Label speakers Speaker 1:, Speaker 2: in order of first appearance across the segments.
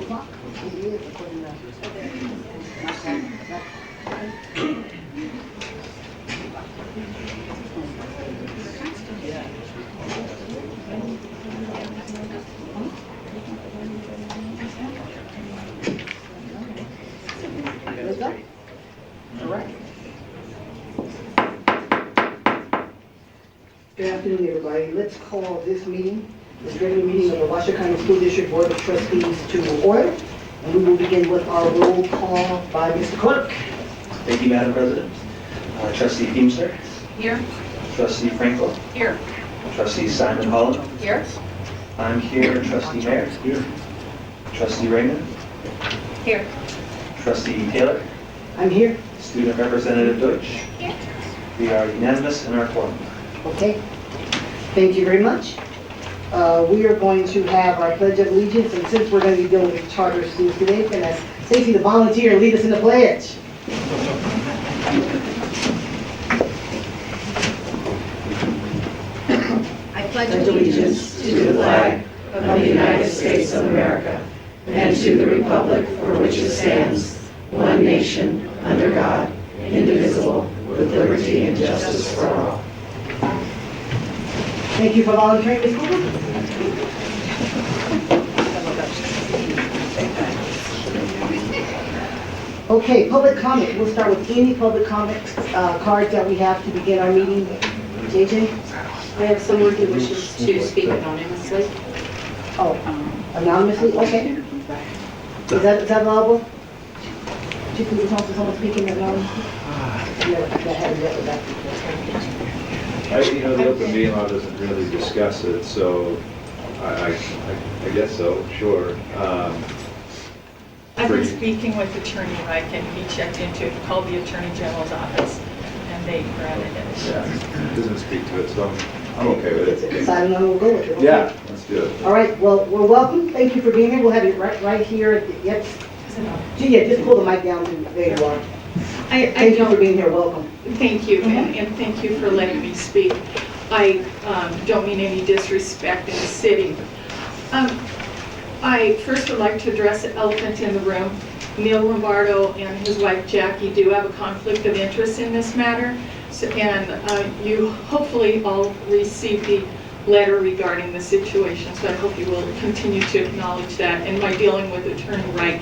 Speaker 1: o'clock? It is, according to... Let's go. All right. Good afternoon, everybody. Let's call this meeting, this regular meeting of the Washoe County School District Board of Trustees to order. And we will begin with our roll call by Mr. Clerk.
Speaker 2: Thank you, Madam President. Trustee Feemster.
Speaker 3: Here.
Speaker 2: Trustee Frankel.
Speaker 3: Here.
Speaker 2: Trustee Simon Holland.
Speaker 3: Here.
Speaker 2: I'm here. Trustee Mayer. Here. Trustee Raymond.
Speaker 3: Here.
Speaker 2: Trustee Taylor.
Speaker 1: I'm here.
Speaker 2: Student Representative Deutsch.
Speaker 3: Here.
Speaker 2: We are unanimous in our quorum.
Speaker 1: Okay. Thank you very much. We are going to have our Pledge of Allegiance, and since we're going to be dealing with charter schools today, can I ask Stacy to volunteer and lead us in the pledge?
Speaker 3: I
Speaker 4: pledge allegiance to the flag of the United States of America and to the republic for which it stands, one nation, under God, indivisible, with liberty and justice for all.
Speaker 1: Thank you for volunteering, Ms. Cooper. Okay, public comment. We'll start with any public comment cards that we have to begin our meeting. JJ?
Speaker 3: I have someone who wishes to speak anonymously.
Speaker 1: Oh, anonymously? Okay. Is that allowable? Chief, can you talk to someone speaking anonymously? No, that hasn't yet with that before.
Speaker 5: The open meeting law doesn't really discuss it, so I guess so, sure.
Speaker 6: I've been speaking with Attorney Reich, and he checked into it, called the Attorney General's office, and they granted it.
Speaker 5: Yeah, it doesn't speak to it, so I'm okay with
Speaker 1: It's
Speaker 5: it.
Speaker 1: decided on, we'll go with it. Okay.
Speaker 5: Yeah, let's do it.
Speaker 1: All right, well, we're welcome. Thank you for being here. We'll have you right here. Yep. Yeah, just pull the mic down to, there you are. Thank you for being here. Welcome.
Speaker 6: Thank you, and thank you for letting me speak. I don't mean any disrespect in the city. I first would like to address the elephant in the room. Neil Lombardo and his wife Jackie do have a conflict of interest in this matter, so, and you hopefully all received the letter regarding the situation, so I hope you will continue to acknowledge that, and my dealing with Attorney Wright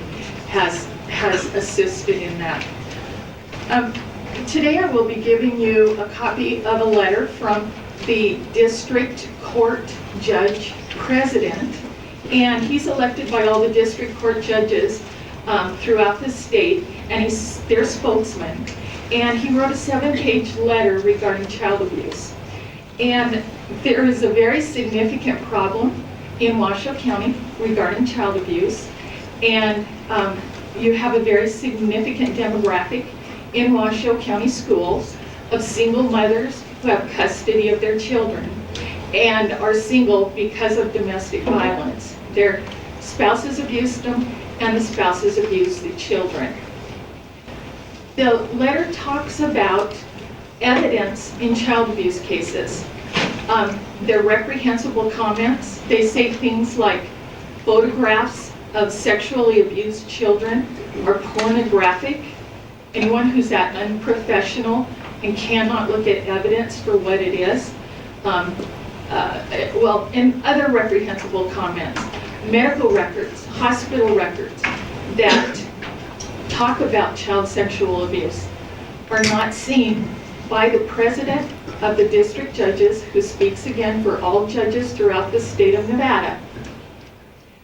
Speaker 6: has assisted in that. Today I will be giving you a copy of a letter from the District Court Judge President, and he's elected by all the District Court judges throughout the state, and he's their spokesman. And he wrote a 7-page letter regarding child abuse. And there is a very significant problem in Washoe County regarding child abuse. And you have a very significant demographic in Washoe County schools of single mothers who have custody of their children and are single because of domestic violence. Their spouses abused them and the spouses abuse the children. The letter talks about evidence in child abuse cases. They're reprehensible comments. They say things like photographs of sexually abused children are pornographic. Anyone who's that unprofessional and cannot look at evidence for what it is. And other reprehensible comments. Medical records, hospital records that talk about child sexual abuse are not seen by the president of the district judges, who speaks again for all judges throughout the state of Nevada,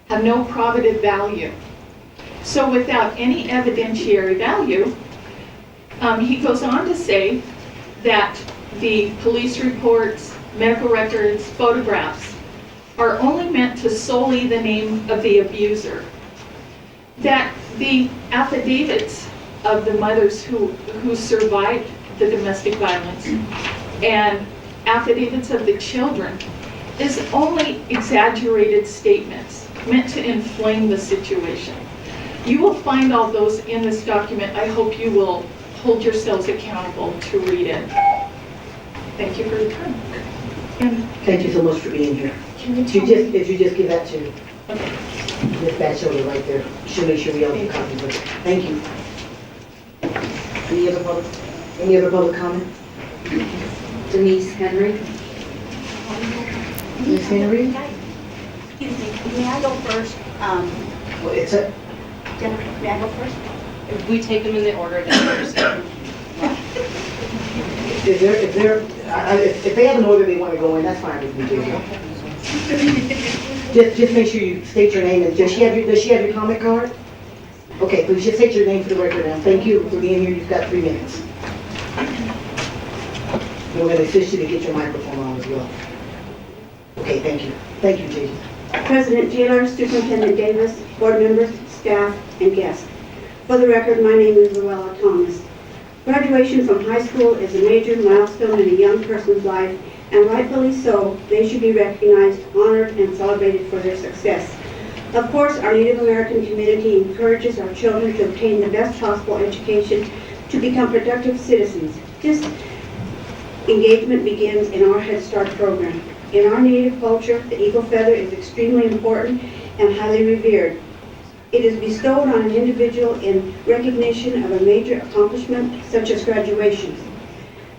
Speaker 6: have no probative value. So without any evidentiary value, he goes on to say that the police reports, medical records, photographs are only meant to sully the name of the abuser. That the affidavits of the mothers who survived the domestic violence and affidavits of the children is only exaggerated statements meant to inflame the situation. You will find all those in this document. I hope you will hold yourselves accountable to read it. Thank you for your time. And
Speaker 1: Thank you so much for being here.
Speaker 6: can you
Speaker 1: Did
Speaker 6: tell
Speaker 1: you
Speaker 6: me?
Speaker 1: just give that to Dispatch over right there. Should make sure we all get copies of it. Thank you. Any other public comment?
Speaker 3: Denise Henry.
Speaker 1: Ms. Henry?
Speaker 7: Excuse me, may I go first?
Speaker 1: Well, it's a,
Speaker 7: Jennifer, may I go first?
Speaker 3: We take them in the order that they're received.
Speaker 1: if they have an order they want to go in, that's fine with me too. Just make sure you state your name and does she have your comment card? Okay, please just state your name for the record now. Thank you for being here. You've got 3 minutes. We're going to assist you to get your microphone on as well. Okay, thank you. Thank you, Jason.
Speaker 7: President Taylor, Superintendent Davis, board members, staff, and guests. For the record, my name is Luella Thomas. Graduation from high school is a major milestone in a young person's life, and rightfully so, they should be recognized, honored, and celebrated for their success. Of course, our Native American community encourages our children to obtain the best possible education to become productive citizens. This engagement begins in our Head Start program. In our Native culture, the eagle feather is extremely important and highly revered. It is bestowed on an individual in recognition of a major accomplishment, such as graduations.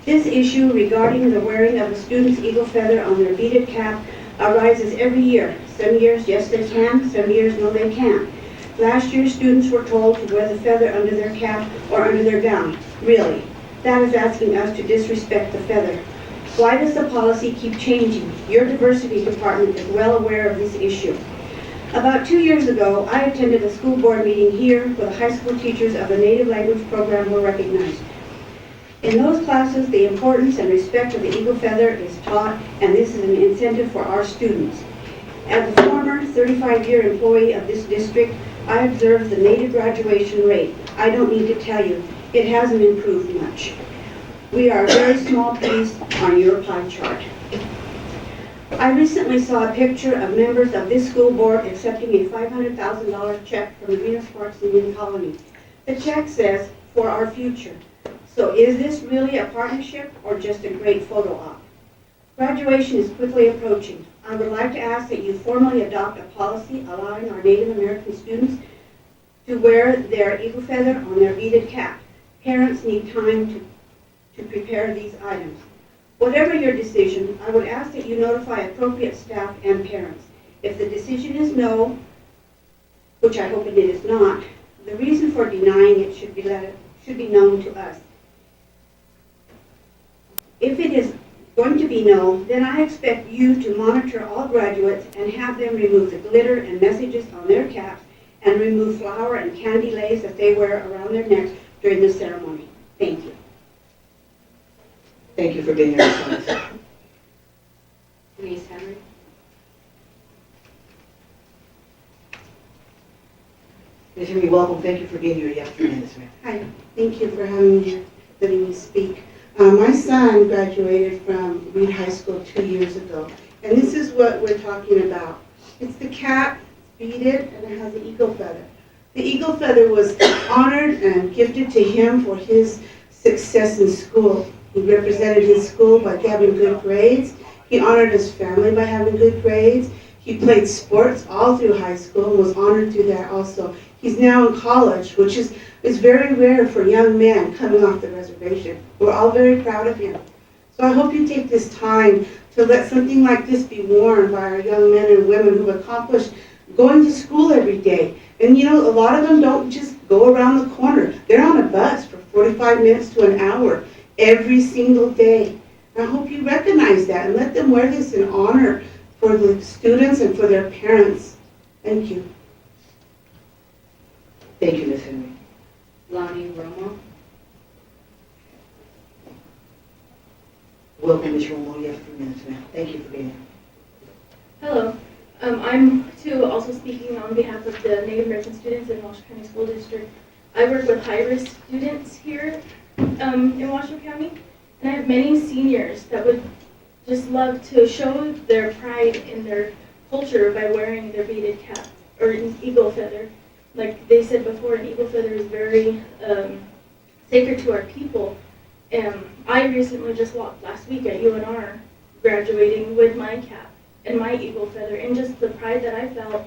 Speaker 7: This issue regarding the wearing of a student's eagle feather on their beaded cap arises every year. Some years, yes, they can. Some years, no, they can't. Last year, students were told to wear the feather under their cap or under their gown. Really, that is asking us to disrespect the feather. Why does the policy keep changing? Your diversity department is well aware of this issue. About 2 years ago, I attended a school board meeting here where the high school teachers of the Native Language program were recognized. In those classes, the importance and respect of the eagle feather is taught, and this is an incentive for our students. As a former 35-year employee of this district, I observed the Native graduation rate. I don't need to tell you, it hasn't improved much. We are a very small piece on your pie chart. I recently saw a picture of members of this school board accepting a $500,000 check from the Venus Parks Indian Colony. The check says, "For our future." So is this really a partnership or just a great photo op? Graduation is quickly approaching. I would like to ask that you formally adopt a policy allowing our Native American students to wear their eagle feather on their beaded cap. Parents need time to prepare these items. Whatever your decision, I would ask that you notify appropriate staff and parents. If the decision is no, which I hope it is not, the reason for denying it should be known to us. If it is going to be no, then I expect you to monitor all graduates and have them remove the glitter and messages on their caps and remove flower and candy lace that they wear around their necks during the ceremony. Thank you.
Speaker 1: Thank you for being here. Ms. Thomas.
Speaker 3: Denise Henry.
Speaker 1: Ms. Henry, welcome. Thank you for being here. You have 3 minutes, ma'am.
Speaker 8: Hi, thank you for having me, letting me speak. My son graduated from Reed High School 2 years ago, and this is what we're talking about. It's the cap, it's beaded, and it has the eagle feather. The eagle feather was honored and gifted to him for his success in school. He represented his school by having good grades. He honored his family by having good grades. He played sports all through high school and was honored through that also. He's now in college, which is very rare for young men coming off the reservation. We're all very proud of him. So I hope you take this time to let something like this be worn by our young men and women who've accomplished going to school every day. And you know, a lot of them don't just go around the corner. They're on a bus for 45 minutes to an hour every single day. I hope you recognize that and let them wear this in honor for the students and for their parents. Thank you.
Speaker 1: Thank you, Ms. Henry.
Speaker 3: Lonnie Romo.
Speaker 1: Welcome, Ms. Romo. You have 3 minutes, ma'am. Thank you for being here.
Speaker 9: Hello. I'm too also speaking on behalf of the Native American students in Washoe County School District. I work with high-risk students here in Washoe County, and I have many seniors that would just love to show their pride in their culture by wearing their beaded cap or an eagle feather. Like they said before, an eagle feather is very sacred to our people. I recently just walked last week at UNR, graduating with my cap and my eagle feather, and just the pride that I felt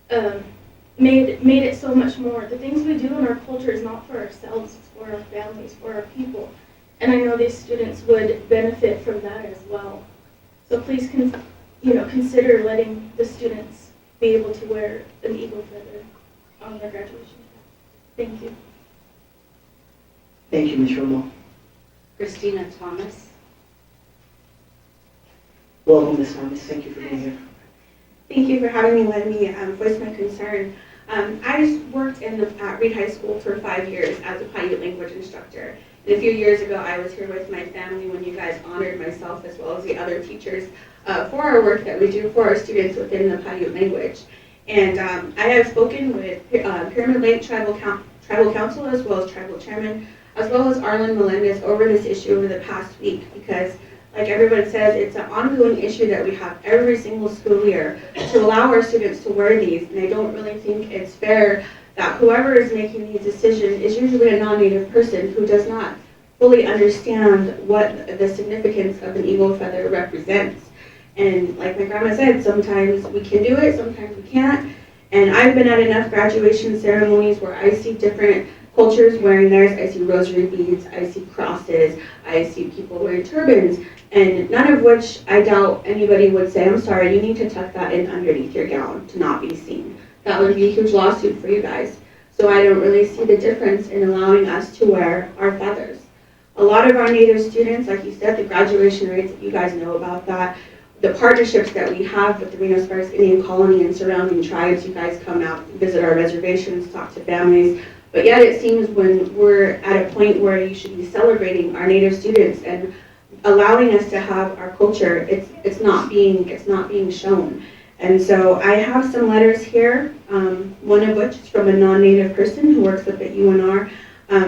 Speaker 9: made it so much more. The things we do in our culture is not for ourselves, it's for our families, for our people. And I know these students would benefit from that as well. So please consider letting the students be able to wear an eagle feather on their graduation. Thank you.
Speaker 1: Thank you, Ms. Romo.
Speaker 3: Christina Thomas.
Speaker 1: Welcome, Ms. Thomas. Thank you for being here.
Speaker 10: Thank you for having me, letting me voice my concern. I just worked at Reed High School for 5 years as a Paiute language instructor. And a few years ago, I was here with my family when you guys honored myself as well as the other teachers for our work that we do for our students within the Paiute language. And I have spoken with Pyramid Lake Tribal Council as well as Tribal Chairman, as well as Arlen Melendez over this issue over the past week because, like everyone says, it's an ongoing issue that we have every single school year to allow our students to wear these. And I don't really think it's fair that whoever is making these decisions is usually a non-native person who does not fully understand what the significance of an eagle feather represents. And like my grandma said, sometimes we can do it, sometimes we can't. And I've been at enough graduation ceremonies where I see different cultures wearing theirs. I see rosary beads, I see crosses, I see people wearing turbans, and none of which I doubt anybody would say, I'm sorry, you need to tuck that in underneath your gown to not be seen. That would be a huge lawsuit for you guys. So I don't really see the difference in allowing us to wear our feathers. A lot of our Native students, like you said, the graduation rates that you guys know about that, the partnerships that we have with the Reno Sparks Indian Colony and surrounding tribes, you guys come out, visit our reservations, talk to families, but yet it seems when we're at a point where you should be celebrating our Native students and allowing us to have our culture, it's not being shown. And so I have some letters here, one of which is from a non-Native person who works up at UNR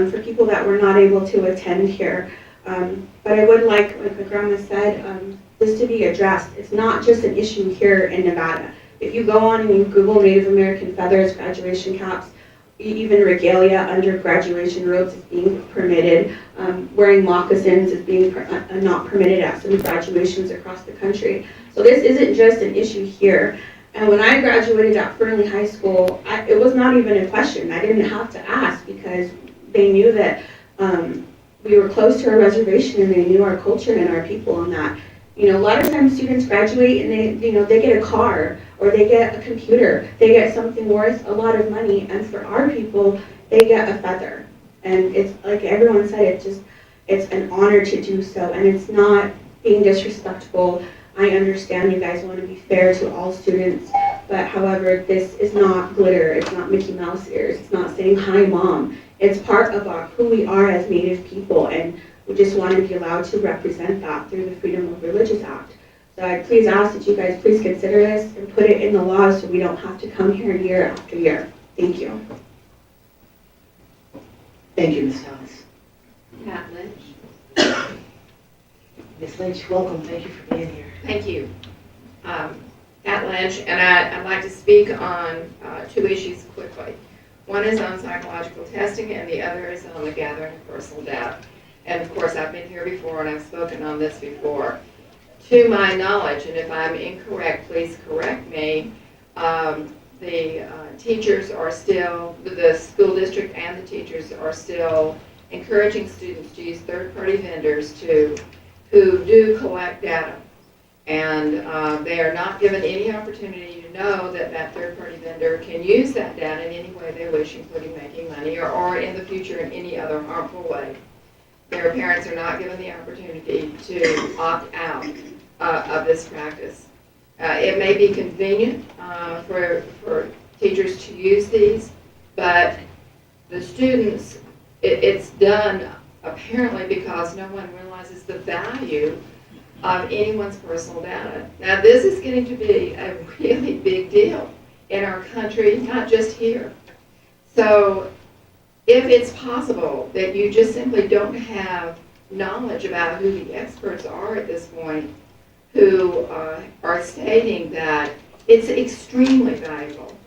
Speaker 10: for people that were not able to attend here. But I would like my grandma said, this to be addressed. It's not just an issue here in Nevada. If you go on and you Google Native American feathers, graduation caps, even regalia under graduation robes is being permitted. Wearing moccasins is being not permitted at some graduations across the country. So this isn't just an issue here. And when I graduated at Fernley High School, it was not even a question. I didn't have to ask because they knew that we were close to our reservation and they knew our culture and our people and that. You know, a lot of times students graduate and they get a car or they get a computer, they get something worth a lot of money, and for our people, they get a feather. And it's like everyone said, it's an honor to do so, and it's not being disrespectful. I understand you guys want to be fair to all students, but however, this is not glitter, it's not Mickey Mouse ears, it's not saying hi mom. It's part of who we are as Native people, and we just want to be allowed to represent that through the Freedom of Religious Act. So I please ask that you guys please consider this and put it in the law so we don't have to come here year after year. Thank you.
Speaker 1: Thank you, Ms. Thomas.
Speaker 3: Pat Lynch.
Speaker 1: Ms. Lynch, welcome. Thank you for being here.
Speaker 11: Thank you. Pat Lynch, and I'd like to speak on two issues quickly. One is on psychological testing, and the other is on the gathering of personal data. And of course, I've been here before, and I've spoken on this before. To my knowledge, and if I'm incorrect, please correct me, the teachers are still, the school district and the teachers are still encouraging students to use third-party vendors who do collect data. And they are not given any opportunity to know that that third-party vendor can use that data in any way they wish, including making money or in the future in any other harmful way. Their parents are not given the opportunity to opt out of this practice. It may be convenient for teachers to use these, but the students, it's done apparently because no one realizes the value of anyone's personal data. Now this is getting to be a really big deal in our country, not just here. So if it's possible that you just simply don't have knowledge about who the experts are at this point, who are stating that it's extremely valuable.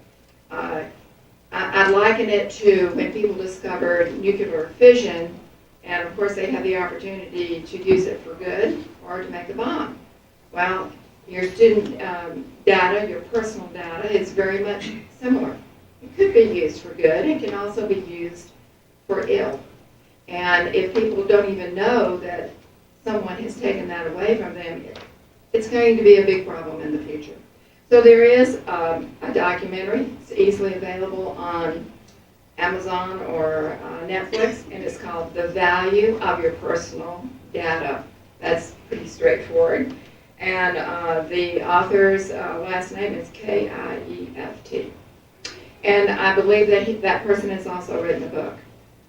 Speaker 11: I liken it to when people discovered nuclear fission, and of course they had the opportunity to use it for good or to make a bomb. Well, Your student data, your personal data, is very much similar. It could be used for good. It can also be used for ill. And if people don't even know that someone has taken that away from them, it's going to be a big problem in the future. So there is a documentary. It's easily available on Amazon or Netflix, and it's called The Value of Your Personal Data. That's pretty straightforward. And the author's last name is Kieft. And I believe that that person has also written a book.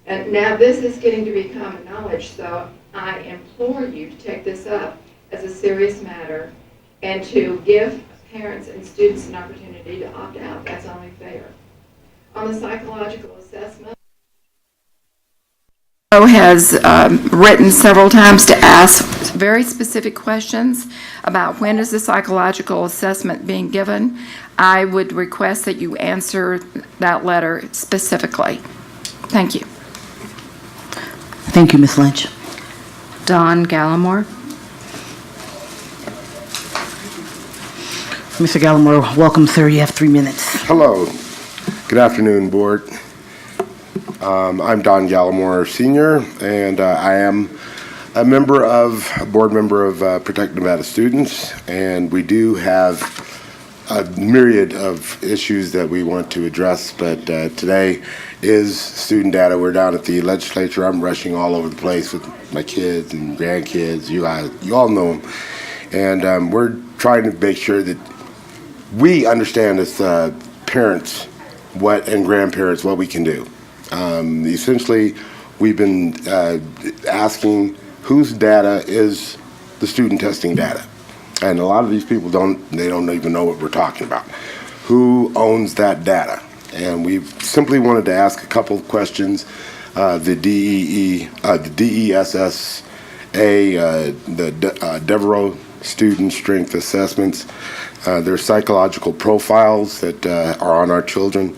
Speaker 11: And now this is getting to be common knowledge, so I implore you to take this up as a serious matter and to give parents and students an opportunity to opt out. That's only fair. On the psychological assessment,
Speaker 12: has written several times to ask very specific questions about when is the psychological assessment being given. I would request that you answer that letter specifically. Thank you.
Speaker 1: Thank you, Ms. Lynch.
Speaker 12: Don Gallimore.
Speaker 1: Mr. Gallimore, welcome, sir. You have 3 minutes.
Speaker 13: Hello. Good afternoon, Board. I'm Don Gallimore, Senior, and I am a board member of Protect Nevada Students, and we do have a myriad of issues that we want to address, but today is student data. We're down at the legislature. I'm rushing all over the place with my kids and grandkids. You all know them, and we're trying to make sure that we understand as parents and grandparents what we can do. Essentially, we've been asking whose data is the student testing data. And a lot of these people don't even know what we're talking about. Who owns that data? And we simply wanted to ask a couple of questions. The DESSA, the Devereaux Student Strength Assessments, their psychological profiles that are on our children.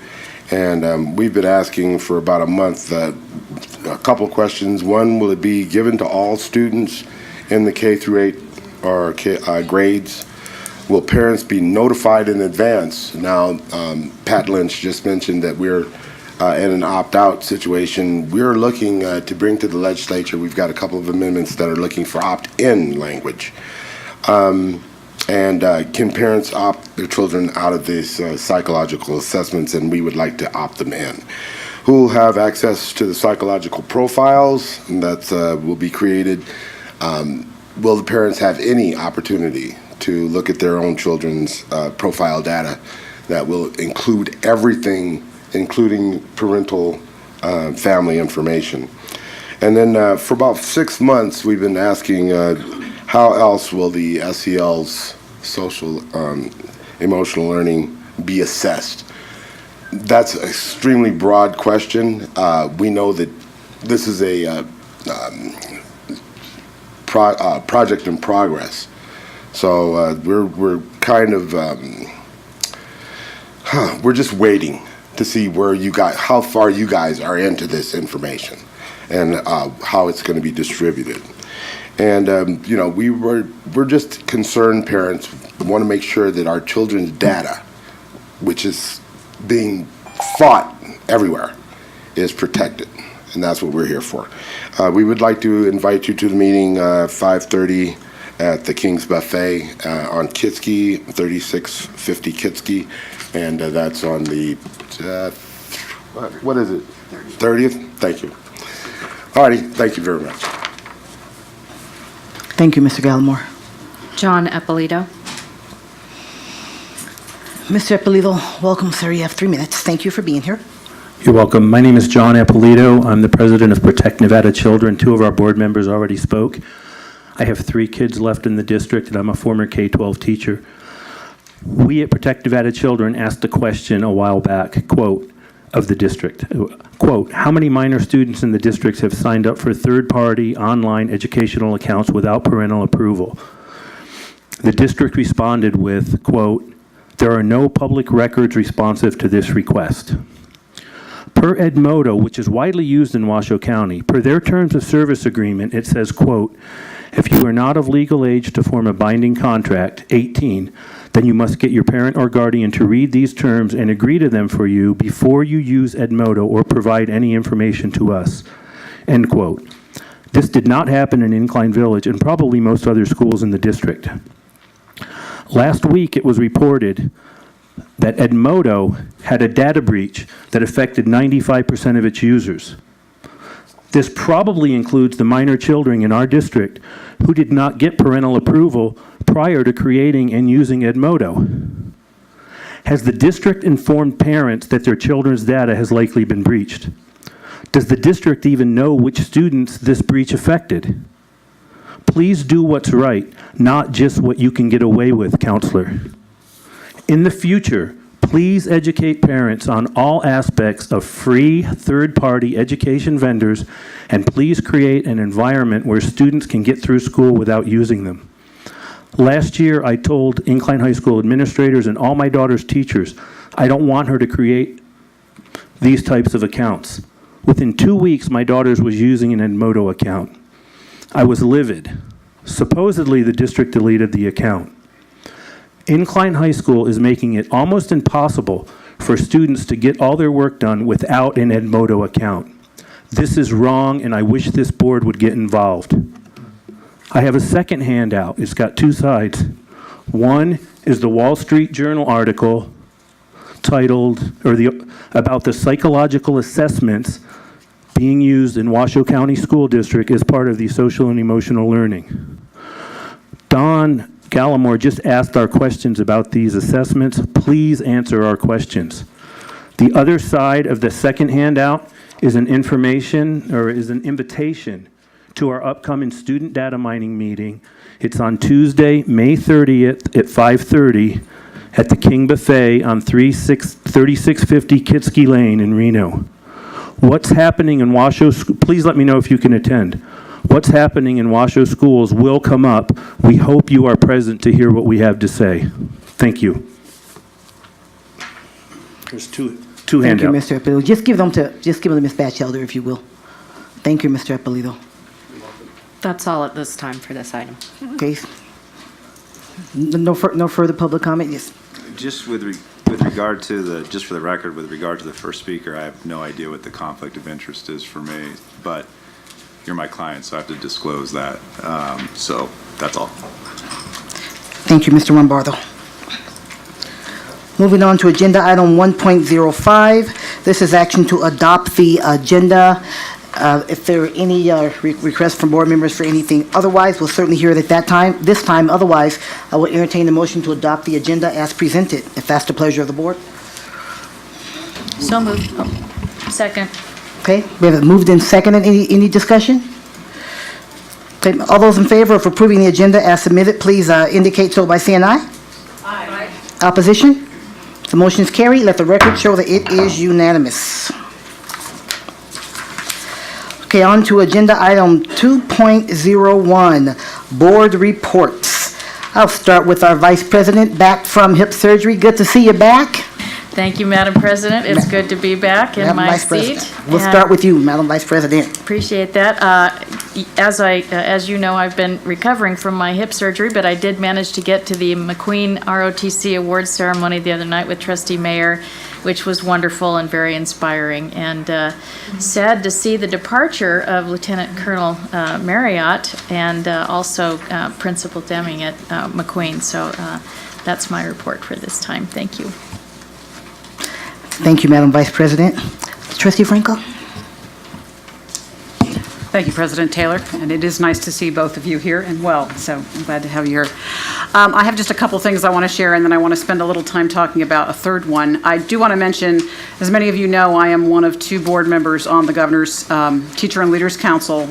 Speaker 13: And we've been asking for about a month a couple questions. One, will it be given to all students in the K through 8 or grades? Will parents be notified in advance? Now, Pat Lynch just mentioned that we're in an opt-out situation. We're looking to bring to the legislature, we've got a couple of amendments that are looking for opt-in language. And can parents opt their children out of these psychological assessments, and we would like to opt them in. Who will have access to the psychological profiles that will be created? Will the parents have any opportunity to look at their own children's profile data that will include everything, including parental family information? And then for about 6 months, we've been asking how else will the SEL's social emotional learning be assessed? That's an extremely broad question. We know that this is a project in progress. So we're kind of we're just waiting to see how far you guys are into this information and how it's going to be distributed. And we're just concerned parents want to make sure that our children's data, which is being fought everywhere, is protected, and that's what we're here for. We would like to invite you to the meeting 5:30 at the King's Buffet on Kitsky, 3650 Kitsky, and that's on the what is it? 30th. Thank you. Alrighty, thank you very much.
Speaker 1: Thank you, Mr. Gallimore.
Speaker 12: John Eppolito.
Speaker 1: Mr. Eppolito, welcome, sir. You have 3 minutes. Thank you for being here.
Speaker 14: You're welcome. My name is John Eppolito. I'm the president of Protect Nevada Children. 2 of our board members already spoke. I have 3 kids left in the district, and I'm a former K-12 teacher. We at Protect Nevada Children asked a question a while back, quote, of the district, quote, how many minor students in the districts have signed up for third-party online educational accounts without parental approval? The district responded with, quote, there are no public records responsive to this request. Per Edmodo, which is widely used in Washoe County, per their terms of service agreement, it says, quote, If you are not of legal age to form a binding contract, 18, then you must get your parent or guardian to read these terms and agree to them for you before you use Edmodo or provide any information to us." End quote. This did not happen in Incline Village and probably most other schools in the district. Last week, it was reported that Edmodo had a data breach that affected 95% of its users. This probably includes the minor children in our district who did not get parental approval prior to creating and using Edmodo. Has the district informed parents that their children's data has likely been breached? Does the district even know which students this breach affected? Please do what's right, not just what you can get away with, counselor. In the future, please educate parents on all aspects of free third-party education vendors, and please create an environment where students can get through school without using them. Last year, I told Incline High School administrators and all my daughter's teachers, I don't want her to create these types of accounts. Within 2 weeks, my daughter was using an Edmodo account. I was livid. Supposedly, the district deleted the account. Incline High School is making it almost impossible for students to get all their work done without an Edmodo account. This is wrong, and I wish this board would get involved. I have a second handout. It's got two sides. One is the Wall Street Journal article titled, about the psychological assessments being used in Washoe County School District as part of the social and emotional learning. Don Gallimore just asked our questions about these assessments. Please answer our questions. The other side of the second handout is an invitation to our upcoming student data mining meeting. It's on Tuesday, May 30th at 5:30 at the King Buffet on 3650 Kitsky Lane in Reno. What's happening in Washoe, please let me know if you can attend. What's happening in Washoe schools will come up. We hope you are present to hear what we have to say. Thank you. There's two
Speaker 1: Thank you,
Speaker 14: handouts.
Speaker 1: Mr. Ippolito. Just give them to Ms. Batchelder, if you will. Thank you, Mr. Ippolito.
Speaker 3: That's all at this time for this item.
Speaker 1: Okay. No further public comment? Yes.
Speaker 15: Just with regard to just for the record, with regard to the first speaker, I have no idea what the conflict of interest is for me, but you're my client, so I have to disclose that. So that's all.
Speaker 1: Thank you, Mr. Rombardo. Moving on to agenda item 1.05. This is action to adopt the agenda. If there are any requests from board members for anything otherwise, we'll certainly hear it at this time. Otherwise, I will entertain the motion to adopt the agenda as presented, if that's the pleasure of the board.
Speaker 3: So moved. Second.
Speaker 1: Okay, we have it moved and seconded. Any discussion? Okay, all those in favor of approving the agenda as submitted, please indicate so by saying aye. Aye. Opposition? The motion is carried. Let the record show that it is unanimous. Okay, on to agenda item 2.01, board reports. I'll start with our vice president back from hip surgery. Good to see you back.
Speaker 16: Thank you, Madam President. It's good to be back in my seat.
Speaker 1: We'll start with you, Madam Vice President.
Speaker 16: Appreciate that. As you know, I've been recovering from my hip surgery, but I did manage to get to the McQueen ROTC Awards ceremony the other night with Trustee Mayer, which was wonderful and very inspiring. And sad to see the departure of Lieutenant Colonel Marriott and also Principal Deming at McQueen. So that's my report for this time. Thank you.
Speaker 1: Thank you, Madam Vice President. Trustee Franco?
Speaker 17: Thank you, President Taylor, and it is nice to see both of you here and well, so I'm glad to have you here. I have just a couple things I want to share, and then I want to spend a little time talking about a third one. I do want to mention, as many of you know, I am one of two board members on the Governor's Teacher and Leaders Council,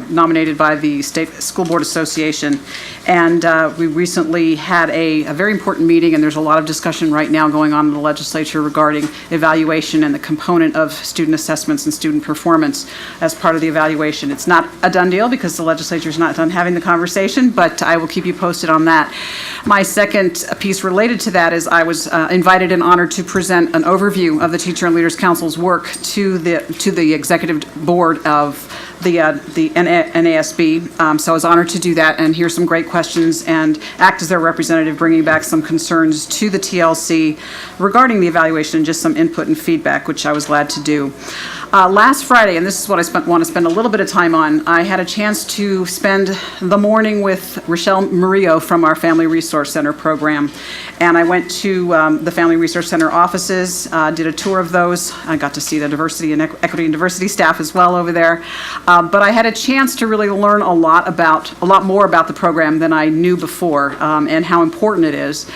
Speaker 17: nominated by the State School Board Association, and we recently had a very important meeting, and there's a lot of discussion right now going on in the legislature regarding evaluation and the component of student assessments and student performance as part of the evaluation. It's not a done deal because the legislature is not done having the conversation, but I will keep you posted on that. My second piece related to that is I was invited and honored to present an overview of the Teacher and Leaders Council's work to the executive board of the NASB. So I was honored to do that and hear some great questions and act as their representative, bringing back some concerns to the TLC regarding the evaluation and just some input and feedback, which I was glad to do. Last Friday, and this is what I want to spend a little bit of time on, I had a chance to spend the morning with Rochelle Murillo from our Family Resource Center program. And I went to the Family Resource Center offices, did a tour of those. I got to see the diversity and equity and diversity staff as well over there. But I had a chance to really learn a lot more about the program than I knew before, and how important it is.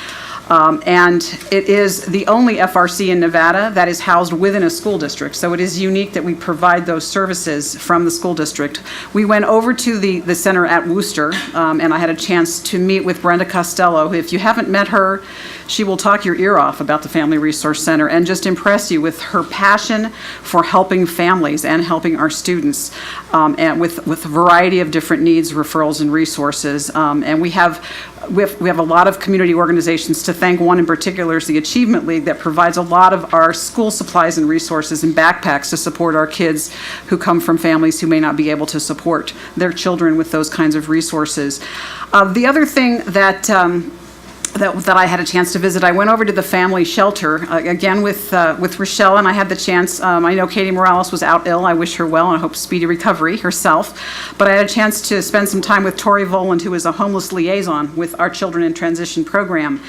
Speaker 17: And it is the only FRC in Nevada that is housed within a school district. So it is unique that we provide those services from the school district. We went over to the center at Worcester, and I had a chance to meet with Brenda Costello. If you haven't met her, she will talk your ear off about the Family Resource Center and just impress you with her passion for helping families and helping our students, and with a variety of different needs, referrals, and resources. And we have a lot of community organizations to thank. One in particular is the Achievement League that provides a lot of our school supplies and resources and backpacks to support our kids who come from families who may not be able to support their children with those kinds of resources. The other thing that I had a chance to visit, I went over to the family shelter, again with Rochelle, and I had the chance, I know Katie Morales was out ill, I wish her well, and I hope speedy recovery herself, but I had a chance to spend some time with Tori Voland, who is a homeless liaison with our Children in Transition program.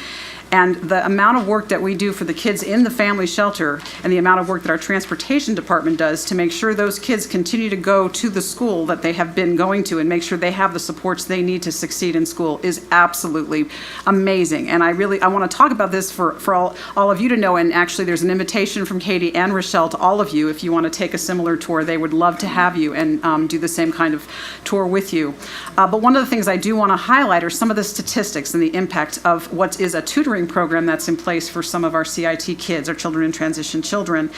Speaker 17: And the amount of work that we do for the kids in the family shelter and the amount of work that our transportation department does to make sure those kids continue to go to the school that they have been going to and make sure they have the supports they need to succeed in school is absolutely amazing. And I want to talk about this for all of you to know. And actually, there's an invitation from Katie and Rochelle to all of you. If you want to take a similar tour, they would love to have you and do the same kind of tour with you. But one of the things I do want to highlight are some of the statistics and the impact of what is a tutoring program that's in place for some of our CIT kids, our Children in Transition children.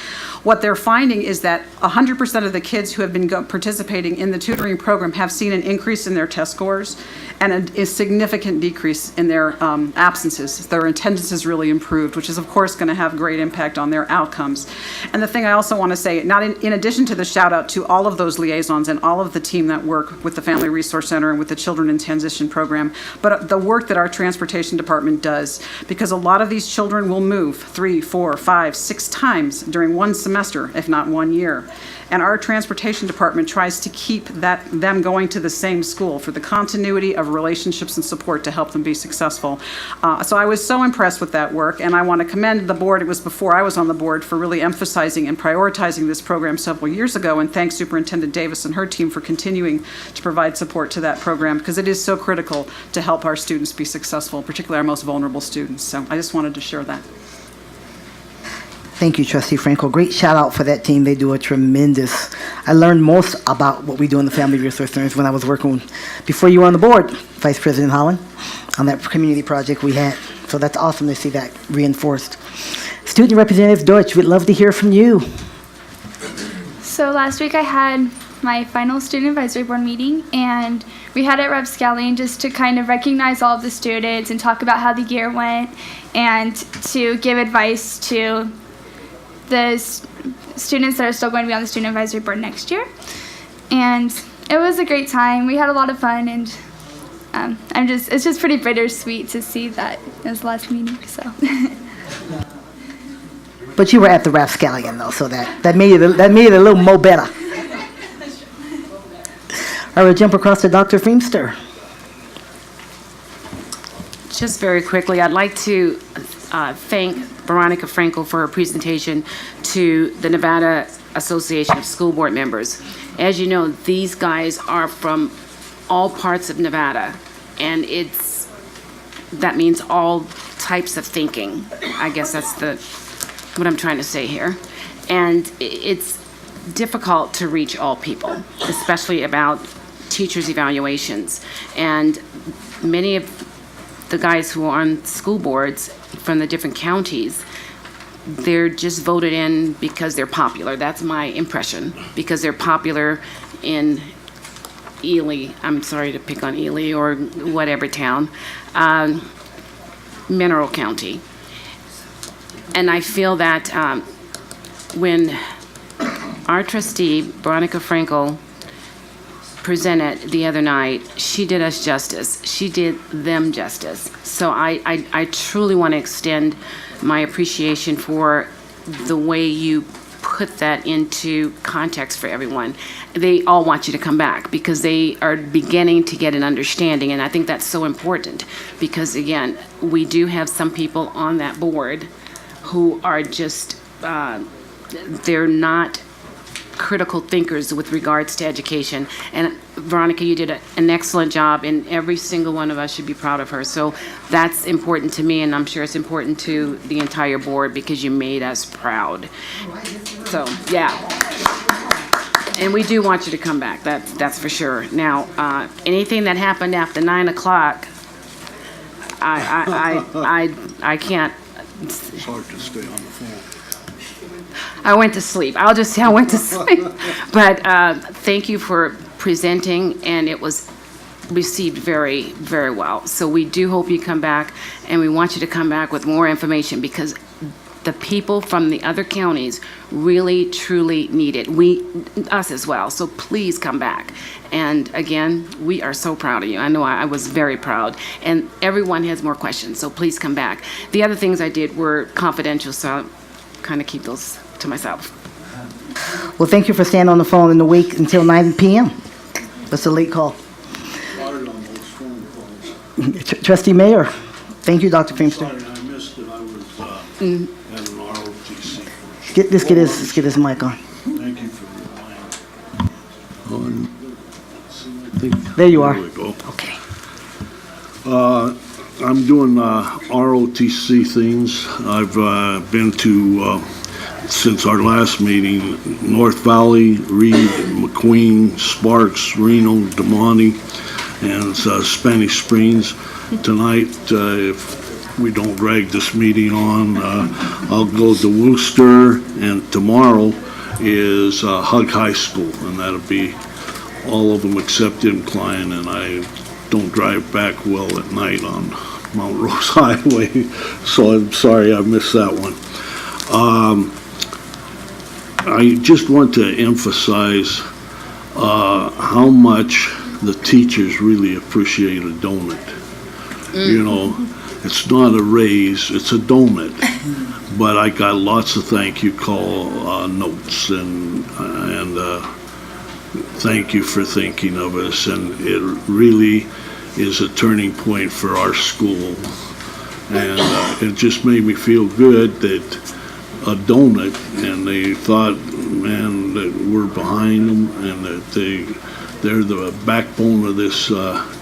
Speaker 17: What they're finding is that 100% of the kids who have been participating in the tutoring program have seen an increase in their test scores and a significant decrease in their absences. Their attendance has really improved, which is of course going to have great impact on their outcomes. And the thing I also want to say, in addition to the shout out to all of those liaisons and all of the team that work with the Family Resource Center and with the Children in Transition program, but the work that our transportation department does, because a lot of these children will move 3, 4, 5, 6 times during one semester, if not 1 year. And our transportation department tries to keep them going to the same school for the continuity of relationships and support to help them be successful. So I was so impressed with that work, and I want to commend the board. It was before I was on the board for really emphasizing and prioritizing this program several years ago, and thank Superintendent Davis and her team for continuing to provide support to that program, because it is so critical to help our students be successful, particularly our most vulnerable students. So I just wanted to share that.
Speaker 1: Thank you, Trustee Frankel. Great shout out for that team. They do a tremendous. I learned most about what we do in the Family Resource Centers when I was working before you were on the board, Vice President Holland, on that community project we had. So that's awesome to see that reinforced. Student Representative Deutsch, we'd love to hear from you.
Speaker 18: So last week I had my final Student Advisory Board meeting, and we had it at Rapscallion just to kind of recognize all of the students and talk about how the year went and to give advice to the students that are still going to be on the Student Advisory Board next year. And it was a great time. We had a lot of fun, and it's just pretty bittersweet to see that it was the last meeting, so.
Speaker 1: But you were at the Rapscallion, though, so that made it a little more better. I will jump across to Dr. Feemster.
Speaker 19: Just very quickly, I'd like to thank Veronica Frankel for her presentation to the Nevada Association of School Board Members. As you know, these guys are from all parts of Nevada, and that means all types of thinking. I guess that's what I'm trying to say here. And it's difficult to reach all people, especially about teachers' evaluations. And many of the guys who are on school boards from the different counties, they're just voted in because they're popular. That's my impression, because they're popular in Ely. I'm sorry to pick on Ely or whatever town, Mineral County. And I feel that when our trustee, Veronica Frankel, presented the other night, she did us justice. She did them justice. So I truly want to extend my appreciation for the way you put that into context for everyone. They all want you to come back because they are beginning to get an understanding, and I think that's so important because, again, we do have some people on that board who are just, they're not critical thinkers with regards to education. And Veronica, you did an excellent job, and every single one of us should be proud of her. So that's important to me, and I'm sure it's important to the entire board because you made us proud. So, yeah. And we do want you to come back, that's for sure. Now, anything that happened after 9 o'clock, I can't.
Speaker 20: It's hard to stay on the phone.
Speaker 19: I went to sleep. I'll just say I went to sleep. But thank you for presenting, and it was received very, very well. So we do hope you come back, and we want you to come back with more information because the people from the other counties really, truly need it. Us as well. So please come back. And again, we are so proud of you. I know I was very proud. And everyone has more questions, so please come back. The other things I did were confidential, so I'll kind of keep those to myself.
Speaker 1: Well, thank you for staying on the phone and wait until 9 p.m. That's a late call. Trustee Mayor. Thank you, Dr. Feimster.
Speaker 20: Sorry, I missed it. I was at an ROTC.
Speaker 1: Let's get his mic on.
Speaker 20: Thank you for reminding.
Speaker 1: There you are.
Speaker 20: There we go.
Speaker 1: Okay.
Speaker 20: I'm doing ROTC things. I've been to, since our last meeting, North Valley, Reed, McQueen, Sparks, Reno, DeMonte, and Spanish Springs. Tonight, if we don't drag this meeting on, I'll go to Worcester, and tomorrow is Hug High School, and that'll be all of them except Incline, and I don't drive back well at night on Mount Rose Highway, so I'm sorry I missed that one. I just want to emphasize how much the teachers really appreciate a donut. You know, it's not a raise, it's a donut. But I got lots of thank you call notes and thank you for thinking of us, and it really is a turning point for our school. And it just made me feel good that a donut, and they thought, man, that we're behind them and that they're the backbone of this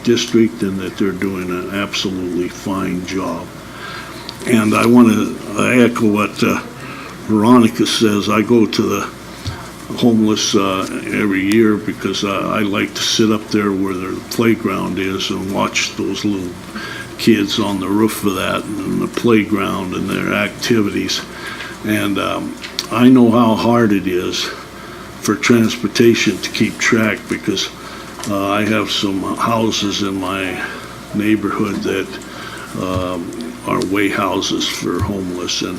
Speaker 20: district and that they're doing an absolutely fine job. And I want to echo what Veronica says. I go to the homeless every year because I like to sit up there where their playground is and watch those little kids on the roof of that and the playground and their activities. And I know how hard it is for transportation to keep track because I have some houses in my neighborhood that are way houses for homeless, and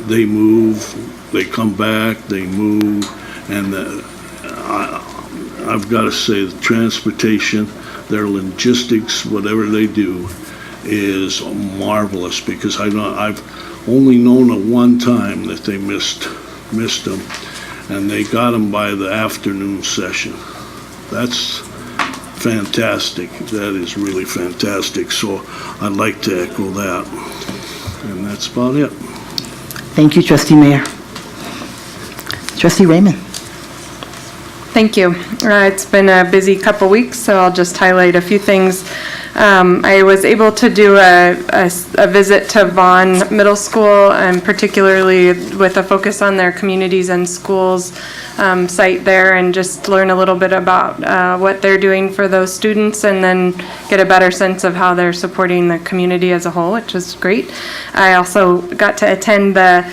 Speaker 20: they move, they come back, they move, and I've got to say the transportation, their logistics, whatever they do, is marvelous because I've only known at one time that they missed them, and they got them by the afternoon session. That's fantastic. That is really fantastic. So I'd like to echo that, and that's about it.
Speaker 1: Thank you, Trustee Mayor. Trustee Raymond.
Speaker 21: Thank you. It's been a busy couple weeks, so I'll just highlight a few things. I was able to do a visit to Vaughn Middle School, and particularly with a focus on their communities and schools site there, and just learn a little bit about what they're doing for those students, and then get a better sense of how they're supporting the community as a whole, which is great. I also got to attend the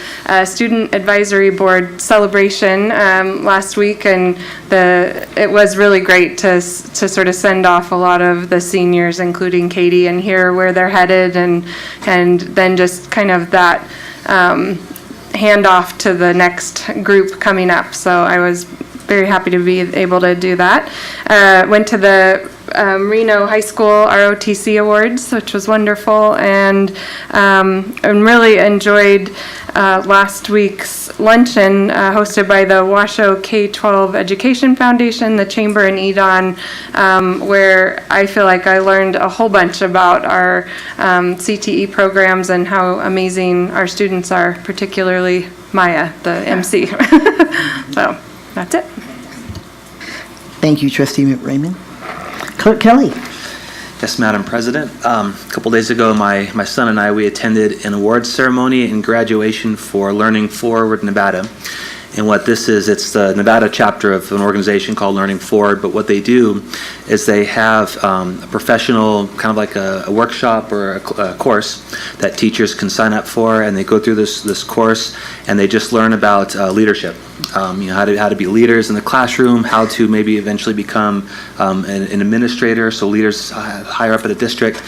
Speaker 21: Student Advisory Board celebration last week, and it was really great to sort of send off a lot of the seniors, including Katie, and hear where they're headed, and then just kind of that handoff to the next group coming up. So I was very happy to be able to do that. Went to the Reno High School ROTC Awards, which was wonderful, and really enjoyed last week's luncheon hosted by the Washoe K-12 Education Foundation, the Chamber in Edon, where I feel like I learned a whole bunch about our CTE programs and how amazing our students are, particularly Maya, the MC. So that's it.
Speaker 1: Thank you, Trustee Raymond. Clerk Kelly.
Speaker 2: Yes, Madam President. A couple days ago, my son and I, we attended an awards ceremony and graduation for Learning Forward Nevada. And what this is, it's the Nevada chapter of an organization called Learning Forward, but what they do is they have a professional, kind of like a workshop or a course that teachers can sign up for, and they go through this course, and they just learn about leadership. How to be leaders in the classroom, how to maybe eventually become an administrator, so leaders higher up at a district.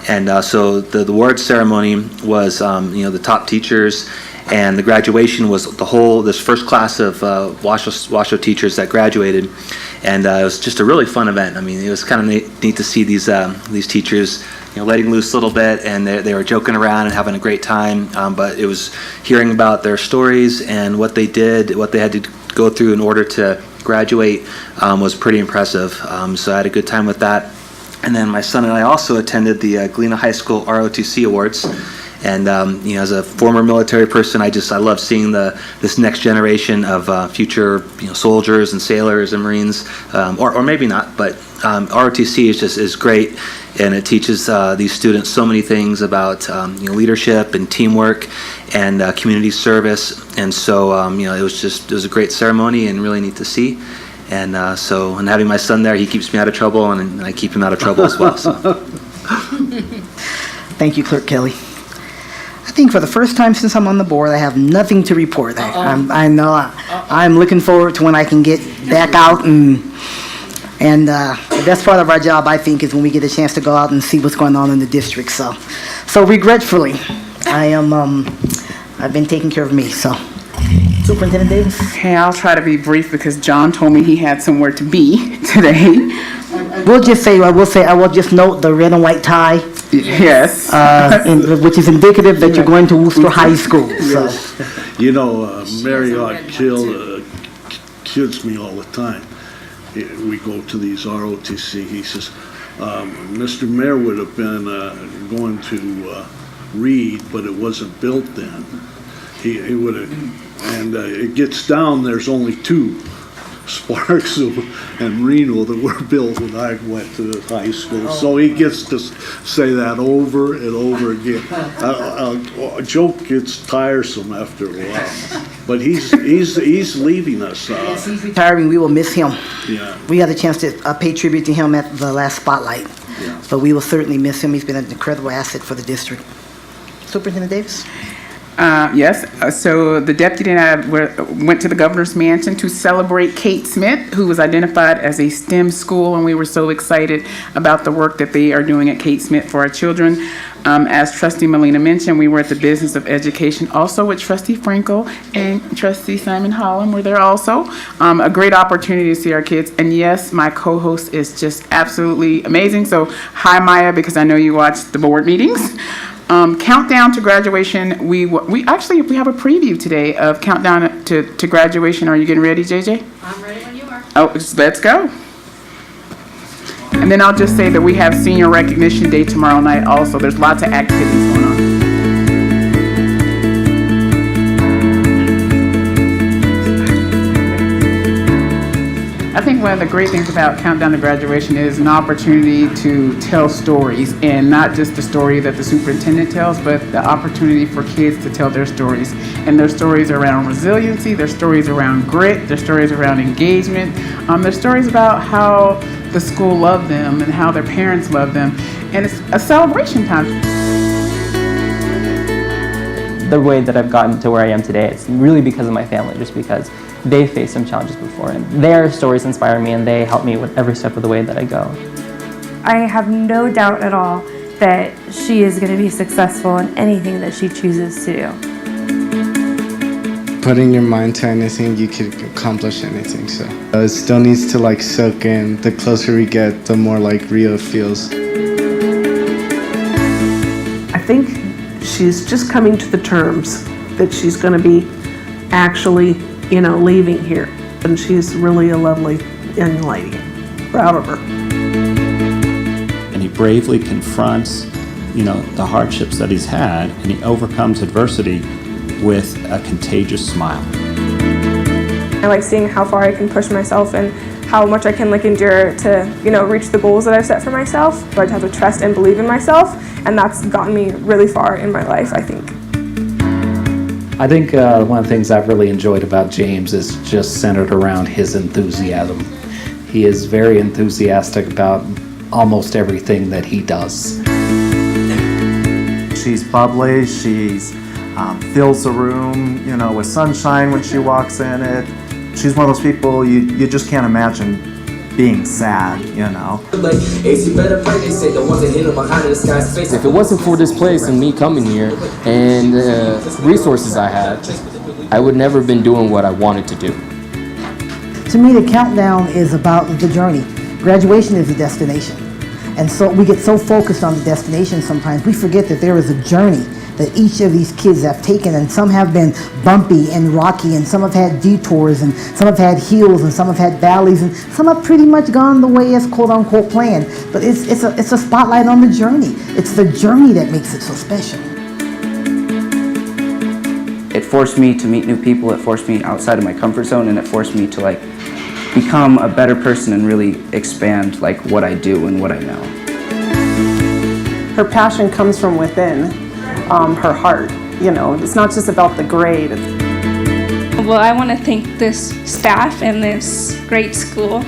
Speaker 2: And so the award ceremony was the top teachers, and the graduation was this first class of Washoe teachers that graduated, and it was just a really fun event. I mean, it was kind of neat to see these teachers letting loose a little bit, and they were joking around and having a great time, but it was hearing about their stories and what they did, what they had to go through in order to graduate was pretty impressive. So I had a good time with that. And then my son and I also attended the Galena High School ROTC Awards. And as a former military person, I love seeing this next generation of future soldiers and sailors and Marines, or maybe not, but ROTC is great, and it teaches these students so many things about leadership and teamwork and community service. And so it was a great ceremony and really neat to see. And and having my son there, he keeps me out of trouble, and I keep him out of trouble as well. So.
Speaker 1: Thank you, Clerk Kelly. I think for the first time since I'm on the board, I have nothing to report. I know I'm looking forward to when I can get back out, and the best part of our job, I think, is when we get a chance to go out and see what's going on in the district. So regretfully, I've been taking care of me. So, Superintendent Davis.
Speaker 22: Okay, I'll try to be brief because John told me he had somewhere to be today.
Speaker 1: I will just note the red and white tie.
Speaker 22: Yes.
Speaker 1: Which is indicative that you're going to Worcester High School. So.
Speaker 20: Marriott kids me all the time. We go to these ROTC. He says, Mr. Mayor would have been going to Reed, but it wasn't built then. He would have, and it gets down, there's only two, Sparks and Reno, that were built when I went to high school. So he gets to say that over and over again. A joke gets tiresome after a while, but he's leaving us.
Speaker 1: Yes, he's retiring. We will miss him.
Speaker 20: Yeah.
Speaker 1: We had a chance to pay tribute to him at the last spotlight.
Speaker 20: Yeah.
Speaker 1: But we will certainly miss him. He's been an incredible asset for the district. Superintendent Davis?
Speaker 22: Yes, so the deputy and I went to the governor's mansion to celebrate Kate Smith, who was identified as a STEM school, and we were so excited about the work that they are doing at Kate Smith for our children. As Trustee Molina mentioned, we were at the Business of Education also with Trustee Frankel and Trustee Simon Holland were there also. A great opportunity to see our kids, and yes, my co-host is just absolutely amazing. So hi Maya, because I know you watch the board meetings. Countdown to graduation, we have a preview today of countdown to graduation. Are you getting ready, JJ?
Speaker 16: I'm ready when you are.
Speaker 22: Oh, let's go. And then I'll just say that we have Senior Recognition Day tomorrow night also. There's lots of activities going on. I think one of the great things about Countdown to Graduation is an opportunity to tell stories, and not just the story that the superintendent tells, but the opportunity for kids to tell their stories. And their stories around resiliency, their stories around grit, their stories around engagement, their stories about how the school loved them and how their parents loved them. And it's a celebration time.
Speaker 23: The way that I've gotten to where I am today, it's really because of my family, just because they faced some challenges before, and their stories inspire me, and they help me with every step of the way that I go.
Speaker 24: I have no doubt at all that she is going to be successful in anything that she chooses to do.
Speaker 4: putting your mind to anything, you could accomplish anything. So it still needs to like soak in. The closer we get, the more like real it feels.
Speaker 5: I think she's just coming to the terms that she's going to be actually, leaving here. And she's really a lovely young lady. Proud of her.
Speaker 6: And he bravely confronts, the hardships that he's had, and he overcomes adversity with a contagious smile.
Speaker 7: I like seeing how far I can push myself and how much I can endure to, reach the goals that I've set for myself. But I have to trust and believe in myself, and that's gotten me really far in my life, I think.
Speaker 25: I think one of the things I've really enjoyed about James is just centered around his enthusiasm. He is very enthusiastic about almost everything that he does.
Speaker 26: She's bubbly, she's fills the room, with sunshine when she walks in it. She's one of those people you just can't imagine being sad,
Speaker 27: If it wasn't for this place and me coming here and the resources I had, I would never have been doing what I wanted to do.
Speaker 1: To me, the countdown is about the journey. Graduation is a destination. And so we get so focused on the destination sometimes, we forget that there is a journey that each of these kids have taken, and some have been bumpy and rocky, and some have had detours, and some have had hills, and some have had valleys, and some have pretty much gone the way as quote-unquote planned. But it's a spotlight on the journey. It's the journey that makes it so special.
Speaker 28: It forced me to meet new people, it forced me outside of my comfort zone, and it forced me to become a better person and really expand what I do and what I know.
Speaker 5: Her passion comes from within, her heart. It's not just about the grade.
Speaker 29: Well, I want to thank this staff and this great school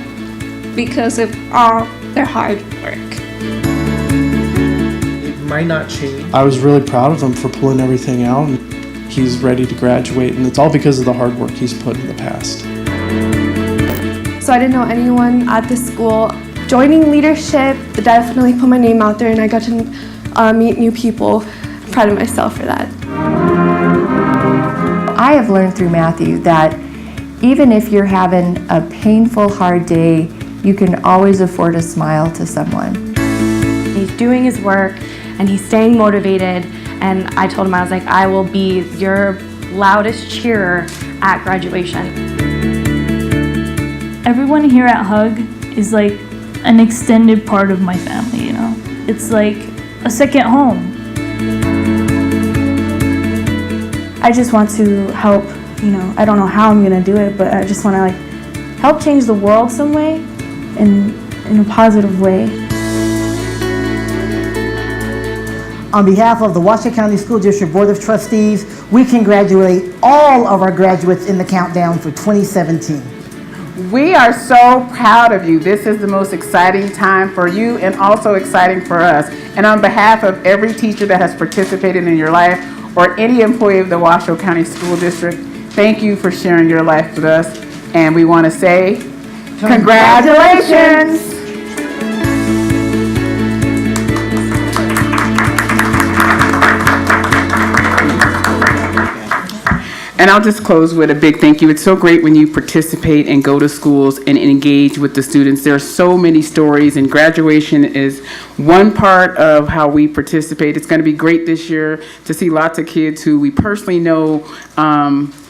Speaker 29: because of all their hard work.
Speaker 30: It might not change.
Speaker 31: I was really proud of him for pulling everything out. He's ready to graduate, and it's all because of the hard work he's put in the past.
Speaker 24: So I didn't know anyone at the school. Joining leadership definitely put my name out there, and I got to meet new people. I'm proud of myself for that.
Speaker 32: I have learned through Matthew that even if you're having a painful, hard day, you can always afford a smile to someone.
Speaker 18: He's doing his work and he's staying motivated, and I told him, I was like, I will be your loudest cheerer at graduation.
Speaker 33: Everyone here at Hug is like an extended part of my family, It's like a second home.
Speaker 24: I just want to help, I don't know how I'm going to do it, but I just want to help change the world some way in a positive way.
Speaker 1: On behalf of the Washoe County School District Board of Trustees, we congratulate all of our graduates in the countdown for 2017.
Speaker 22: We are so proud of you. This is the most exciting time for you and also exciting for us. And on behalf of every teacher that has participated in your life or any employee of the Washoe County School District, thank you for sharing your life with us. And we want to say, congratulations! And I'll just close with a big thank you. It's so great when you participate and go to schools and engage with the students. There are so many stories, and graduation is one part of how we participate. It's going to be great this year to see lots of kids who we personally know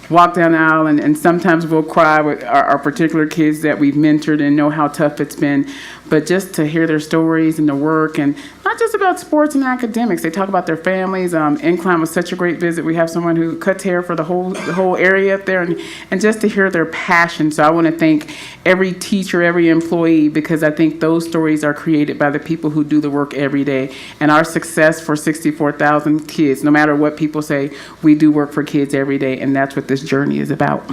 Speaker 22: walk down the aisle, and sometimes we'll cry with our particular kids that we've mentored and know how tough it's been. But just to hear their stories and their work, and not just about sports and academics, they talk about their families. Incline was such a great visit. We have someone who cuts hair for the whole area up there, and just to hear their passion. So I want to thank every teacher, every employee, because I think those stories are created by the people who do the work every day. And our success for 64,000 kids, no matter what people say, we do work for kids every day, and that's what this journey is about.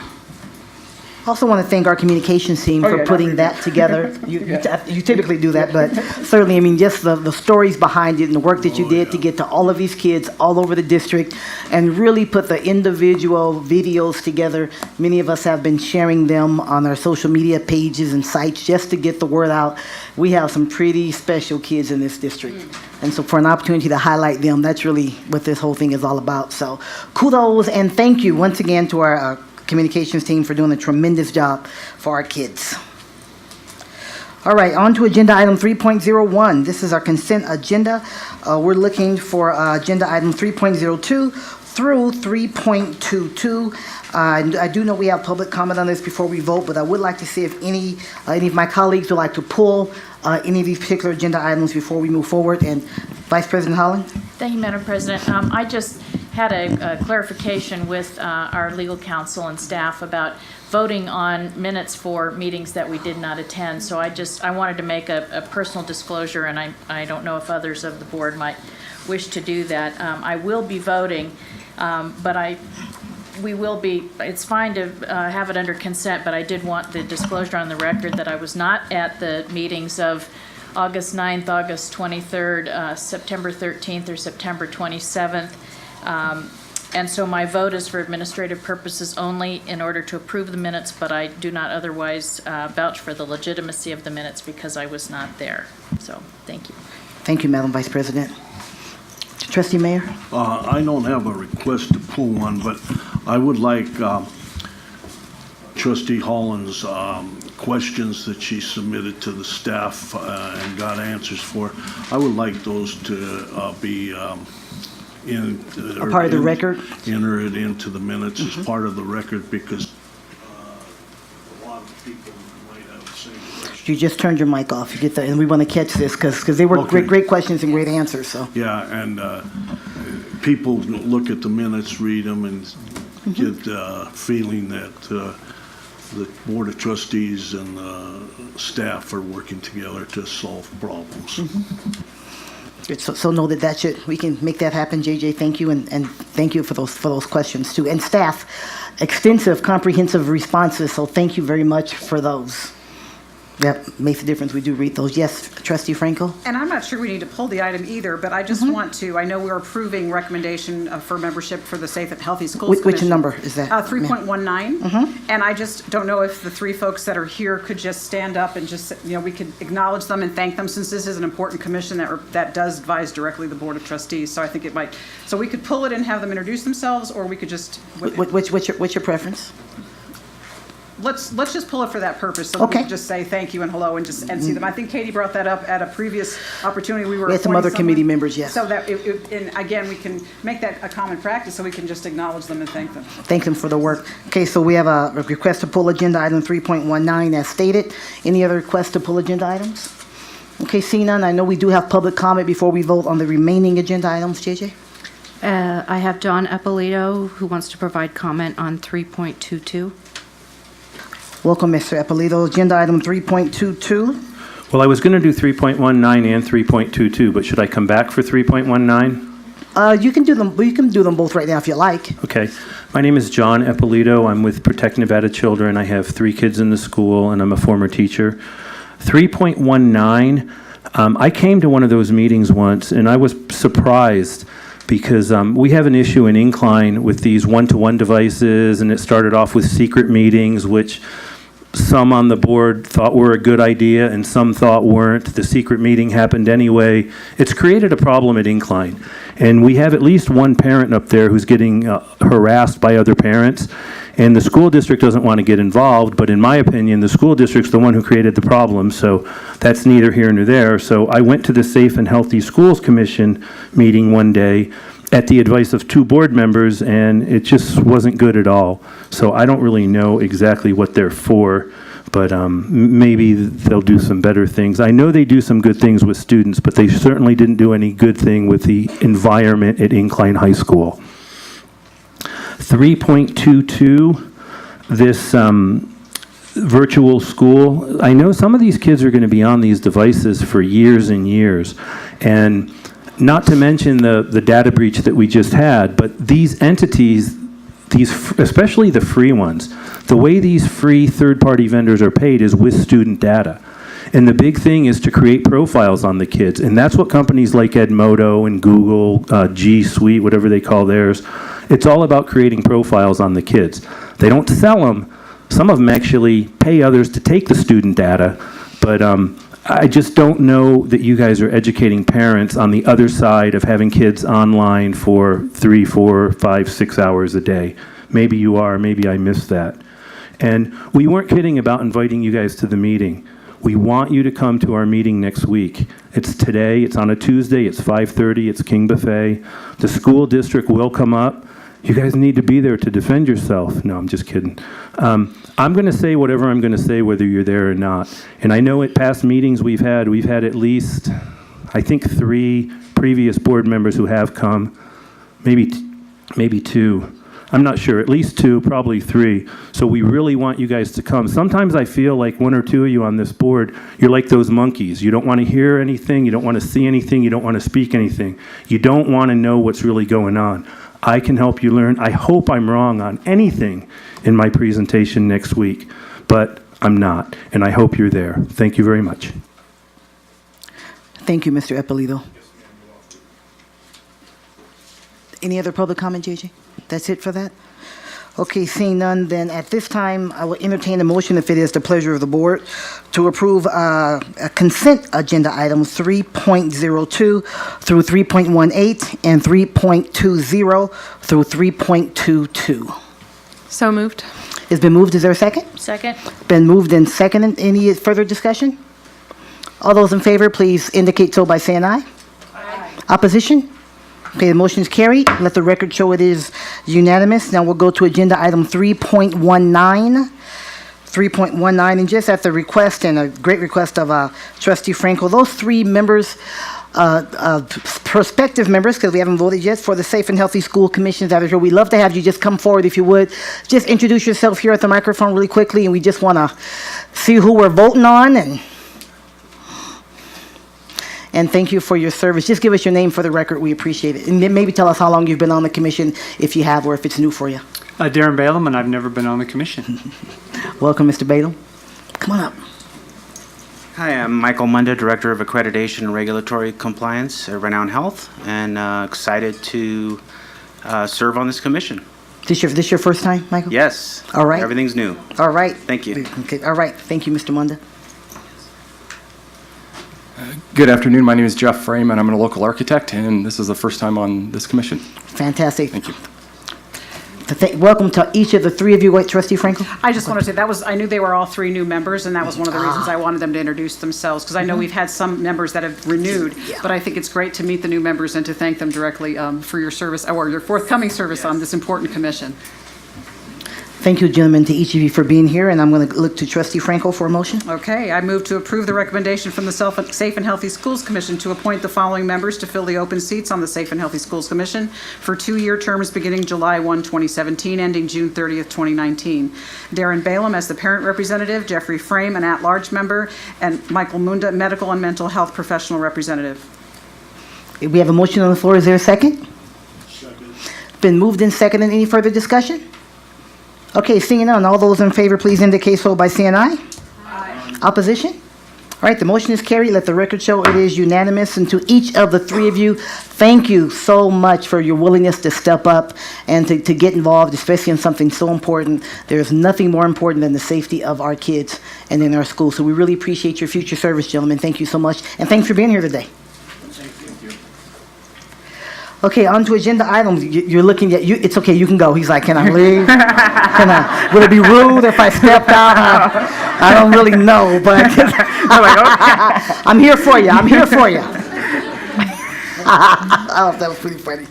Speaker 1: I also want to thank our communications team for putting that together. You typically do that, but certainly, just the stories behind it and the work that you did to get to all of these kids all over the district and really put the individual videos together. Many of us have been sharing them on our social media pages and sites just to get the word out. We have some pretty special kids in this district. And so for an opportunity to highlight them, that's really what this whole thing is all about. So kudos and thank you once again to our communications team for doing a tremendous job for our kids. All right, on to agenda item 3.01. This is our consent agenda. We're looking for agenda item 3.02 through 3.22. I do know we have public comment on this before we vote, but I would like to see if any of my colleagues would like to pull any of these particular agenda items before we move forward. And Vice President Holland?
Speaker 16: Thank you, Madam President. I just had a clarification with our legal counsel and staff about voting on minutes for meetings that we did not attend. So I wanted to make a personal disclosure, and I don't know if others of the board might wish to do that. I will be voting, but we will be, it's fine to have it under consent, but I did want the disclosure on the record that I was not at the meetings of August 9th, August 23rd, September 13th, or September 27th. And so my vote is for administrative purposes only in order to approve the minutes, but I do not otherwise vouch for the legitimacy of the minutes because I was not there. So, thank you.
Speaker 1: Thank you, Madam Vice President. Trustee Mayor?
Speaker 20: I don't have a request to pull one, but I would like Trustee Holland's questions that she submitted to the staff and got answers for. I would like those to be in
Speaker 1: a part of the record?
Speaker 20: Enter it into the minutes as part of the record, because a lot of people might have the same questions.
Speaker 1: You just turned your mic off. You get that, and we want to catch this because they were great questions and great answers. So
Speaker 20: yeah, and people look at the minutes, read them, and get the feeling that the Board of Trustees and staff are working together to solve problems.
Speaker 1: So know that we can make that happen. JJ, thank you, and thank you for those questions too. And staff, extensive, comprehensive responses. So thank you very much for those. That makes a difference. We do read those. Yes, Trustee Franco?
Speaker 3: And I'm not sure we need to pull the item either, but I just want to, I know we're approving recommendation for membership for the Safe and Healthy Schools
Speaker 1: Which number is that?
Speaker 3: 3.19. And I just don't know if the three folks that are here could just stand up and just, we could acknowledge them and thank them, since this is an important commission that does advise directly the Board of Trustees. So I think it might, so we could pull it and have them introduce themselves, or we could just.
Speaker 1: What's your preference?
Speaker 3: Let's just pull it for that purpose, so that we can just say thank you and hello and see them. I think Katie brought that up at a previous opportunity. We
Speaker 1: had some other committee members, yes.
Speaker 3: So that, and again, we can make that a common practice, so we can just acknowledge them and thank them.
Speaker 1: Thank them for the work. Okay, so we have a request to pull agenda item 3.19 as stated. Any other requests to pull agenda items? Okay, seeing none, I know we do have public comment before we vote on the remaining agenda items. JJ?
Speaker 8: I have John Eppolito, who wants to provide comment on 3.22.
Speaker 1: Welcome, Mr. Eppolito. Agenda item 3.22.
Speaker 9: Well, I was going to do 3.19 and 3.22, but should I come back for 3.19?
Speaker 1: You can do them. You can do them both right now if you like.
Speaker 9: Okay. My name is John Eppolito. I'm with Protect Nevada Children. I have 3 kids in the school, and I'm a former teacher. 3.19. I came to one of those meetings once, and I was surprised because we have an issue in Incline with these one-to-one devices, and it started off with secret meetings, which some on the board thought were a good idea and some thought weren't. The secret meeting happened anyway. It's created a problem at Incline, and we have at least one parent up there who's getting harassed by other parents, and the school district doesn't want to get involved, but in my opinion, the school district's the one who created the problem, so that's neither here nor there. So I went to the Safe and Healthy Schools Commission meeting one day at the advice of 2 board members, and it just wasn't good at all. So I don't really know exactly what they're for, but maybe they'll do some better things. I know they do some good things with students, but they certainly didn't do any good thing with the environment at Incline High School. 3.22, this virtual school. I know some of these kids are going to be on these devices for years and years, and not to mention the data breach that we just had, but these entities, especially the free ones, the way these free third-party vendors are paid is with student data. And the big thing is to create profiles on the kids, and that's what companies like Edmodo and Google, G Suite, whatever they call theirs, it's all about creating profiles on the kids. They don't sell them. Some of them actually pay others to take the student data, but I just don't know that you guys are educating parents on the other side of having kids online for 3, 4, 5, 6 hours a day. Maybe you are, maybe I missed that. And we weren't kidding about inviting you guys to the meeting. We want you to come to our meeting next week. It's today, it's on a Tuesday, it's 5:30, it's King Buffet. The school district will come up. You guys need to be there to defend yourself. No, I'm just kidding. I'm going to say whatever I'm going to say, whether you're there or not. And I know at past meetings we've had at least, I think, 3 previous board members who have come, maybe 2. I'm not sure, at least 2, probably 3. So we really want you guys to come. Sometimes I feel like 1 or 2 of you on this board, you're like those monkeys. You don't want to hear anything, you don't want to see anything, you don't want to speak anything. You don't want to know what's really going on. I can help you learn. I hope I'm wrong on anything in my presentation next week, but I'm not, and I hope you're there. Thank you very much.
Speaker 1: Thank you, Mr. Eppolito. Any other public comment, JJ? That's it for that? Okay, seeing none, then at this time, I will entertain a motion, if it is the pleasure of the board, to approve a consent agenda items 3.02 through 3.18 and 3.20 through 3.22.
Speaker 2: So moved.
Speaker 1: It's been moved. Is there a second?
Speaker 16: Second.
Speaker 1: Been moved and seconded. Any further discussion? All those in favor, please indicate so by saying aye. Aye. Opposition? Okay, the motion is carried. Let the record show it is unanimous. Now we'll go to agenda item 3.19. 3.19, and just at the request and a great request of Trustee Franco, those 3 members, prospective members, because we haven't voted yet, for the Safe and Healthy School Commissions that are here. We'd love to have you just come forward if you would. Just introduce yourself here at the microphone really quickly, and we just want to see who we're voting on, and thank you for your service. Just give us your name for the record. We appreciate it. And then maybe tell us how long you've been on the commission, if you have, or if it's new for you.
Speaker 4: Darren Balaam, and I've never been on the commission.
Speaker 1: Welcome, Mr. Balaam. Come on up.
Speaker 10: Hi, I'm Michael Munda, Director of Accreditation and Regulatory Compliance at Renown Health, and excited to serve on this commission.
Speaker 1: This your first time, Michael?
Speaker 10: Yes.
Speaker 1: All right.
Speaker 10: Everything's new.
Speaker 1: All right.
Speaker 10: Thank you.
Speaker 1: Okay. All right. Thank you, Mr. Munda.
Speaker 11: Good afternoon. My name is Jeff Frame, and I'm a local architect, and this is the first time on this commission.
Speaker 1: Fantastic.
Speaker 11: Thank you.
Speaker 1: Welcome to each of the 3 of you. Wait, Trustee Franco?
Speaker 3: I just want to say I knew they were all 3 new members, and that was one of the reasons I wanted them to introduce themselves, because I know we've had some members that have renewed, but I think it's great to meet the new members and to thank them directly for your service, or your forthcoming service on this important commission.
Speaker 1: Thank you, gentlemen, to each of you for being here, and I'm going to look to Trustee Franco for a motion.
Speaker 3: Okay, I move to approve the recommendation from the Safe and Healthy Schools Commission to appoint the following members to fill the open seats on the Safe and Healthy Schools Commission for 2-year terms beginning July 1, 2017, ending June 30th, 2019. Darren Balaam as the parent representative, Jeffrey Frame, an at-large member, and Michael Munda, medical and mental health professional representative.
Speaker 1: We have a motion on the floor. Is there a second? Second. Been moved and seconded. Any further discussion? Okay, seeing none, all those in favor, please indicate so by saying aye. Aye. Opposition? All right, the motion is carried. Let the record show it is unanimous. And to each of the 3 of you, thank you so much for your willingness to step up and to get involved, especially in something so important. There's nothing more important than the safety of our kids and in our schools. So we really appreciate your future service, gentlemen. Thank you so much. And thanks for being here today. Okay, on to agenda items. You're looking at you. It's okay. You can go. He's like, can I leave? Would it be rude if I stepped out? I don't really know, but I'm here for you. I'm here for you. Oh, that was pretty funny.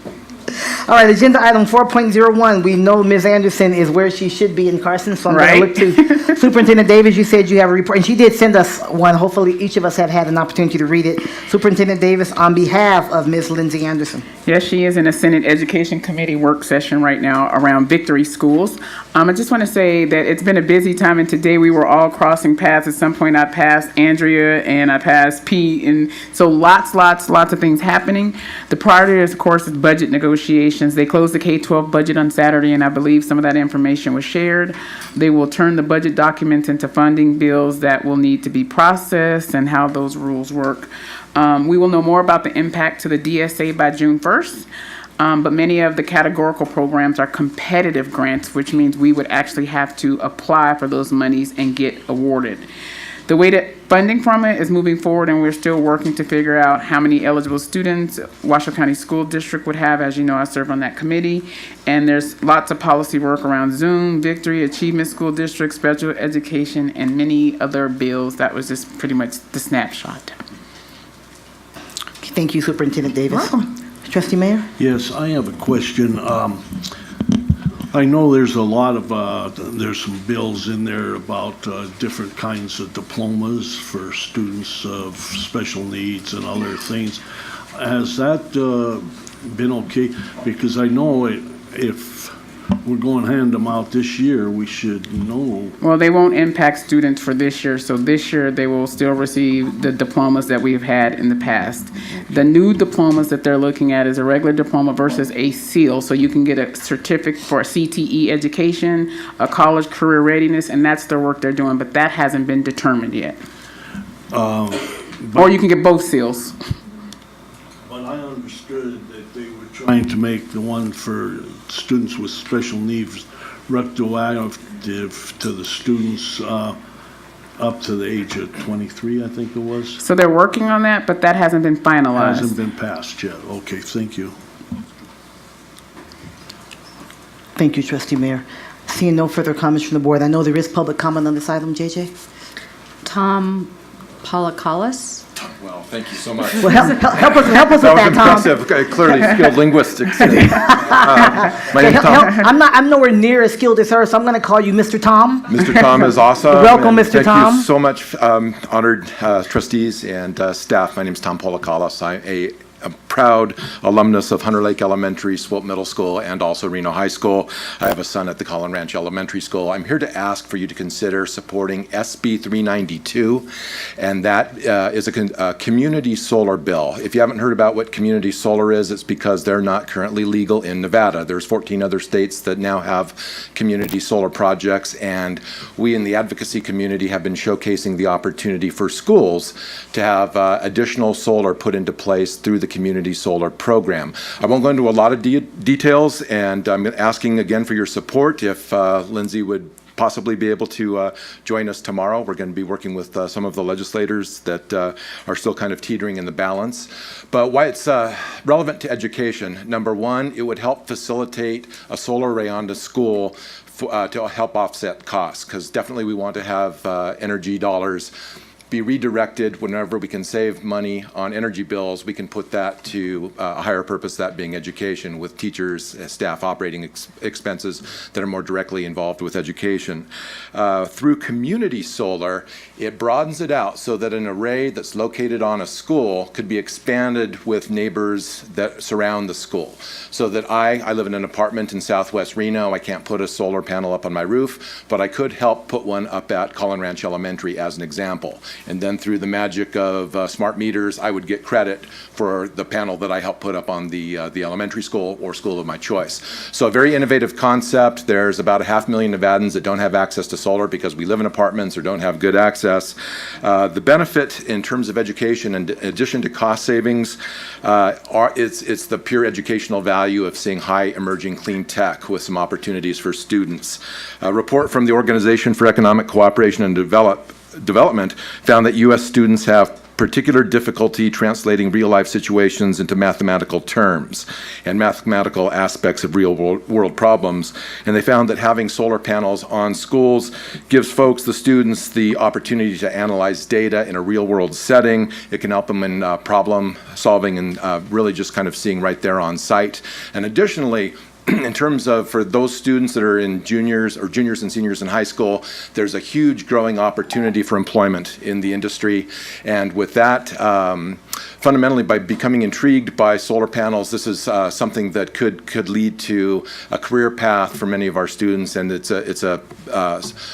Speaker 1: All right, agenda item 4.01. We know Ms. Anderson is where she should be in Carson, so I'm going to look to Superintendent Davis. You said you have a report, and she did send us one. Hopefully, each of us have had an opportunity to read it. Superintendent Davis, on behalf of Ms. Lindsay Anderson.
Speaker 22: Yes, she is in a Senate Education Committee work session right now around Victory Schools. I just want to say that it's been a busy time, and today we were all crossing paths. At some point, I passed Andrea and I passed Pete, and so lots of things happening. The priority, of course, is budget negotiations. They closed the K-12 budget on Saturday, and I believe some of that information was shared. They will turn the budget documents into funding bills that will need to be processed and how those rules work. We will know more about the impact to the DSA by June 1st. But many of the categorical programs are competitive grants, which means we would actually have to apply for those monies and get awarded. The way that funding from it is moving forward, and we're still working to figure out how many eligible students Washoe County School District would have. As you know, I serve on that committee. And there's lots of policy work around Zoom, Victory, Achievement School District, special education, and many other bills. That was just pretty much the snapshot.
Speaker 1: Thank you, Superintendent Davis. Trustee Mayor?
Speaker 20: Yes, I have a question. I know there's a lot of, there's some bills in there about different kinds of diplomas for students of special needs and other things. Has that been okay? Because I know if we're going to hand them out this year, we should know.
Speaker 22: Well, they won't impact students for this year, so this year they will still receive the diplomas that we've had in the past. The new diplomas that they're looking at is a regular diploma versus a seal, so you can get a certificate for a CTE education, a college career readiness, and that's the work they're doing, but that hasn't been determined yet. Or you can get both seals.
Speaker 20: But I understood that they were trying to make the one for students with special needs retroactive to the students up to the age of 23, I think it was.
Speaker 22: So they're working on that, but that hasn't been finalized.
Speaker 20: Hasn't been passed yet. Okay, thank you.
Speaker 1: Thank you, Trustee Mayor. Seeing no further comments from the board, I know there is public comment on this item, JJ.
Speaker 8: Tom Polakalis.
Speaker 2: Well, thank you so much.
Speaker 1: Well, help us with that, Tom.
Speaker 2: That was impressive, clearly skilled linguistics. My name's Tom.
Speaker 1: I'm nowhere near as skilled as her, so I'm going to call you Mr. Tom.
Speaker 2: Mr. Tom is awesome.
Speaker 1: Welcome,
Speaker 2: and
Speaker 1: Mr. Tom.
Speaker 2: Thank you so much, honored trustees and staff. My name is Tom Polakalis. I'm a proud alumnus of Hunter Lake Elementary, Swope Middle School, and also Reno High School. I have a son at the Collin Ranch Elementary School. I'm here to ask for you to consider supporting SB 392, and that is a community solar bill. If you haven't heard about what community solar is, it's because they're not currently legal in Nevada. There's 14 other states that now have community solar projects, and we in the advocacy community have been showcasing the opportunity for schools to have additional solar put into place through the community solar program. I won't go into a lot of details, and I'm asking again for your support. If Lindsay would possibly be able to join us tomorrow. We're going to be working with some of the legislators that are still kind of teetering in the balance. But why it's relevant to education, number one, it would help facilitate a solar array onto school to help offset costs, because definitely we want to have energy dollars be redirected. Whenever we can save money on energy bills, we can put that to a higher purpose, that being education, with teachers, staff operating expenses that are more directly involved with education. Through community solar, it broadens it out so that an array that's located on a school could be expanded with neighbors that surround the school. So that I live in an apartment in Southwest Reno. I can't put a solar panel up on my roof, but I could help put one up at Collin Ranch Elementary as an example. And then through the magic of smart meters, I would get credit for the panel that I helped put up on the elementary school or school of my choice. So a very innovative concept. There's about 500,000 Nevadans that don't have access to solar because we live in apartments or don't have good access. The benefit in terms of education, in addition to cost savings, it's the pure educational value of seeing high emerging clean tech with some opportunities for students. A report from the Organization for Economic Cooperation and Development found that U.S. students have particular difficulty translating real-life situations into mathematical terms and mathematical aspects of real-world problems. And they found that having solar panels on schools gives folks, the students, the opportunity to analyze data in a real-world setting. It can help them in problem solving and really just kind of seeing right there on site. And additionally, in terms of for those students that are in juniors and seniors in high school, there's a huge growing opportunity for employment in the industry. And with that, fundamentally, by becoming intrigued by solar panels, this is something that could lead to a career path for many of our students, and it's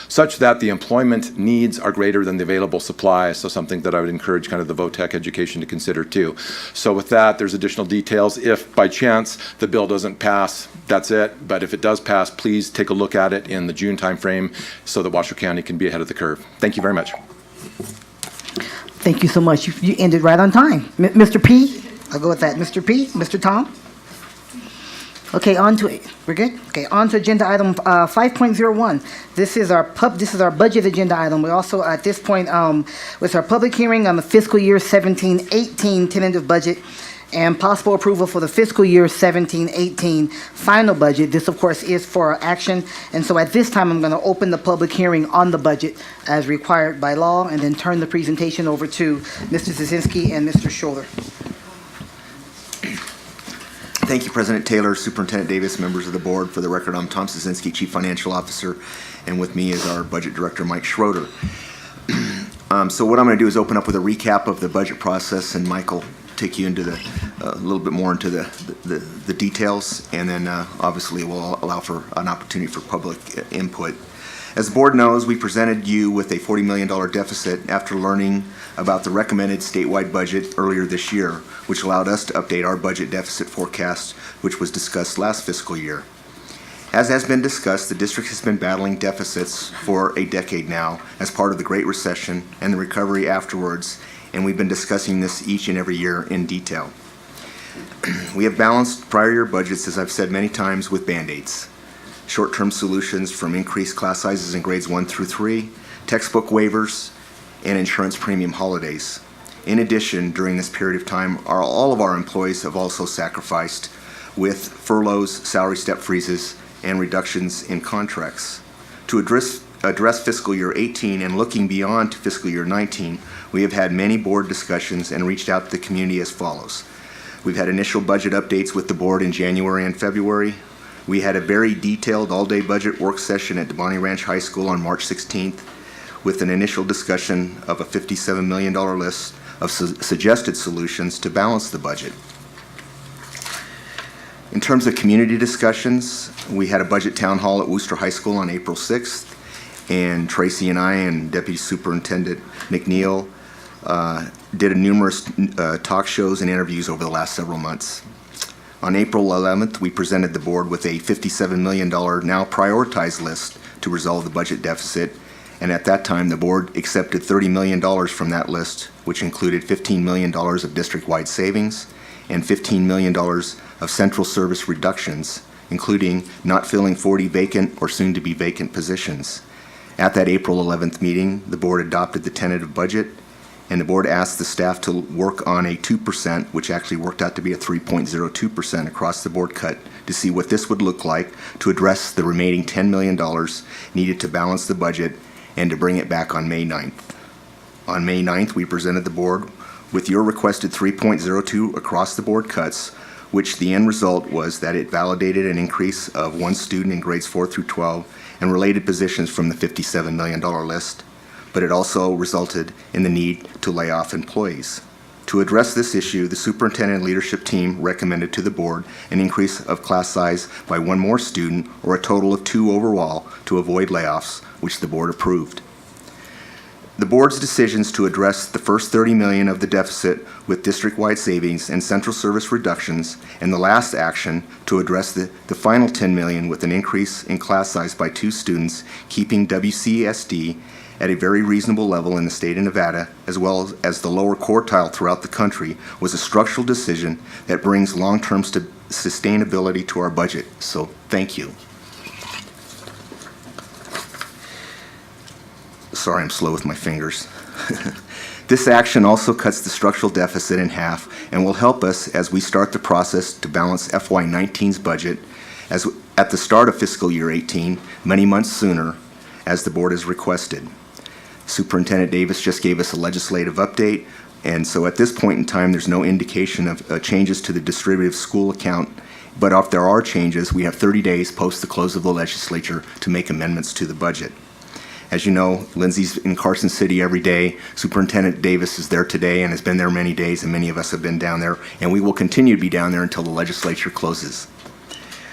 Speaker 2: such that the employment needs are greater than the available supply. So something that I would encourage kind of the VOTEC education to consider too. So with that, there's additional details. If by chance the bill doesn't pass, that's it. But if it does pass, please take a look at it in the June timeframe so that Washoe County can be ahead of the curve. Thank you very much.
Speaker 1: Thank you so much. You ended right on time. Mr. P, I'll go with that. Mr. P, Mr. Tom. Okay, we're good? Okay, on to agenda item 5.01. This is our budget agenda item. We're also at this point with our public hearing on the fiscal year 17-18 tentative budget and possible approval for the fiscal year 17-18 final budget. This, of course, is for action. And so at this time, I'm going to open the public hearing on the budget as required by law and then turn the presentation over to Mr. Zizinski and Mr. Scholler.
Speaker 6: Thank you, President Taylor, Superintendent Davis, members of the board. For the record, I'm Tom Zizinski, Chief Financial Officer, and with me is our Budget Director, Mike Schroeder. So what I'm going to do is open up with a recap of the budget process, and Mike will take you into a little bit more into the details, and then obviously we'll allow for an opportunity for public input. As the board knows, we presented you with a $40 million deficit after learning about the recommended statewide budget earlier this year, which allowed us to update our budget deficit forecast, which was discussed last fiscal year. As has been discussed, the district has been battling deficits for a decade now as part of the Great Recession and the recovery afterwards, and we've been discussing this each and every year in detail. We have balanced prior year budgets, as I've said many times, with Band-Aids. Short-term solutions from increased class sizes in grades 1 through 3, textbook waivers, and insurance premium holidays. In addition, during this period of time, all of our employees have also sacrificed with furloughs, salary step freezes, and reductions in contracts. To address fiscal year 18 and looking beyond to fiscal year 19, we have had many board discussions and reached out to the community as follows. We've had initial budget updates with the board in January and February. We had a very detailed all-day budget work session at Bonnie Ranch High School on March 16th with an initial discussion of a $57 million list of suggested solutions to balance the budget. In terms of community discussions, we had a budget town hall at Worcester High School on April 6th, and Tracy and I and Deputy Superintendent McNeil did numerous talk shows and interviews over the last several months. On April 11th, we presented the board with a $57 million now prioritized list to resolve the budget deficit, and at that time, the board accepted $30 million from that list, which included $15 million of district-wide savings and $15 million of central service reductions, including not filling 40 vacant or soon-to-be vacant positions. At that April 11th meeting, the board adopted the tentative budget, and the board asked the staff to work on a 2%, which actually worked out to be a 3.02% across the board cut, to see what this would look like to address the remaining $10 million needed to balance the budget and to bring it back on May 9th. On May 9th, we presented the board with your requested 3.02 across the board cuts, which the end result was that it validated an increase of one student in grades 4 through 12 and related positions from the $57 million list, but it also resulted in the need to lay off employees. To address this issue, the superintendent leadership team recommended to the board an increase of class size by one more student or a total of 2 overall to avoid layoffs, which the board approved. The board's decisions to address the first $30 million of the deficit with district-wide savings and central service reductions, and the last action to address the final $10 million with an increase in class size by 2 students, keeping WCSD at a very reasonable level in the state of Nevada, as well as the lower quartile throughout the country, was a structural decision that brings long-term sustainability to our budget. So thank you. Sorry, I'm slow with my fingers. This action also cuts the structural deficit in half and will help us as we start the process to balance FY19's budget as at the start of fiscal year 18, many months sooner, as the board has requested. Superintendent Davis just gave us a legislative update, and so at this point in time, there's no indication of changes to the distributive school account, but if there are changes, we have 30 days post the close of the legislature to make amendments to the budget. As you know, Lindsay's in Carson City every day. Superintendent Davis is there today and has been there many days, and many of us have been down there, and we will continue to be down there until the legislature closes.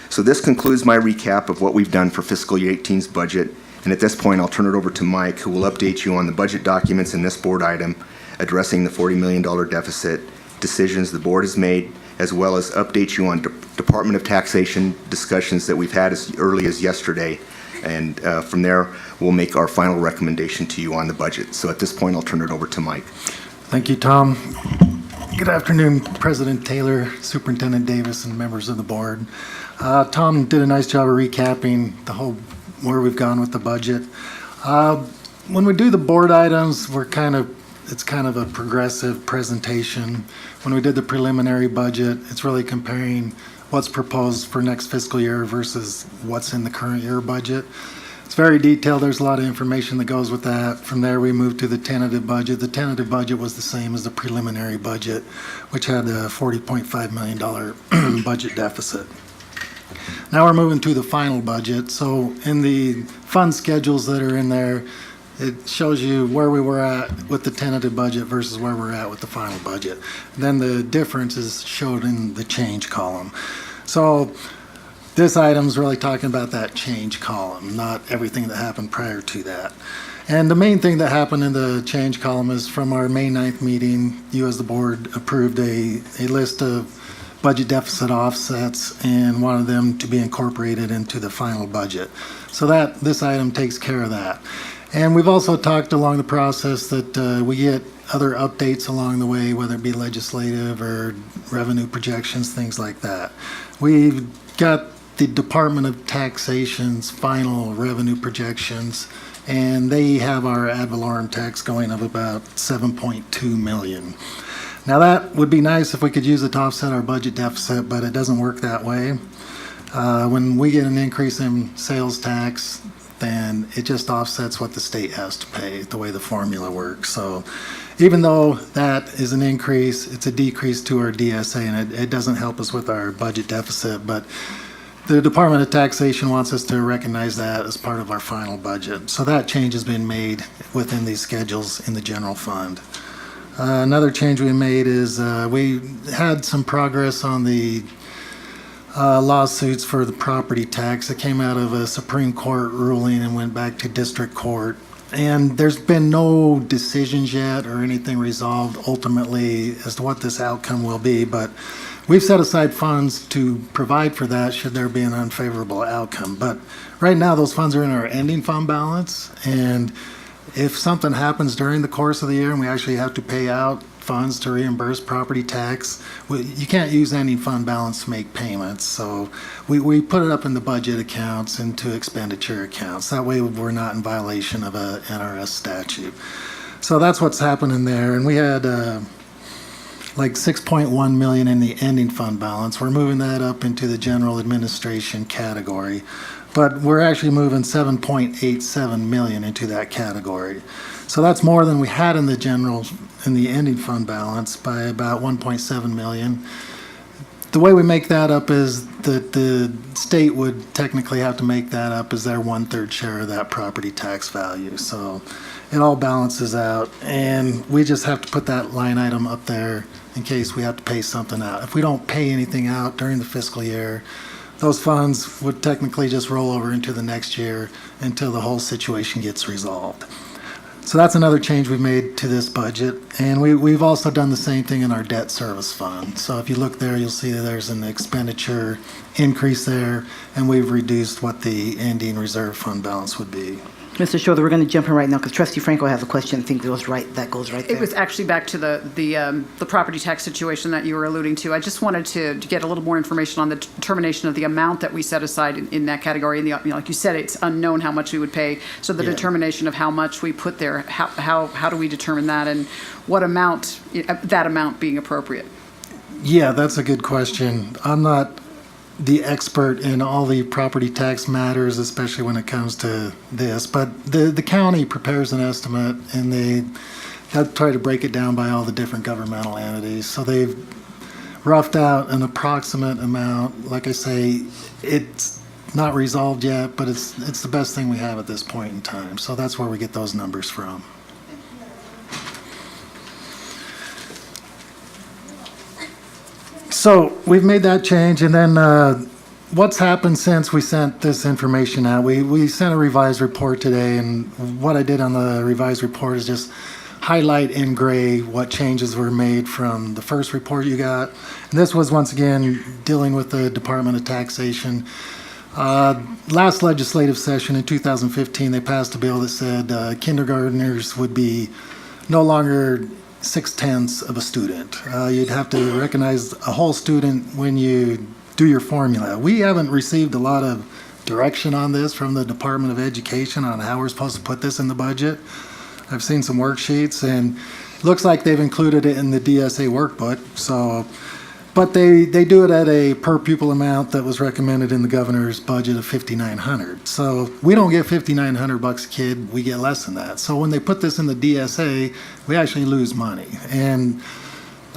Speaker 6: So this concludes my recap of what we've done for fiscal year 18's budget, and at this point, I'll turn it over to Mike, who will update you on the budget documents in this board item addressing the $40 million deficit, decisions the board has made, as well as update you on Department of Taxation discussions that we've had as early as yesterday. And from there, we'll make our final recommendation to you on the budget. So at this point, I'll turn it over to Mike.
Speaker 31: Thank you, Tom.
Speaker 7: Good afternoon, President Taylor, Superintendent Davis, and members of the board. Tom did a nice job of recapping where we've gone with the budget. When we do the board items, it's kind of a progressive presentation. When we did the preliminary budget, it's really comparing what's proposed for next fiscal year versus what's in the current year budget. It's very detailed. There's a lot of information that goes with that. From there, we moved to the tentative budget. The tentative budget was the same as the preliminary budget, which had a $40.5 million budget deficit. Now we're moving to the final budget. So in the fund schedules that are in there, it shows you where we were at with the tentative budget versus where we're at with the final budget. Then the difference is showed in the change column. So this item's really talking about that change column, not everything that happened prior to that. And the main thing that happened in the change column is from our May 9th meeting, you as the board approved a list of budget deficit offsets and wanted them to be incorporated into the final budget. So this item takes care of that. And we've also talked along the process that we get other updates along the way, whether it be legislative or revenue projections, things like that. We've got the Department of Taxation's final revenue projections, and they have our ad valorem tax going of about $7.2 million. Now that would be nice if we could use it to offset our budget deficit, but it doesn't work that way. When we get an increase in sales tax, then it just offsets what the state has to pay, the way the formula works. So even though that is an increase, it's a decrease to our DSA, and it doesn't help us with our budget deficit, but the Department of Taxation wants us to recognize that as part of our final budget. So that change has been made within these schedules in the general fund. Another change we made is we had some progress on the lawsuits for the property tax. It came out of a Supreme Court ruling and went back to district court. And there's been no decisions yet or anything resolved ultimately as to what this outcome will be, but we've set aside funds to provide for that should there be an unfavorable outcome. But right now, those funds are in our ending fund balance, and if something happens during the course of the year and we actually have to pay out funds to reimburse property tax, you can't use ending fund balance to make payments. So we put it up in the budget accounts into expenditure accounts. That way we're not in violation of a NRS statute. So that's what's happening there. And we had like $6.1 million in the ending fund balance. We're moving that up into the general administration category, but we're actually moving $7.87 million into that category. So that's more than we had in the ending fund balance by about $1.7 million. The way we make that up is that the state would technically have to make that up as their 1/3 share of that property tax value. So it all balances out, and we just have to put that line item up there in case we have to pay something out. If we don't pay anything out during the fiscal year, those funds would technically just roll over into the next year until the whole situation gets resolved. So that's another change we've made to this budget. And we've also done the same thing in our debt service fund. So if you look there, you'll see that there's an expenditure increase there, and we've reduced what the ending reserve fund balance would be.
Speaker 1: Mr. Schroeder, we're going to jump in right now because Trustee Franco has a question. I think that goes right there.
Speaker 3: It was actually back to the property tax situation that you were alluding to. I just wanted to get a little more information on the determination of the amount that we set aside in that category. And like you said, it's unknown how much we would pay. So the determination of how much we put there, how do we determine that, and what amount, that amount being appropriate?
Speaker 7: Yeah, that's a good question. I'm not the expert in all the property tax matters, especially when it comes to this, but the county prepares an estimate, and they try to break it down by all the different governmental entities. So they've roughed out an approximate amount. Like I say, it's not resolved yet, but it's the best thing we have at this point in time. So that's where we get those numbers from. So we've made that change, and then what's happened since we sent this information out? We sent a revised report today, and what I did on the revised report is just highlight in gray what changes were made from the first report you got. And this was, once again, dealing with the Department of Taxation. Last legislative session in 2015, they passed a bill that said kindergartners would be no longer 6/10 of a student. You'd have to recognize a whole student when you do your formula. We haven't received a lot of direction on this from the Department of Education on how we're supposed to put this in the budget. I've seen some worksheets, and it looks like they've included it in the DSA workbook. So, but they do it at a per pupil amount that was recommended in the governor's budget of $5,900. So we don't get $5,900 a kid; we get less than that. So when they put this in the DSA, we actually lose money. And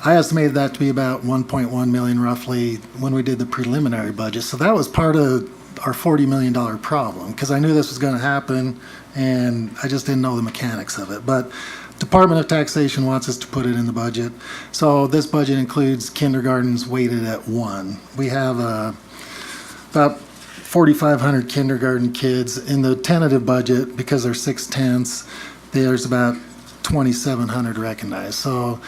Speaker 7: I estimated that to be about 1.1 million roughly when we did the preliminary budget. So that was part of our $40 million problem, because I knew this was going to happen, and I just didn't know the mechanics of it. But Department of Taxation wants us to put it in the budget. So this budget includes kindergartens weighted at 1. We have about 4,500 kindergarten kids. In the tentative budget, because they're 6/10, there's about 2,700 recognized. So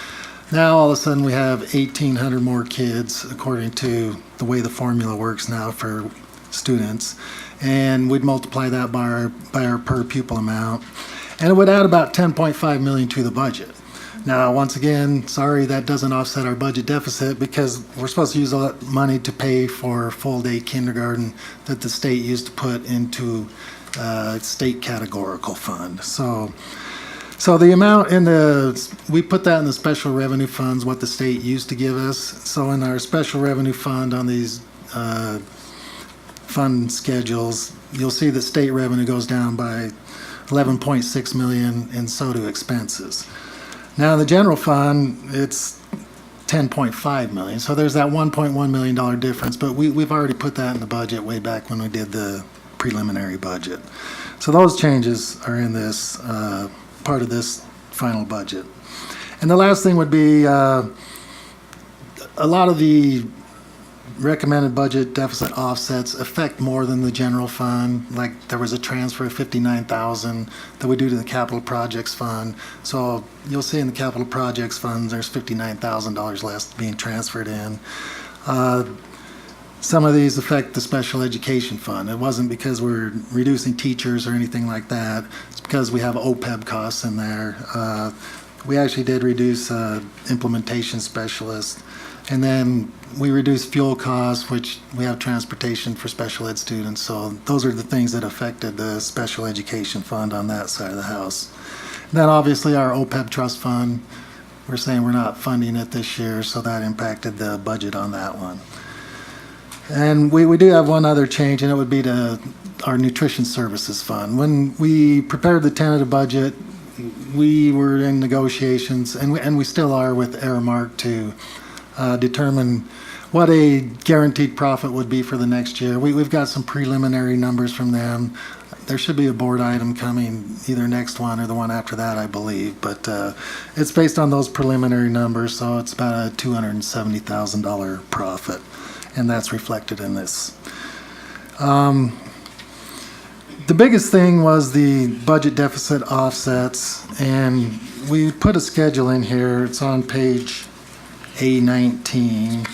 Speaker 7: now all of a sudden we have 1,800 more kids according to the way the formula works now for students, and we'd multiply that by our per pupil amount, and it would add about 10.5 million to the budget. Now, once again, sorry, that doesn't offset our budget deficit, because we're supposed to use all that money to pay for full day kindergarten that the state used to put into state categorical fund. So the amount we put that in the special revenue funds, what the state used to give us. So in our special revenue fund on these fund schedules, you'll see that state revenue goes down by 11.6 million, and so do expenses. Now in the general fund, it's 10.5 million. So there's that $1.1 million difference, but we've already put that in the budget way back when we did the preliminary budget. So those changes are in this part of this final budget. And the last thing would be a lot of the recommended budget deficit offsets affect more than the general fund. Like there was a transfer of $59,000 that we do to the capital projects fund. So you'll see in the capital projects fund there's $59,000 less being transferred in. Some of these affect the special education fund. It wasn't because we're reducing teachers or anything like that. It's because we have OPEB costs in there. We actually did reduce implementation specialists. And then we reduced fuel costs, which we have transportation for special ed students. So those are the things that affected the special education fund on that side of the house. And then obviously our OPEB trust fund, we're saying we're not funding it this year, so that impacted the budget on that one. And we do have one other change, and it would be to our nutrition services fund. When we prepared the tentative budget, we were in negotiations, and we still are with Aramark to determine what a guaranteed profit would be for the next year. We've got some preliminary numbers from them. There should be a board item coming either next one or the one after that, I believe. But it's based on those preliminary numbers, so it's about a $270,000 profit, and that's reflected in this. The biggest thing was the budget deficit offsets, and we put a schedule in here. It's on page A19.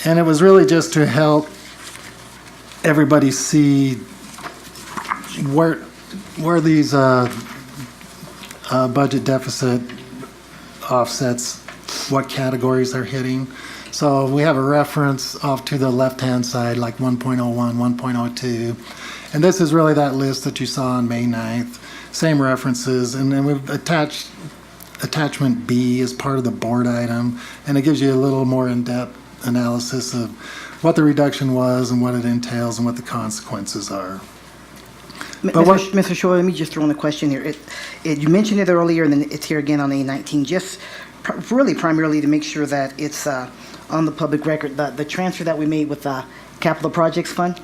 Speaker 7: And it was really just to help everybody see where these budget deficit offsets, what categories they're hitting. So we have a reference off to the left-hand side, like 1.01, 1.02. And this is really that list that you saw on May 9th. Same references, and then we've attached attachment B as part of the board item, and it gives you a little more in-depth analysis of what the reduction was and what it entails and what the consequences are.
Speaker 1: Mr. Shore, let me just throw in a question here. You mentioned it earlier, and then it's here again on A19, just really primarily to make sure that it's on the public record, the transfer that we made with the Capital Projects Fund.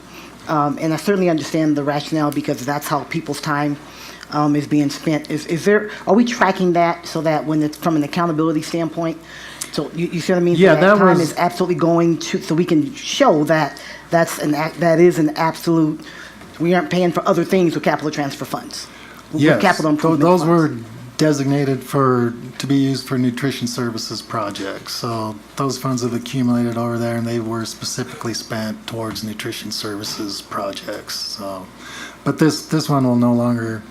Speaker 1: And I certainly understand the rationale, because that's how people's time is being spent. Are we tracking that so that when it's from an accountability standpoint, so you see what I mean?
Speaker 7: Yeah,
Speaker 1: so
Speaker 7: that
Speaker 1: time
Speaker 7: was
Speaker 1: is absolutely going to, so we can show that that is an absolute. We aren't paying for other things with capital transfer funds.
Speaker 7: Yes,
Speaker 1: capital improvement
Speaker 7: those
Speaker 1: funds.
Speaker 7: were designated to be used for nutrition services projects. So those funds have accumulated over there, and they were specifically spent towards nutrition services projects. So, but this one will no longer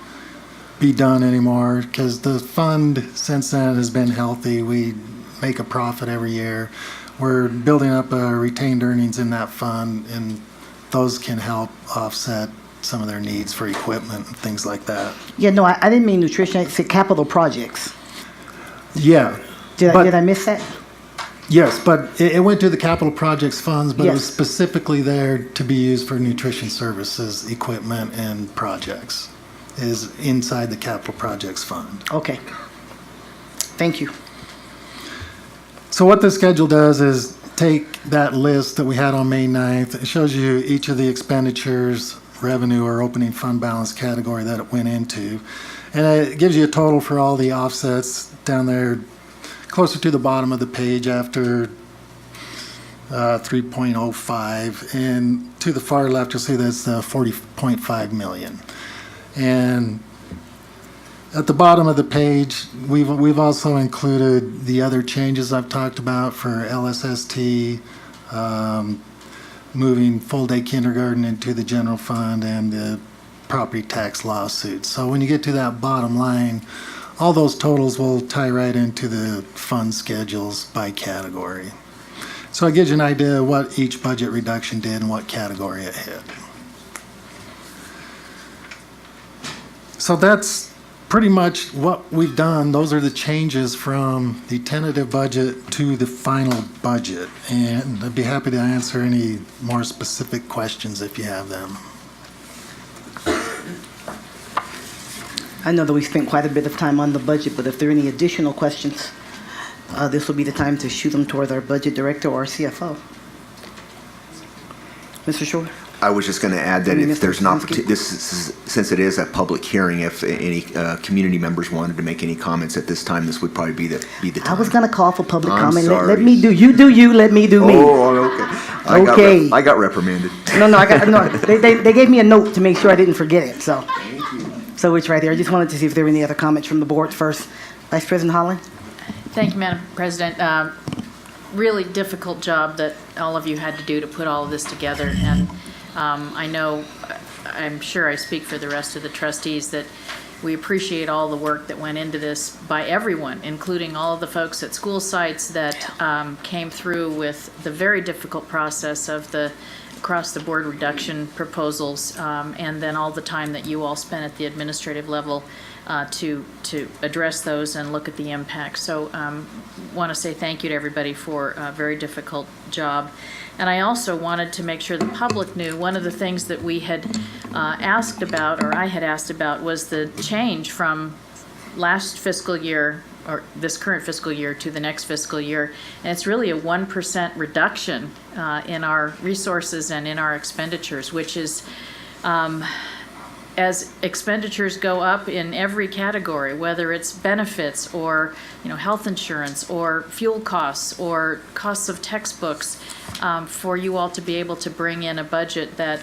Speaker 7: be done anymore because the fund since then has been healthy. We make a profit every year. We're building up retained earnings in that fund, and those can help offset some of their needs for equipment and things like that.
Speaker 1: Yeah, no, I didn't mean nutrition. I said capital projects.
Speaker 7: Yeah.
Speaker 1: Did I miss that?
Speaker 7: Yes, but it went to the capital projects funds, but it was
Speaker 1: Yes.
Speaker 7: specifically there to be used for nutrition services, equipment, and projects. Is inside the capital projects fund.
Speaker 1: Okay. Thank you.
Speaker 7: So what this schedule does is take that list that we had on May 9th. It shows you each of the expenditures, revenue, or opening fund balance category that it went into. And it gives you a total for all the offsets down there closer to the bottom of the page after 3.05. And to the far left, you'll see that's 40.5 million. And at the bottom of the page, we've also included the other changes I've talked about for LSST, moving full-day kindergarten into the general fund, and the property tax lawsuits. So when you get to that bottom line, all those totals will tie right into the fund schedules by category. So it gives you an idea of what each budget reduction did and what category it hit. So that's pretty much what we've done. Those are the changes from the tentative budget to the final budget. And I'd be happy to answer any more specific questions if you have them.
Speaker 1: I know that we spent quite a bit of time on the budget, but if there are any additional questions, this will be the time to shoot them toward our budget director or our CFO. Mr. Shore?
Speaker 6: I was just going to add that if
Speaker 1: Mr.
Speaker 6: there's an
Speaker 1: Krasinski?
Speaker 6: opportunity, since it is a public hearing, if any community members wanted to make any comments at this time, this would probably be the time.
Speaker 1: I was going to call for public
Speaker 6: I'm
Speaker 1: comment. Let
Speaker 6: sorry.
Speaker 1: me do you, let me do me.
Speaker 6: Oh, okay.
Speaker 1: Okay.
Speaker 6: I got reprimanded.
Speaker 1: No, they gave me a note to make sure I didn't forget it, so. So it's right there. I just wanted to see if there were any other comments from the board first. Vice President Holland?
Speaker 16: Thank you, Madam President. Really difficult job that all of you had to do to put all of this together. And I know, I'm sure I speak for the rest of the trustees, that we appreciate all the work that went into this by everyone, including all of the folks at school sites that came through with the very difficult process of the across-the-board reduction proposals, and then all the time that you all spent at the administrative level to address those and look at the impact. So want to say thank you to everybody for a very difficult job. And I also wanted to make sure the public knew one of the things that we had asked about, or I had asked about, was the change from last fiscal year, or this current fiscal year, to the next fiscal year. And it's really a 1% reduction in our resources and in our expenditures, which is, as expenditures go up in every category, whether it's benefits or health insurance or fuel costs or costs of textbooks, for you all to be able to bring in a budget that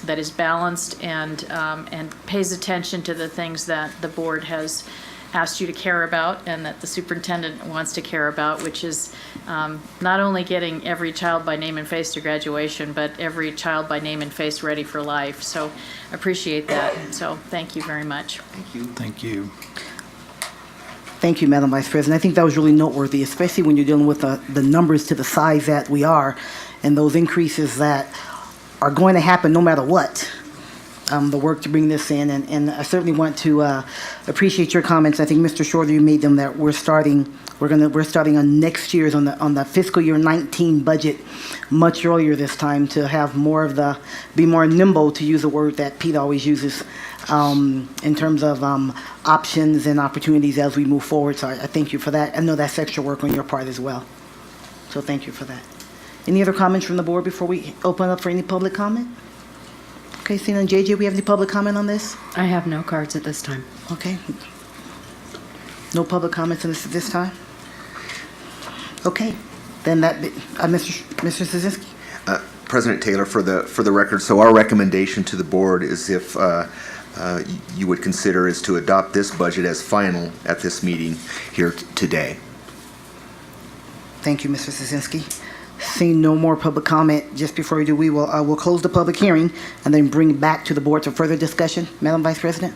Speaker 16: that is balanced and pays attention to the things that the board has asked you to care about and that the superintendent wants to care about, which is not only getting every child by name and face to graduation, but every child by name and face ready for life. So appreciate that. So thank you very much.
Speaker 6: Thank you.
Speaker 7: Thank you.
Speaker 1: Thank you, Madam Vice President. I think that was really noteworthy, especially when you're dealing with the numbers to the size that we are and those increases that are going to happen no matter what. The work to bring this in, and I certainly want to appreciate your comments. I think Mr. Shorter, you made them, that we're starting on next year's on the fiscal year 19 budget much earlier this time to have more of be more nimble, to use a word that Pete always uses, in terms of options and opportunities as we move forward. So I thank you for that. I know that's extra work on your part as well. So thank you for that. Any other comments from the board before we open up for any public comment? Okay, Sina and JJ, we have any public comment on this?
Speaker 8: I have no cards at this time.
Speaker 1: Okay. No public comments on this at this time? Okay, then Mr. Szynski?
Speaker 6: President Taylor, for the record, so our recommendation to the board is if you would consider is to adopt this budget as final at this meeting here today.
Speaker 1: Thank you, Mr. Szynski. Seeing no more public comment, just before we do, we'll close the public hearing and then bring it back to the board for further discussion. Madam Vice President?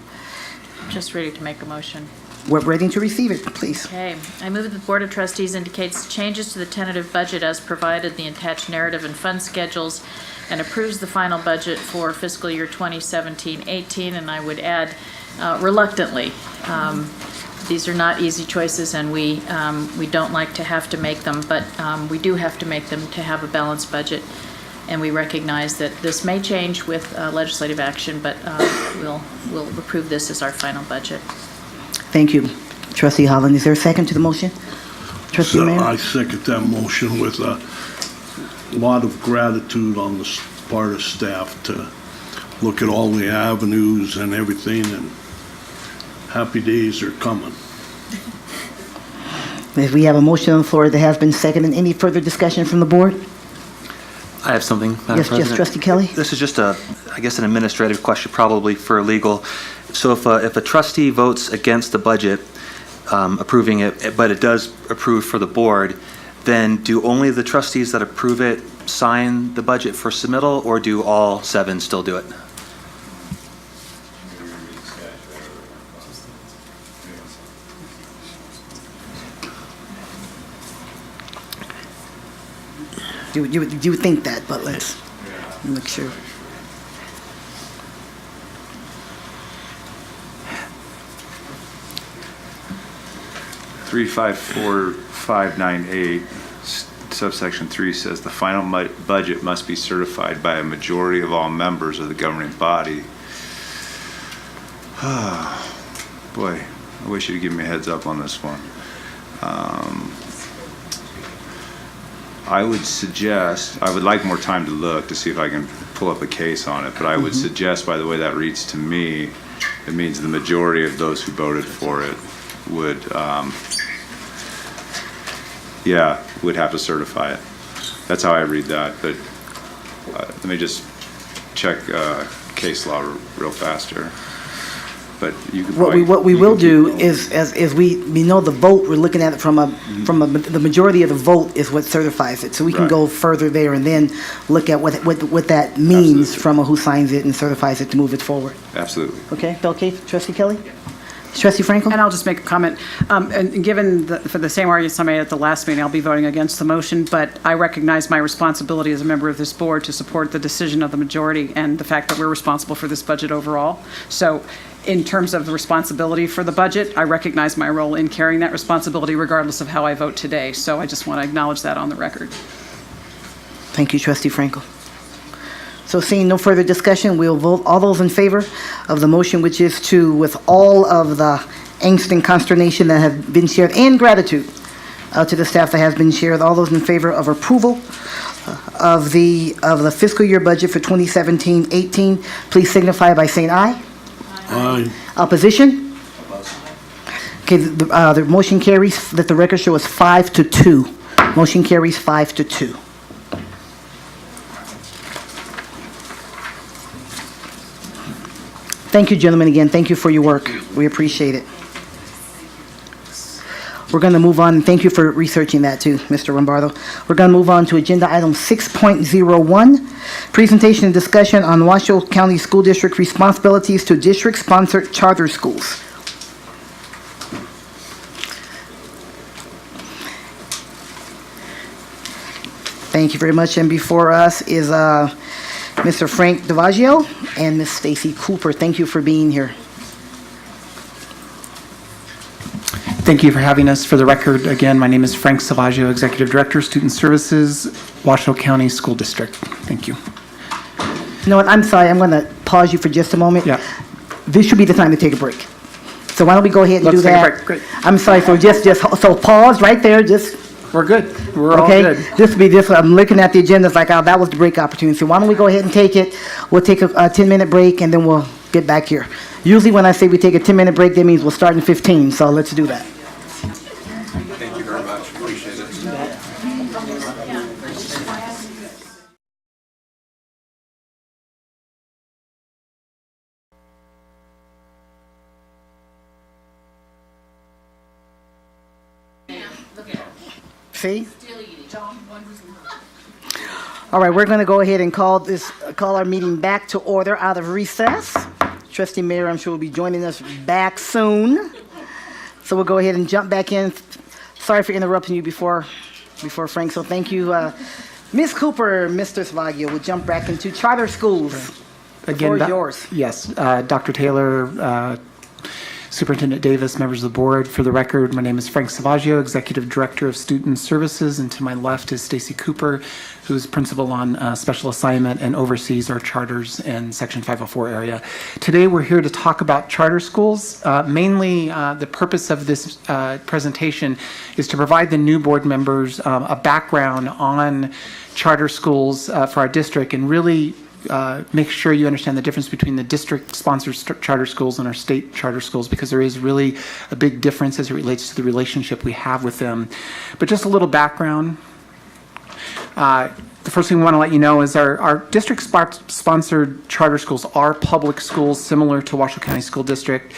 Speaker 16: just ready to make a motion.
Speaker 1: We're ready to receive it, please.
Speaker 16: Okay, I move that the Board of Trustees indicates changes to the tentative budget as provided in the attached narrative and fund schedules and approves the final budget for fiscal year 2017-18, and I would add reluctantly. These are not easy choices, and we don't like to have to make them, but we do have to make them to have a balanced budget, and we recognize that this may change with legislative action, but we'll approve this as our final budget.
Speaker 1: Thank you. Trustee Holland, is there a second to the motion? Trustee Mayor?
Speaker 20: I second that motion with a lot of gratitude on the part of staff to look at all the avenues and everything, and happy days are coming.
Speaker 1: If we have a motion on the floor that has been seconded, any further discussion from the board?
Speaker 12: I have something, Madam
Speaker 1: Yes,
Speaker 12: President.
Speaker 1: Trustee Kelly?
Speaker 12: This is just I guess, an administrative question, probably for legal. So if a trustee votes against the budget, approving it, but it does approve for the board, then do only the trustees that approve it sign the budget for submittal, or do all 7 still do it?
Speaker 1: You would think that, but let's make sure.
Speaker 13: Three 54598 subsection 3 says the final budget must be certified by a majority of all members of the governing body. Boy, I wish you'd give me a heads up on this one. I would suggest, I would like more time to look to see if I can pull up a case on it, but I would suggest, by the way that reads to me, it means the majority of those who voted for it would, would have to certify it. That's how I read that, but let me just check case law real fast here. But you could
Speaker 1: What we will do is, as we know the vote, we're looking at it from the majority of the vote is what certifies it. So we can go further there and then look at what that means from who signs it and certifies it to move it forward.
Speaker 13: Absolutely.
Speaker 1: Okay, Bill Case, Trustee Kelly? Trustee Frankel?
Speaker 3: And I'll just make a comment. And given for the same arguments I made at the last meeting, I'll be voting against the motion, but I recognize my responsibility as a member of this board to support the decision of the majority and the fact that we're responsible for this budget overall. So in terms of the responsibility for the budget, I recognize my role in carrying that responsibility regardless of how I vote today. So I just want to acknowledge that on the record.
Speaker 1: Thank you, Trustee Frankel. So seeing no further discussion, we'll vote all those in favor of the motion, which is to, with all of the angst and consternation that have been shared, and gratitude to the staff that has been shared, all those in favor of approval of the fiscal year budget for 2017-18, please signify by saying aye.
Speaker 20: Aye.
Speaker 1: Opposition? Okay, the motion carries. Let the record show us 5-2. Motion carries 5-2. Thank you, gentlemen, again. Thank you for your work. We appreciate it. We're going to move on. Thank you for researching that too, Mr. Lombardo. We're going to move on to agenda item 6.01, presentation and discussion on Washoe County School District responsibilities to district-sponsored charter schools. Thank you very much. And before us is Mr. Frank DeVaggio and Ms. Stacy Cooper. Thank you for being here.
Speaker 14: Thank you for having us. For the record, again, my name is Frank Salvaggio, Executive Director, Student Services, Washoe County School District. Thank you.
Speaker 1: You know what? I'm sorry. I'm going to pause you for just a moment.
Speaker 14: Yeah.
Speaker 1: This should be the time to take a break. So why don't we go ahead and do that?
Speaker 14: Let's take a break. Great.
Speaker 1: I'm sorry. So so pause right there.
Speaker 14: We're good. We're
Speaker 1: okay?
Speaker 14: all good.
Speaker 1: This will be this. I'm looking at the agenda. It's like, oh, that was the break opportunity. So why don't we go ahead and take it? We'll take a 10-minute break and then we'll get back here. Usually when I say we take a 10-minute break, that means we'll start in 15. So let's do that.
Speaker 13: Thank you very much. Appreciate it.
Speaker 1: See? All right, we're going to go ahead and call our meeting back to order out of recess. Trustee Mayor, I'm sure, will be joining us back soon. So we'll go ahead and jump back in. Sorry for interrupting you before Frank, so thank you. Ms. Cooper, Mr. Savaggio, we'll jump back into charter schools. The floor is yours.
Speaker 14: Yes, Dr. Taylor, Superintendent Davis, members of the board. For the record, my name is Frank Savaggio, Executive Director of Student Services, and to my left is Stacy Cooper, who's Principal on Special Assignment and oversees our charters in Section 504 area. Today, we're here to talk about charter schools. Mainly, the purpose of this presentation is to provide the new board members a background on charter schools for our district and really make sure you understand the difference between the district-sponsored charter schools and our state charter schools, because there is really a big difference as it relates to the relationship we have with them. But just a little background. The first thing we want to let you know is our district-sponsored charter schools are public schools similar to Washoe County School District.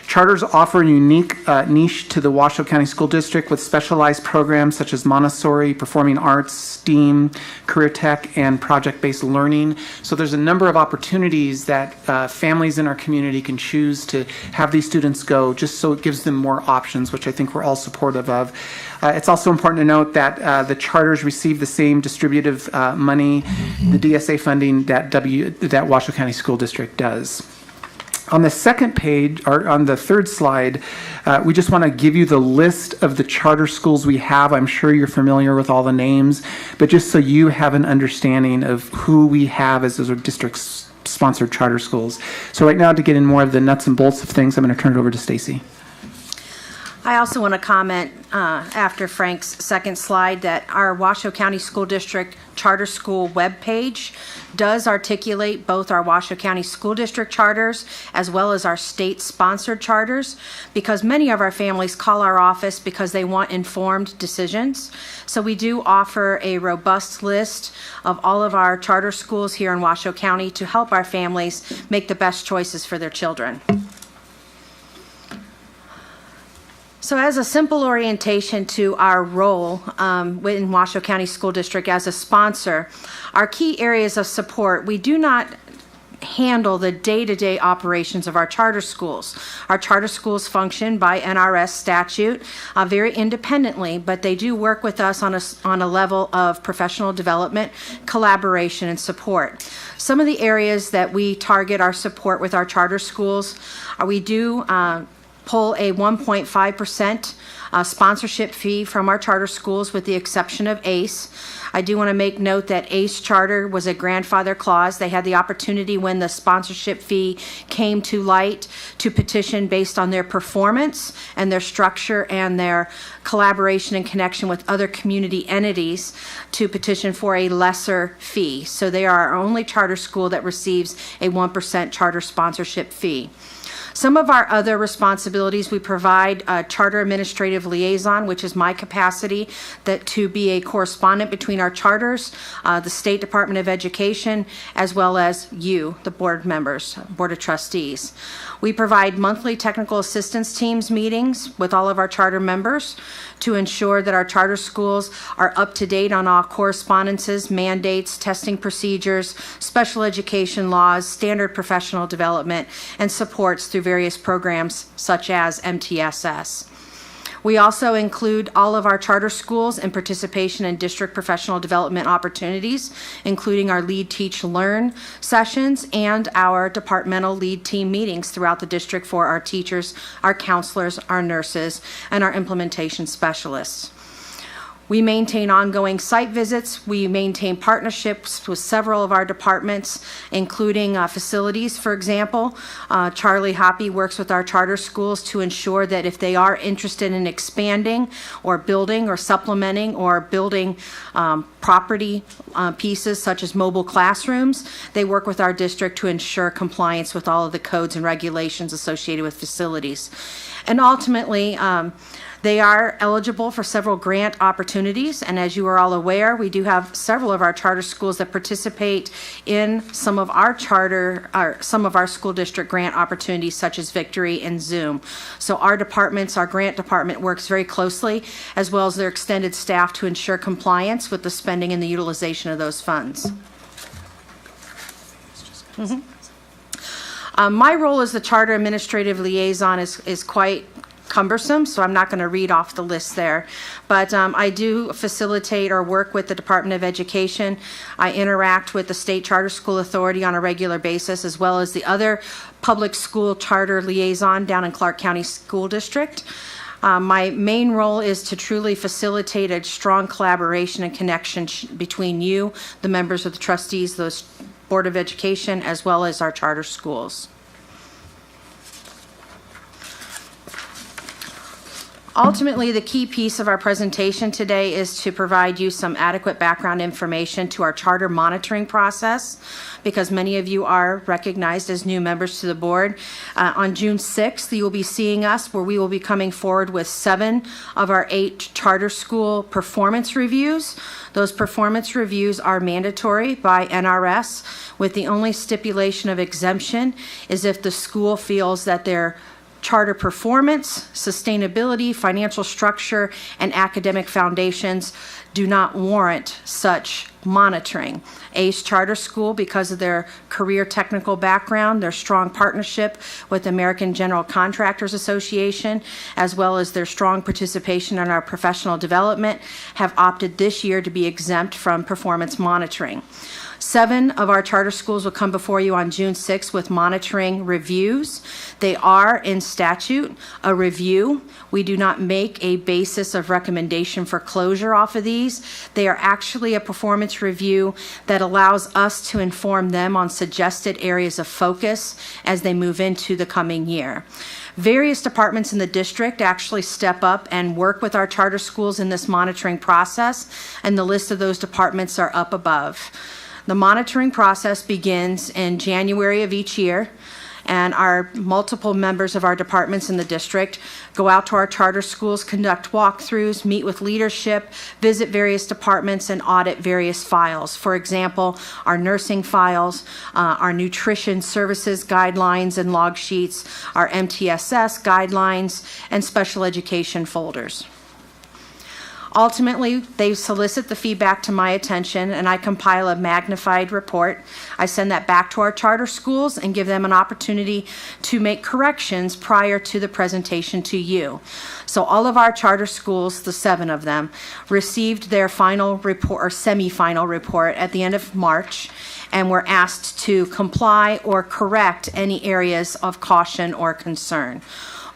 Speaker 14: Charters offer a unique niche to the Washoe County School District with specialized programs such as Montessori, Performing Arts, STEAM, Career Tech, and project-based learning. So there's a number of opportunities that families in our community can choose to have these students go, just so it gives them more options, which I think we're all supportive of. It's also important to note that the charters receive the same distributive money, the DSA funding that Washoe County School District does. On the second page, or on the third slide, we just want to give you the list of the charter schools we have. I'm sure you're familiar with all the names, but just so you have an understanding of who we have as our district-sponsored charter schools. So right now, to get in more of the nuts and bolts of things, I'm going to turn it over to Stacy.
Speaker 5: I also want to comment after Frank's second slide that our Washoe County School District Charter School webpage does articulate both our Washoe County School District charters as well as our state-sponsored charters, because many of our families call our office because they want informed decisions. So we do offer a robust list of all of our charter schools here in Washoe County to help our families make the best choices for their children. So as a simple orientation to our role in Washoe County School District as a sponsor, our key areas of support, we do not handle the day-to-day operations of our charter schools. Our charter schools function by NRS statute very independently, but they do work with us on a level of professional development, collaboration, and support. Some of the areas that we target our support with our charter schools, we do pull a 1.5% sponsorship fee from our charter schools with the exception of ACE. I do want to make note that ACE charter was a grandfather clause. They had the opportunity when the sponsorship fee came to light to petition based on their performance and their structure and their collaboration and connection with other community entities to petition for a lesser fee. So they are our only charter school that receives a 1% charter sponsorship fee. Some of our other responsibilities, we provide a charter administrative liaison, which is my capacity, that to be a correspondent between our charters, the State Department of Education, as well as you, the board members, Board of Trustees. We provide monthly technical assistance teams meetings with all of our charter members to ensure that our charter schools are up to date on all correspondences, mandates, testing procedures, special education laws, standard professional development, and supports through various programs such as MTSS. We also include all of our charter schools in participation in district professional development opportunities, including our Lead, Teach, Learn sessions and our departmental lead team meetings throughout the district for our teachers, our counselors, our nurses, and our implementation specialists. We maintain ongoing site visits. We maintain partnerships with several of our departments, including facilities, for example. Charlie Hoppy works with our charter schools to ensure that if they are interested in expanding or building or supplementing or building property pieces such as mobile classrooms, they work with our district to ensure compliance with all of the codes and regulations associated with facilities. And ultimately, they are eligible for several grant opportunities, and as you are all aware, we do have several of our charter schools that participate in some of our school district grant opportunities, such as Victory and Zoom. So our departments, our grant department works very closely, as well as their extended staff, to ensure compliance with the spending and the utilization of those funds. My role as the charter administrative liaison is quite cumbersome, so I'm not going to read off the list there. But I do facilitate or work with the Department of Education. I interact with the State Charter School Authority on a regular basis, as well as the other public school charter liaison down in Clark County School District. My main role is to truly facilitate a strong collaboration and connection between you, the members of the trustees, the Board of Education, as well as our charter schools. Ultimately, the key piece of our presentation today is to provide you some adequate background information to our charter monitoring process, because many of you are recognized as new members to the board. On June 6th, you will be seeing us where we will be coming forward with 7 of our 8 charter school performance reviews. Those performance reviews are mandatory by NRS, with the only stipulation of exemption is if the school feels that their charter performance, sustainability, financial structure, and academic foundations do not warrant such monitoring. ACE Charter School, because of their career technical background, their strong partnership with the American General Contractors Association, as well as their strong participation in our professional development, have opted this year to be exempt from performance monitoring. 7 of our charter schools will come before you on June 6th with monitoring reviews. They are in statute a review. We do not make a basis of recommendation for closure off of these. They are actually a performance review that allows us to inform them on suggested areas of focus as they move into the coming year. Various departments in the district actually step up and work with our charter schools in this monitoring process, and the list of those departments are up above. The monitoring process begins in January of each year, and our multiple members of our departments in the district go out to our charter schools, conduct walkthroughs, meet with leadership, visit various departments, and audit various files. For example, our nursing files, our nutrition services guidelines and log sheets, our MTSS guidelines, and special education folders. Ultimately, they solicit the feedback to my attention, and I compile a magnified report. I send that back to our charter schools and give them an opportunity to make corrections prior to the presentation to you. So all of our charter schools, the 7 of them, received their final report or semi-final report at the end of March, and were asked to comply or correct any areas of caution or concern.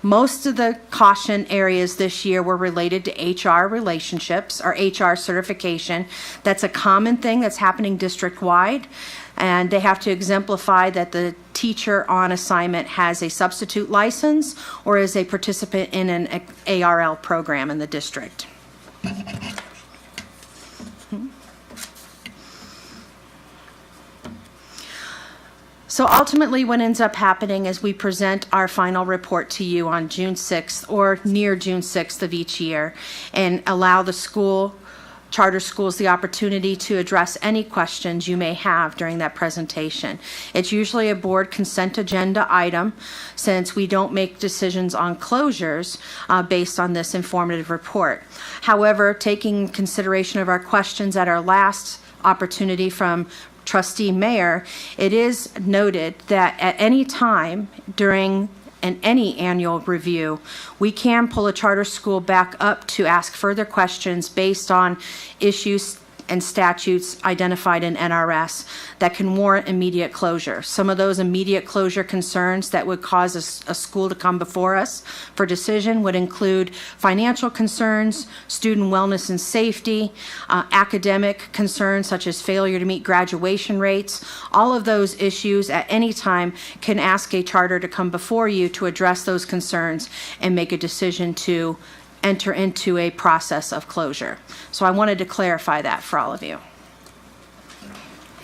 Speaker 5: Most of the caution areas this year were related to HR relationships or HR certification. That's a common thing that's happening district-wide, and they have to exemplify that the teacher on assignment has a substitute license or is a participant in an ARL program in the district. So ultimately, what ends up happening is we present our final report to you on June 6th or near June 6th of each year, and allow the charter schools the opportunity to address any questions you may have during that presentation. It's usually a board consent agenda item, since we don't make decisions on closures based on this informative report. However, taking consideration of our questions at our last opportunity from Trustee Mayor, it is noted that at any time during any annual review, we can pull a charter school back up to ask further questions based on issues and statutes identified in NRS that can warrant immediate closure. Some of those immediate closure concerns that would cause a school to come before us for decision would include financial concerns, student wellness and safety, academic concerns such as failure to meet graduation rates. All of those issues at any time can ask a charter to come before you to address those concerns and make a decision to enter into a process of closure. So I wanted to clarify that for all of you.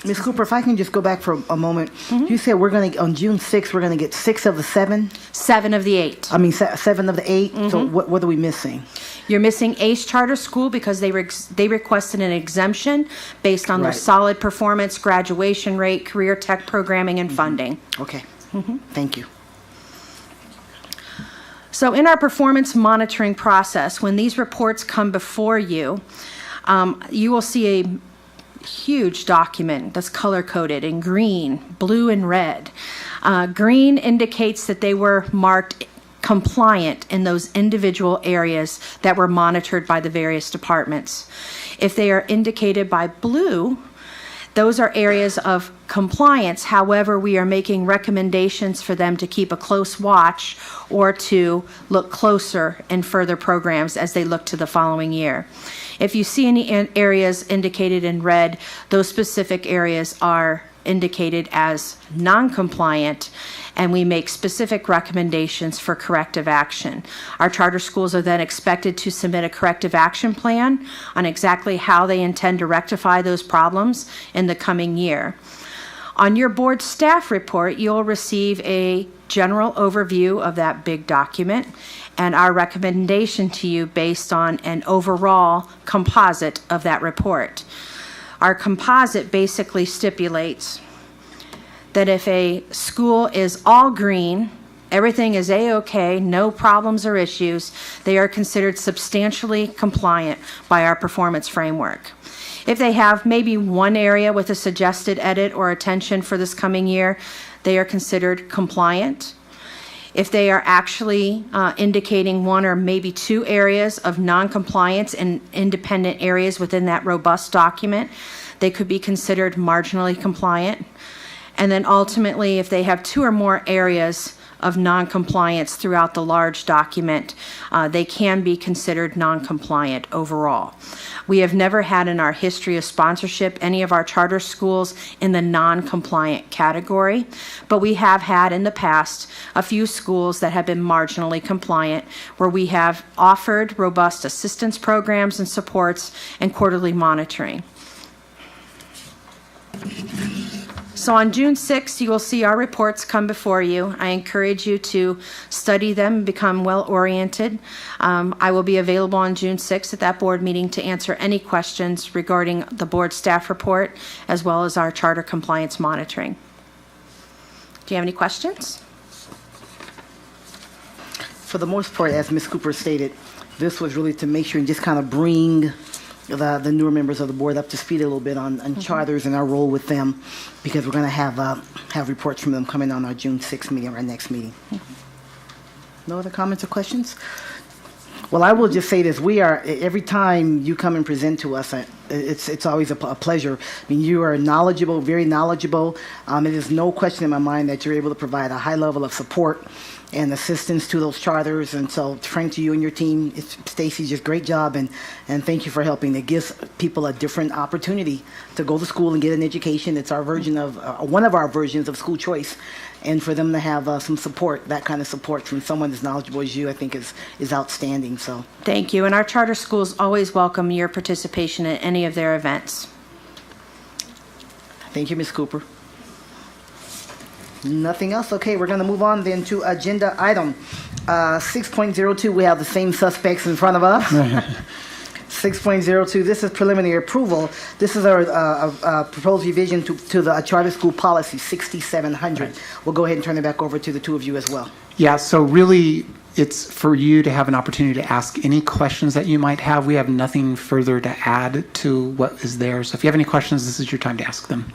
Speaker 1: Ms. Cooper, if I can just go back for a moment. You said on June 6th, we're going to get 6 of the 7?
Speaker 5: 7 of the 8.
Speaker 1: I mean, 7 of the 8? So what are we missing?
Speaker 5: You're missing ACE Charter School because they requested an exemption based on their
Speaker 1: Right.
Speaker 5: solid performance, graduation rate, career tech programming, and funding.
Speaker 1: Okay. Thank you.
Speaker 5: So in our performance monitoring process, when these reports come before you, you will see a huge document that's color-coded in green, blue, and red. Green indicates that they were marked compliant in those individual areas that were monitored by the various departments. If they are indicated by blue, those are areas of compliance. However, we are making recommendations for them to keep a close watch or to look closer in further programs as they look to the following year. If you see any areas indicated in red, those specific areas are indicated as non-compliant, and we make specific recommendations for corrective action. Our charter schools are then expected to submit a corrective action plan on exactly how they intend to rectify those problems in the coming year. On your board staff report, you'll receive a general overview of that big document and our recommendation to you based on an overall composite of that report. Our composite basically stipulates that if a school is all green, everything is A-OK, no problems or issues, they are considered substantially compliant by our performance framework. If they have maybe one area with a suggested edit or attention for this coming year, they are considered compliant. If they are actually indicating one or maybe two areas of non-compliance in independent areas within that robust document, they could be considered marginally compliant. And then ultimately, if they have two or more areas of non-compliance throughout the large document, they can be considered non-compliant overall. We have never had in our history of sponsorship any of our charter schools in the non-compliant category, but we have had in the past a few schools that have been marginally compliant, where we have offered robust assistance programs and supports and quarterly monitoring. So on June 6th, you will see our reports come before you. I encourage you to study them and become well-oriented. I will be available on June 6th at that board meeting to answer any questions regarding the board staff report, as well as our charter compliance monitoring. Do you have any questions?
Speaker 1: For the most part, as Ms. Cooper stated, this was really to make sure and just kind of bring the newer members of the board up to speed a little bit on charters and our role with them, because we're going to have reports from them coming on our June 6th meeting, our next meeting. No other comments or questions? Well, I will just say this. We are, every time you come and present to us, it's always a pleasure. I mean, you are knowledgeable, very knowledgeable. It is no question in my mind that you're able to provide a high level of support and assistance to those charters. And so, Frank, to you and your team, Stacy, just great job, and thank you for helping. It gives people a different opportunity to go to school and get an education. It's our version of, one of our versions of school choice. And for them to have some support, that kind of support from someone as knowledgeable as you, I think is outstanding. So
Speaker 5: thank you. And our charter schools always welcome your participation in any of their events.
Speaker 1: Thank you, Ms. Cooper. Nothing else? Okay, we're going to move on then to agenda item 6.02. We have the same suspects in front of us. 6.02, this is preliminary approval. This is our proposed revision to the charter school policy 6700. Right. We'll go ahead and turn it back over to the two of you as well.
Speaker 14: Yeah, so really, it's for you to have an opportunity to ask any questions that you might have. We have nothing further to add to what is there. So if you have any questions, this is your time to ask them.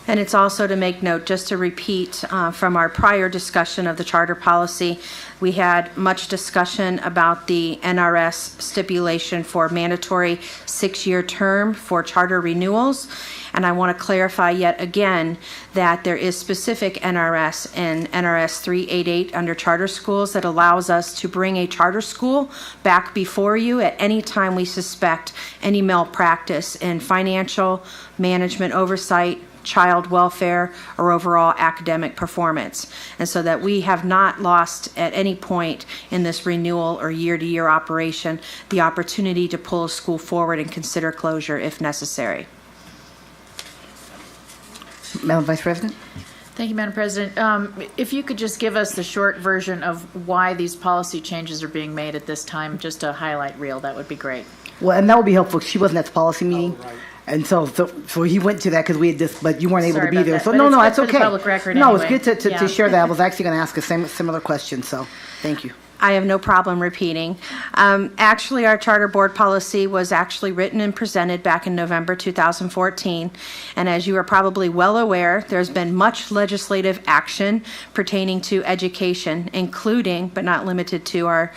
Speaker 5: And it's also to make note, just to repeat from our prior discussion of the charter policy, we had much discussion about the NRS stipulation for mandatory 6-year term for charter renewals. And I want to clarify yet again that there is specific NRS in NRS 388 under charter schools that allows us to bring a charter school back before you at any time we suspect any malpractice in financial management oversight, child welfare, or overall academic performance. And so that we have not lost at any point in this renewal or year-to-year operation the opportunity to pull a school forward and consider closure if necessary.
Speaker 1: Madam Vice President?
Speaker 16: Thank you, Madam President. If you could just give us the short version of why these policy changes are being made at this time, just a highlight reel, that would be great.
Speaker 1: Well, and that would be helpful. She wasn't at the policy meeting. Oh, right. And so he went to that because we had this, but you weren't able to be there. So no, it's okay.
Speaker 16: Public record
Speaker 1: no,
Speaker 16: anyway.
Speaker 1: It's good to share that. I was actually going to ask a similar question, so thank you.
Speaker 5: I have no problem repeating. Actually, our charter board policy was actually written and presented back in November 2014. And as you are probably well aware, there's been much legislative action pertaining to education, including, but not limited to, our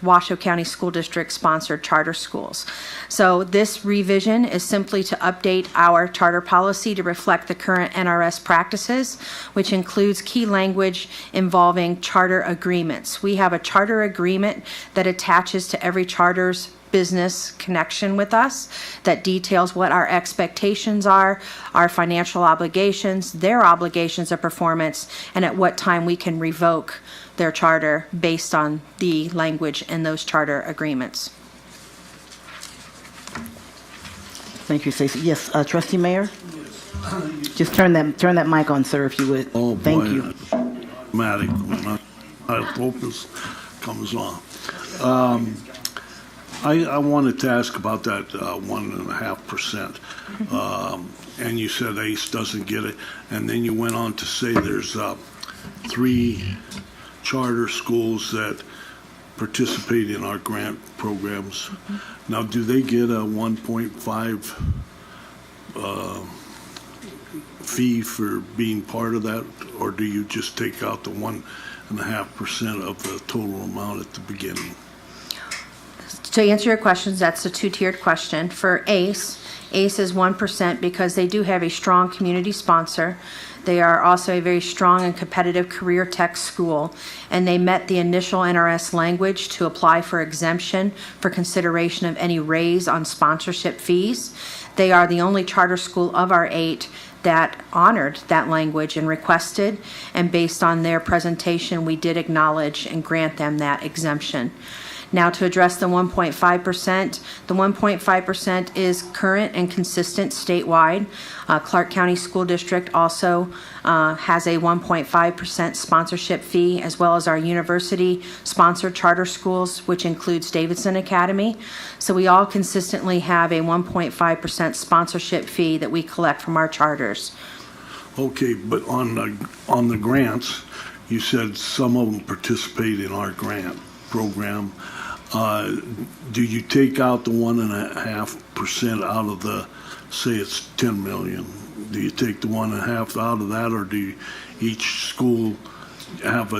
Speaker 5: Washoe County School District sponsored charter schools. So this revision is simply to update our charter policy to reflect the current NRS practices, which includes key language involving charter agreements. We have a charter agreement that attaches to every charter's business connection with us that details what our expectations are, our financial obligations, their obligations of performance, and at what time we can revoke their charter based on the language in those charter agreements.
Speaker 1: Thank you, Stacey. Yes, Trustee Mayor? Just turn that mic on, sir, if you would.
Speaker 20: Oh,
Speaker 1: Thank
Speaker 20: boy,
Speaker 1: you.
Speaker 20: it's automatic when my focus comes on. I wanted to ask about that 1.5%. And you said ACE doesn't get it. And then you went on to say there's 3 charter schools that participate in our grant programs. Now, do they get a 1.5 fee for being part of that, or do you just take out the 1.5% of the total amount at the beginning?
Speaker 5: To answer your questions, that's a two-tiered question. For ACE, ACE is 1% because they do have a strong community sponsor. They are also a very strong and competitive career tech school, and they met the initial NRS language to apply for exemption for consideration of any raise on sponsorship fees. They are the only charter school of our 8 that honored that language and requested, and based on their presentation, we did acknowledge and grant them that exemption. Now, to address the 1.5%, the 1.5% is current and consistent statewide. Clark County School District also has a 1.5% sponsorship fee, as well as our university-sponsored charter schools, which includes Davidson Academy. So we all consistently have a 1.5% sponsorship fee that we collect from our charters.
Speaker 20: Okay, but on the grants, you said some of them participate in our grant program. Do you take out the 1.5% out of the, say it's 10 million? Do you take the 1.5 out of that, or do each school have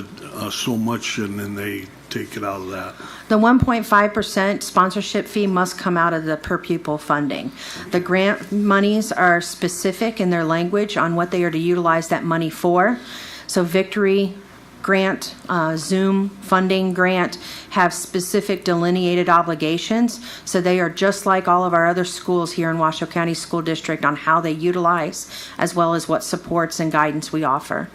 Speaker 20: so much and then they take it out of that?
Speaker 5: The 1.5% sponsorship fee must come out of the per pupil funding. The grant monies are specific in their language on what they are to utilize that money for. So Victory grant, Zoom funding grant have specific delineated obligations. So they are just like all of our other schools here in Washoe County School District on how they utilize, as well as what supports and guidance we offer.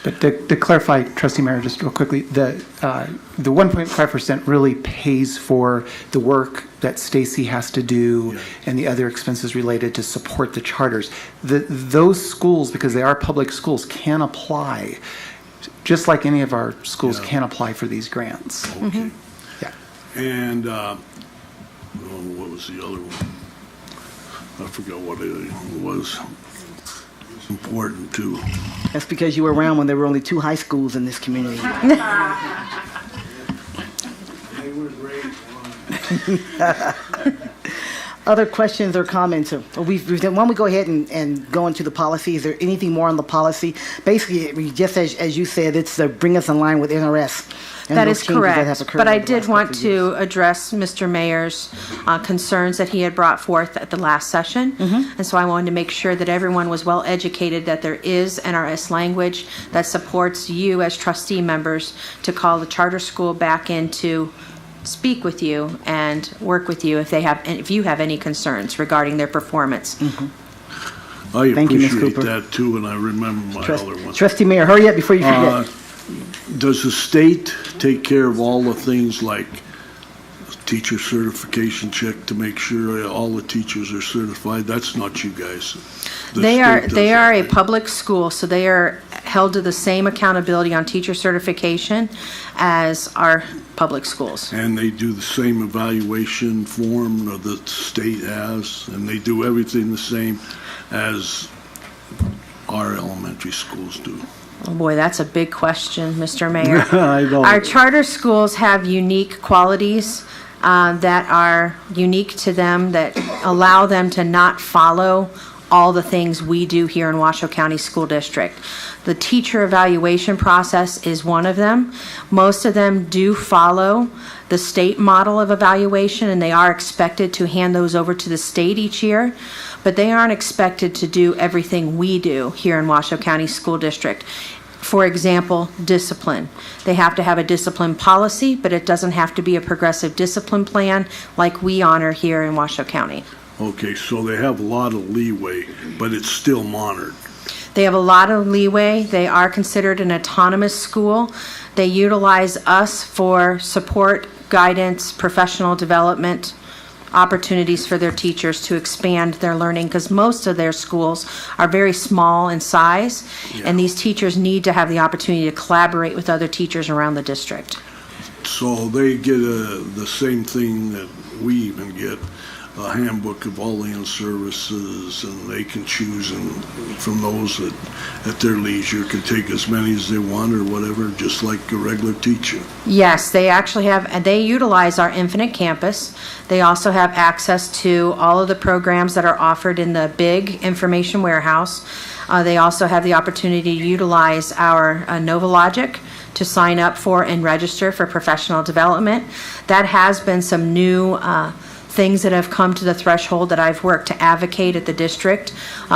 Speaker 14: But to clarify, Trustee Mayor, just real quickly, the 1.5% really pays for the work that Stacy has to do and the other expenses related to support the charters. Those schools, because they are public schools, can apply, just like any of our schools can apply for these grants.
Speaker 20: Okay.
Speaker 14: Yeah.
Speaker 20: And what was the other one? I forgot what it was. It's important too.
Speaker 1: That's because you were around when there were only 2 high schools in this community.
Speaker 20: They were great.
Speaker 1: Other questions or comments? Why don't we go ahead and go into the policy? Is there anything more on the policy? Basically, just as you said, it's to bring us in line with NRS. And
Speaker 5: That
Speaker 1: those
Speaker 5: is
Speaker 1: changes that have
Speaker 5: correct.
Speaker 1: occurred
Speaker 5: But I
Speaker 1: over the
Speaker 5: did
Speaker 1: last
Speaker 5: want
Speaker 1: couple of
Speaker 5: to
Speaker 1: years.
Speaker 5: address Mr. Mayor's concerns that he had brought forth at the last session.
Speaker 1: Mm-hmm.
Speaker 5: And so I wanted to make sure that everyone was well educated that there is NRS language that supports you as trustee members to call the charter school back in to speak with you and work with you if you have any concerns regarding their performance.
Speaker 1: Mm-hmm.
Speaker 20: I
Speaker 1: Thank you, Ms.
Speaker 20: appreciate
Speaker 1: Cooper.
Speaker 20: that too, and I remember my other one.
Speaker 1: Trustee Mayor, hurry up before you forget.
Speaker 20: Does the state take care of all the things like teacher certification check to make sure all the teachers are certified? That's not you guys. The
Speaker 5: They
Speaker 20: state
Speaker 5: are
Speaker 20: does
Speaker 5: they
Speaker 20: that,
Speaker 5: are a
Speaker 20: right?
Speaker 5: public school, so they are held to the same accountability on teacher certification as our public schools.
Speaker 20: And they do the same evaluation form that the state has, and they do everything the same as our elementary schools do.
Speaker 5: Oh boy, that's a big question, Mr. Mayor.
Speaker 20: I know.
Speaker 5: Our charter schools have unique qualities that are unique to them, that allow them to not follow all the things we do here in Washoe County School District. The teacher evaluation process is one of them. Most of them do follow the state model of evaluation, and they are expected to hand those over to the state each year, but they aren't expected to do everything we do here in Washoe County School District. For example, discipline. They have to have a discipline policy, but it doesn't have to be a progressive discipline plan like we honor here in Washoe County.
Speaker 20: Okay, so they have a lot of leeway, but it's still monitored.
Speaker 5: They have a lot of leeway. They are considered an autonomous school. They utilize us for support, guidance, professional development, opportunities for their teachers to expand their learning, because most of their schools are very small in size, and these teachers need to have the opportunity to collaborate with other teachers around the district.
Speaker 20: So they get the same thing that we even get, a handbook of all the in-services, and they can choose from those that at their leisure can take as many as they want or whatever, just like a regular teacher.
Speaker 5: Yes, they actually have, and they utilize our Infinite Campus. They also have access to all of the programs that are offered in the big information warehouse. They also have the opportunity to utilize our NovaLogic to sign up for and register for professional development. That has been some new things that have come to the threshold that I've worked to advocate at the district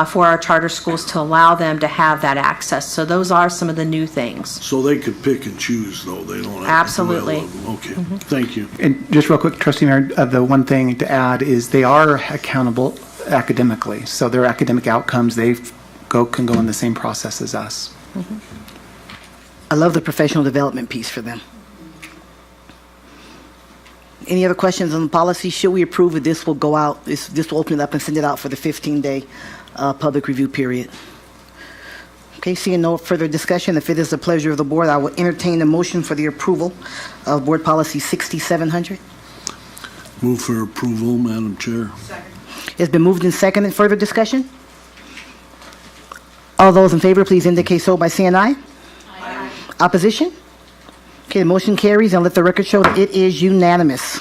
Speaker 5: for our charter schools to allow them to have that access. So those are some of the new things.
Speaker 20: So they could pick and choose, though. They don't have
Speaker 5: Absolutely.
Speaker 20: to do all of them. Okay, thank you.
Speaker 14: And just real quick, Trustee Mayor, the one thing to add is they are accountable academically. So their academic outcomes, can go in the same process as us.
Speaker 1: I love the professional development piece for them. Any other questions on the policy? Should we approve it, this will go out, this will open it up and send it out for the 15-day public review period. Okay, seeing no further discussion, if it is the pleasure of the board, I will entertain a motion for the approval of Board Policy 6700.
Speaker 20: Move for approval, Madam Chair.
Speaker 1: It's been moved and seconded. Further discussion? All those in favor, please indicate so by saying aye. Aye. Opposition? Okay, the motion carries, and let the record show that it is unanimous.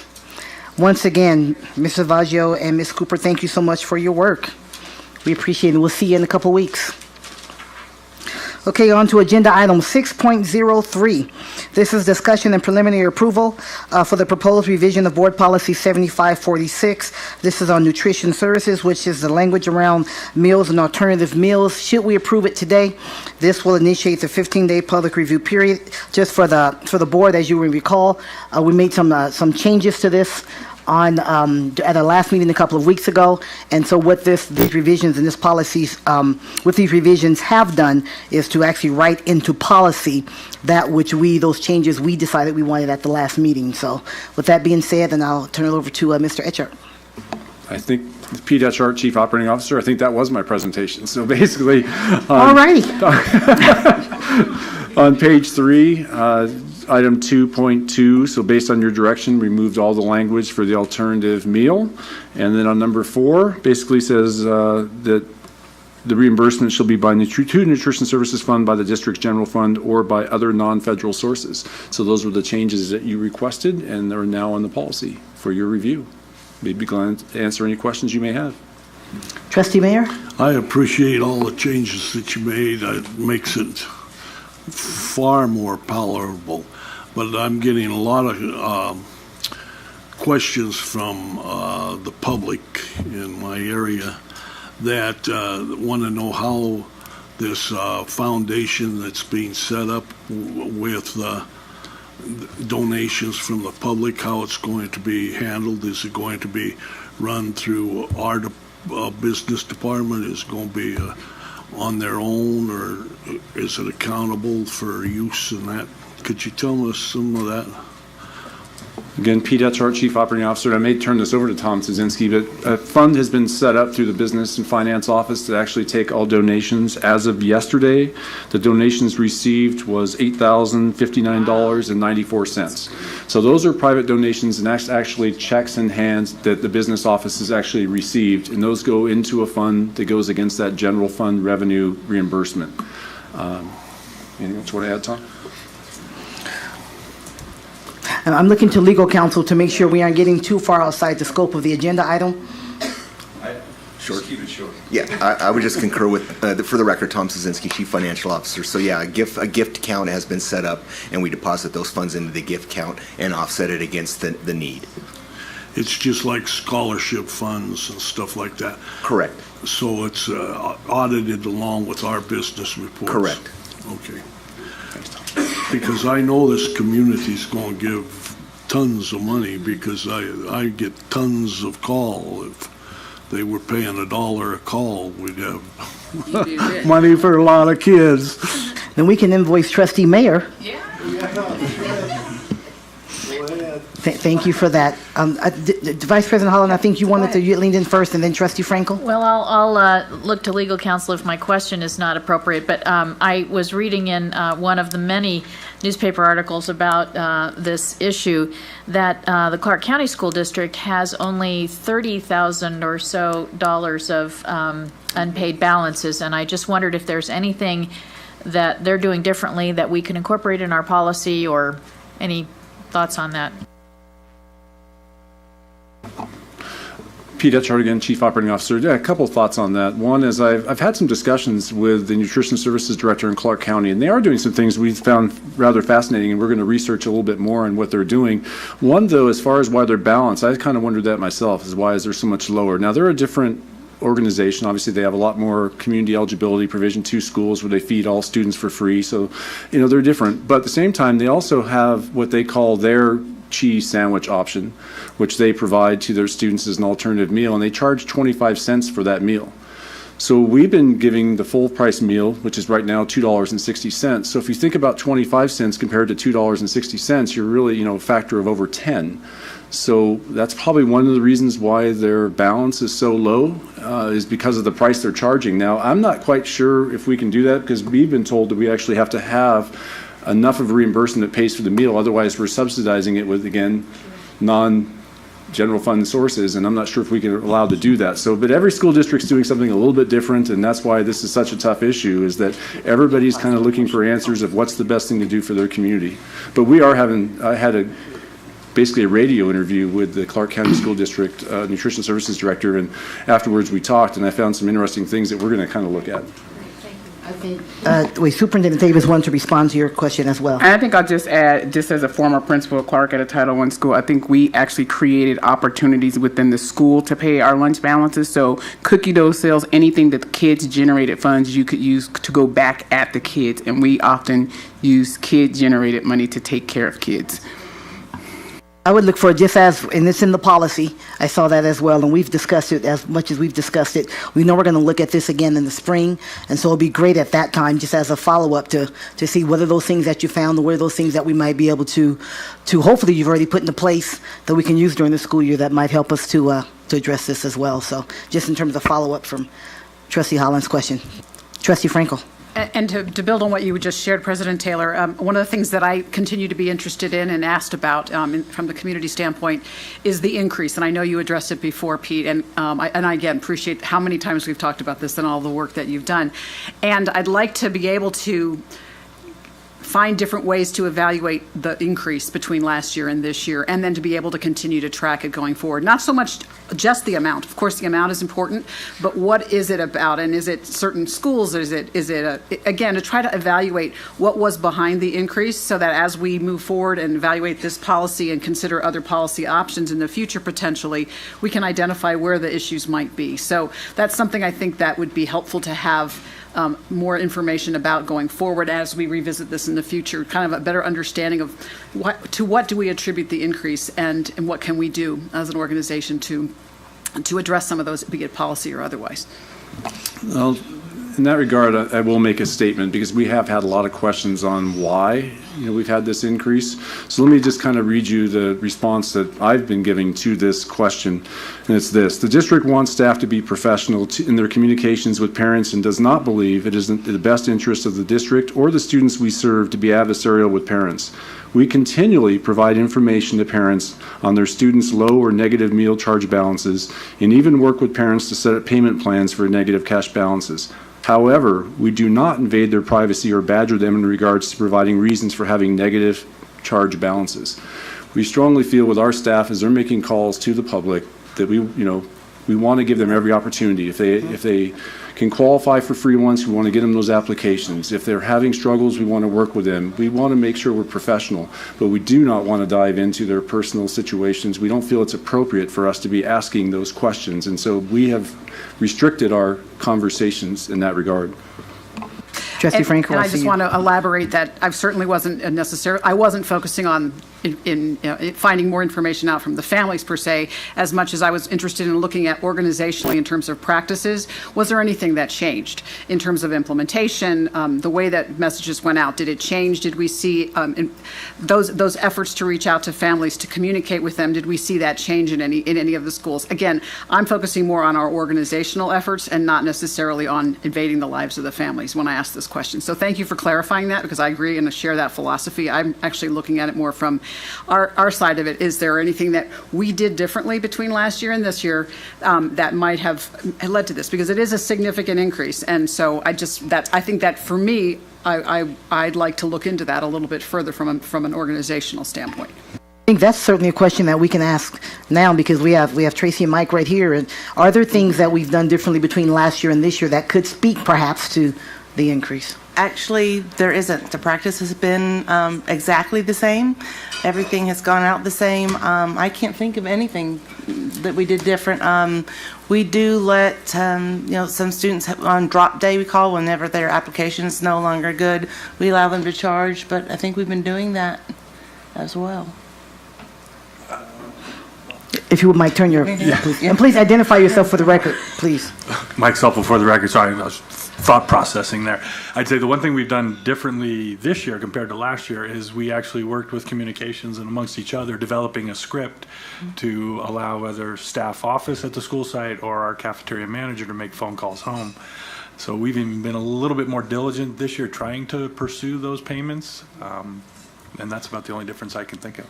Speaker 1: Once again, Mr. Washoe and Ms. Cooper, thank you so much for your work. We appreciate it. We'll see you in a couple weeks. Okay, on to agenda item 6.03. This is discussion and preliminary approval for the proposed revision of Board Policy 7546. This is on nutrition services, which is the language around meals and alternative meals. Should we approve it today, this will initiate the 15-day public review period. Just for the board, as you will recall, we made some changes to this on at our last meeting a couple of weeks ago, and so what these revisions and this policies, what these revisions have done is to actually write into policy that which those changes we decided we wanted at the last meeting. So with that being said, then I'll turn it over to Mr. Etchart.
Speaker 11: I think Pete Etchart, Chief Operating Officer, I think that was my presentation. So basically,
Speaker 1: all righty.
Speaker 11: On page 3, item 2.2, so based on your direction, removed all the language for the alternative meal. And then on number 4, basically says that the reimbursement shall be by to Nutrition Services Fund, by the district's general fund, or by other non-federal sources. So those were the changes that you requested, and they're now on the policy for your review. We'd be glad to answer any questions you may have.
Speaker 1: Trustee Mayor?
Speaker 20: I appreciate all the changes that you made. It makes it far more palatable. But I'm getting a lot of questions from the public in my area that want to know how this foundation that's being set up with donations from the public, how it's going to be handled. Is it going to be run through our business department? Is it going to be on their own, or is it accountable for use in that? Could you tell us some of that?
Speaker 11: Again, Pete Etchart, Chief Operating Officer. I may turn this over to Tom Szynski, but a fund has been set up through the Business and Finance Office to actually take all donations. As of yesterday, the donations received was $8,059.94. So those are private donations, and that's actually checks in hand that the business office has actually received, and those go into a fund that goes against that general fund revenue reimbursement. Anything else you want to add, Tom?
Speaker 1: And I'm looking to legal counsel to make sure we aren't getting too far outside the scope of the agenda item.
Speaker 6: Short. Keep it short. Yeah, I would just concur with, for the record, Tom Szynski, Chief Financial Officer. So yeah, a gift account has been set up, and we deposit those funds into the gift account and offset it against the need.
Speaker 20: It's just like scholarship funds and stuff like that.
Speaker 6: Correct.
Speaker 20: So it's audited along with our business reports.
Speaker 6: Correct.
Speaker 20: Okay. Because I know this community's going to give tons of money, because I get tons of call. If they were paying $1 a call, we'd have money for a lot of kids.
Speaker 1: Then we can invoice Trustee Mayor.
Speaker 20: Yeah.
Speaker 1: Thank you for that. Vice President Holland, I think you wanted to, you leaned in first, and then Trustee Frankel.
Speaker 16: Well, I'll look to legal counsel if my question is not appropriate, but I was reading in one of the many newspaper articles about this issue that the Clark County School District has only $30,000 or so of unpaid balances, and I just wondered if there's anything that they're doing differently that we can incorporate in our policy, or any thoughts on that?
Speaker 11: Pete Etchart again, Chief Operating Officer. Yeah, a couple of thoughts on that. One is I've had some discussions with the Nutrition Services Director in Clark County, and they are doing some things we found rather fascinating, and we're going to research a little bit more on what they're doing. One, though, as far as why they're balanced, I kind of wondered that myself, is why is there so much lower? Now, they're a different organization. Obviously, they have a lot more community eligibility, Provision 2 schools where they feed all students for free. So, they're different. But at the same time, they also have what they call their cheese sandwich option, which they provide to their students as an alternative meal, and they charge 25 cents for that meal. So we've been giving the full price meal, which is right now $2.60. So if you think about 25 cents compared to $2.60, you're really, a factor of over 10. So that's probably one of the reasons why their balance is so low, is because of the price they're charging. Now, I'm not quite sure if we can do that, because we've been told that we actually have to have enough of a reimbursement that pays for the meal. Otherwise, we're subsidizing it with, again, non-general fund sources, and I'm not sure if we can allow to do that. So, but every school district's doing something a little bit different, and that's why this is such a tough issue, is that everybody's kind of looking for answers of what's the best thing to do for their community. But I had basically a radio interview with the Clark County School District Nutrition Services Director, and afterwards we talked, and I found some interesting things that we're going to kind of look at.
Speaker 1: I think, Superintendent Davis wanted to respond to your question as well.
Speaker 22: And I think I'll just add, just as a former principal of Clark at a Title I school, I think we actually created opportunities within the school to pay our lunch balances. So cookie dough sales, anything that the kids generated funds you could use to go back at the kids. And we often use kid-generated money to take care of kids.
Speaker 1: I would look for, just as, and it's in the policy, I saw that as well, and we've discussed it as much as we've discussed it. We know we're going to look at this again in the spring, and so it'll be great at that time, just as a follow-up, to see what are those things that you found, or what are those things that we might be able to hopefully you've already put into place that we can use during the school year that might help us to address this as well. So just in terms of follow-up from Trustee Holland's question. Trustee Frankel.
Speaker 3: And to build on what you just shared, President Taylor, one of the things that I continue to be interested in and asked about from the community standpoint is the increase. And I know you addressed it before, Pete, and I again appreciate how many times we've talked about this and all the work that you've done. And I'd like to be able to find different ways to evaluate the increase between last year and this year, and then to be able to continue to track it going forward. Not so much just the amount. Of course, the amount is important, but what is it about? And is it certain schools? Again, to try to evaluate what was behind the increase, so that as we move forward and evaluate this policy and consider other policy options in the future potentially, we can identify where the issues might be. So that's something I think that would be helpful to have more information about going forward as we revisit this in the future, kind of a better understanding of what do we attribute the increase, and what can we do as an organization to address some of those, be it policy or otherwise.
Speaker 11: Well, in that regard, I will make a statement, because we have had a lot of questions on why we've had this increase. So let me just kind of read you the response that I've been giving to this question, and it's this: the district wants staff to be professional in their communications with parents, and does not believe it is in the best interest of the district or the students we serve to be adversarial with parents. We continually provide information to parents on their students' low or negative meal charge balances, and even work with parents to set up payment plans for negative cash balances. However, we do not invade their privacy or badger them in regards to providing reasons for having negative charge balances. We strongly feel with our staff as they're making calls to the public that we want to give them every opportunity. If they can qualify for free ones, we want to get them those applications. If they're having struggles, we want to work with them. We want to make sure we're professional, but we do not want to dive into their personal situations. We don't feel it's appropriate for us to be asking those questions, and so we have restricted our conversations in that regard.
Speaker 1: Trustee Franco,
Speaker 3: And I
Speaker 1: see
Speaker 3: just
Speaker 1: you.
Speaker 3: want to elaborate that I certainly wasn't I wasn't focusing on finding more information out from the families per se, as much as I was interested in looking at organizationally in terms of practices. Was there anything that changed in terms of implementation, the way that messages went out? Did it change? Did we see those efforts to reach out to families, to communicate with them? Did we see that change in any of the schools? Again, I'm focusing more on our organizational efforts and not necessarily on invading the lives of the families when I ask this question. So thank you for clarifying that, because I agree and share that philosophy. I'm actually looking at it more from our side of it. Is there anything that we did differently between last year and this year that might have led to this? Because it is a significant increase. And so I think that for me, I'd like to look into that a little bit further from an organizational standpoint.
Speaker 1: I think that's certainly a question that we can ask now, because we have Tracy and Mike right here. And are there things that we've done differently between last year and this year that could speak perhaps to the increase?
Speaker 15: Actually, there isn't. The practice has been exactly the same. Everything has gone out the same. I can't think of anything that we did different. We do let some students on drop day, we call, whenever their application is no longer good, we allow them to charge, but I think we've been doing that as well.
Speaker 1: If you would, Mike, turn your... Please. And please identify yourself for the record, please.
Speaker 17: Mike Supple for the record. Sorry, I was thought processing there. I'd say the one thing we've done differently this year compared to last year is we actually worked with communications and amongst each other, developing a script to allow whether staff office at the school site or our cafeteria manager to make phone calls home. So we've even been a little bit more diligent this year trying to pursue those payments, and that's about the only difference I can think of.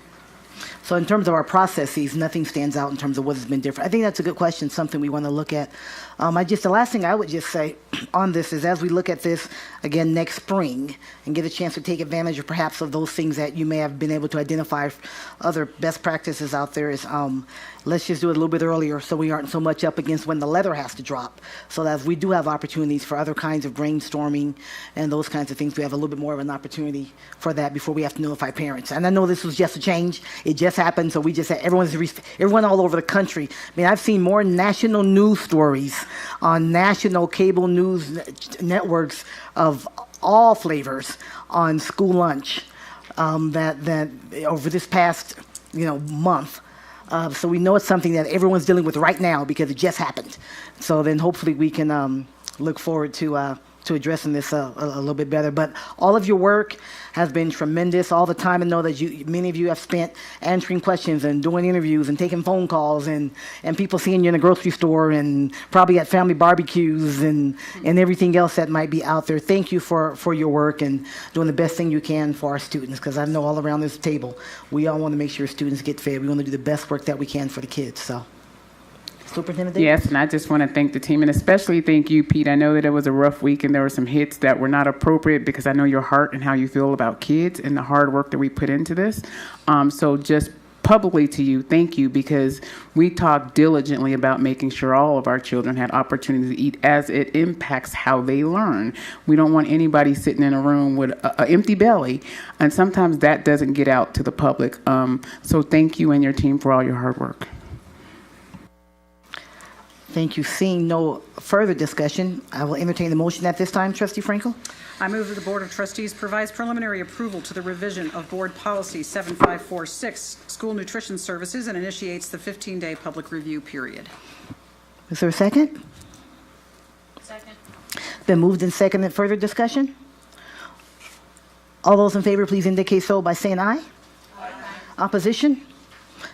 Speaker 1: So in terms of our processes, nothing stands out in terms of what has been different. I think that's a good question, something we want to look at. The last thing I would just say on this is, as we look at this again next spring and get a chance to take advantage of perhaps of those things that you may have been able to identify, other best practices out there, is let's just do it a little bit earlier so we aren't so much up against when the leather has to drop. So that we do have opportunities for other kinds of brainstorming and those kinds of things. We have a little bit more of an opportunity for that before we have to notify parents. And I know this was just a change. It just happened, so we just had everyone all over the country. I mean, I've seen more national news stories on national cable news networks of all flavors on school lunch that over this past month. So we know it's something that everyone's dealing with right now because it just happened. So then hopefully we can look forward to addressing this a little bit better. But all of your work has been tremendous all the time. I know that many of you have spent answering questions and doing interviews and taking phone calls and people seeing you in the grocery store and probably at family barbecues and everything else that might be out there. Thank you for your work and doing the best thing you can for our students, because I know all around this table, we all want to make sure students get fed. We want to do the best work that we can for the kids. So. Superintendent Davis?
Speaker 22: Yes, and I just want to thank the team, and especially thank you, Pete. I know that it was a rough week and there were some hits that were not appropriate, because I know your heart and how you feel about kids and the hard work that we put into this. So just publicly to you, thank you, because we talked diligently about making sure all of our children had opportunity to eat, as it impacts how they learn. We don't want anybody sitting in a room with an empty belly, and sometimes that doesn't get out to the public. So thank you and your team for all your hard work.
Speaker 1: Thank you. Seeing no further discussion, I will entertain the motion at this time. Trustee Frankel?
Speaker 3: I move that the Board of Trustees provides preliminary approval to the revision of Board Policy 7546, School Nutrition Services, and initiates the 15-day public review period.
Speaker 1: Is there a second?
Speaker 16: Second.
Speaker 1: Been moved and seconded. Further discussion? All those in favor, please indicate so by saying aye. Aye. Opposition?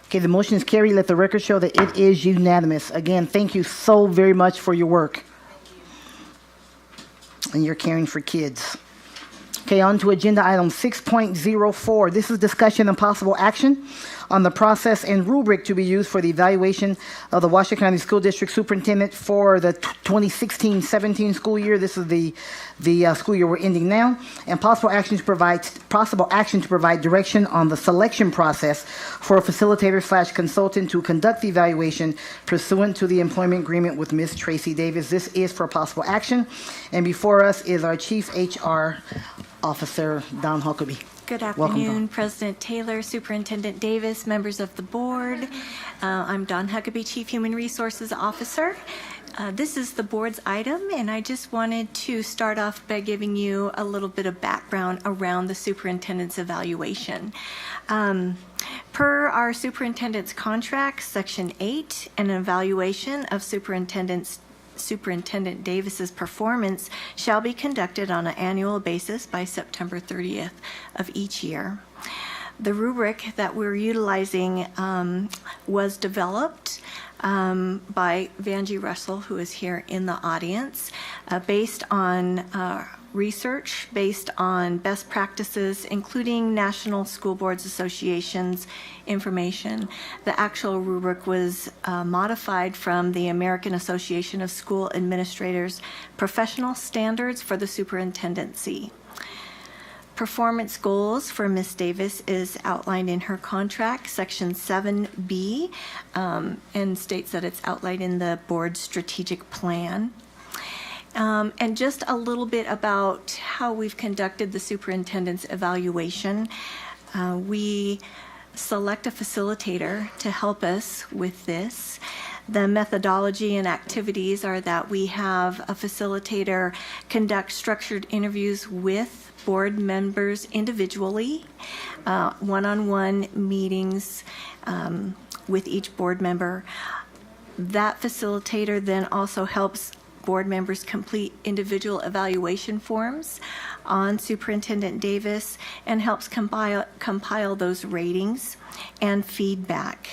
Speaker 1: Okay, the motion is carried. Let the record show that it is unanimous. Again, thank you so very much for your work. And your caring for kids. Okay, on to agenda item 6.04. This is discussion and possible action on the process and rubric to be used for the evaluation of the Washoe County School District Superintendent for the 2016-17 school year. This is the school year we're ending now, and possible action to provide direction on the selection process for a facilitator/consultant to conduct the evaluation pursuant to the employment agreement with Ms. Tracy Davis. This is for possible action, and before us is our Chief HR Officer, Don Huckabee.
Speaker 18: Good
Speaker 1: Welcome,
Speaker 18: afternoon,
Speaker 1: Don.
Speaker 18: President Taylor, Superintendent Davis, members of the board. I'm Don Huckabee, Chief Human Resources Officer. This is the board's item, and I just wanted to start off by giving you a little bit of background around the superintendent's evaluation. Per our superintendent's contract, Section 8, an evaluation of Superintendent Davis's performance shall be conducted on an annual basis by September 30th of each year. The rubric that we're utilizing was developed by Vanjie Russell, who is here in the audience, based on research, based on best practices, including National School Boards Association's information. The actual rubric was modified from the American Association of School Administrators Professional Standards for the Superintendency. Performance goals for Ms. Davis is outlined in her contract, Section 7B, and states that it's outlined in the board's strategic plan. And just a little bit about how we've conducted the superintendent's evaluation. We select a facilitator to help us with this. The methodology and activities are that we have a facilitator conduct structured interviews with board members individually, one-on-one meetings with each board member. That facilitator then also helps board members complete individual evaluation forms on Superintendent Davis and helps compile those ratings and feedback.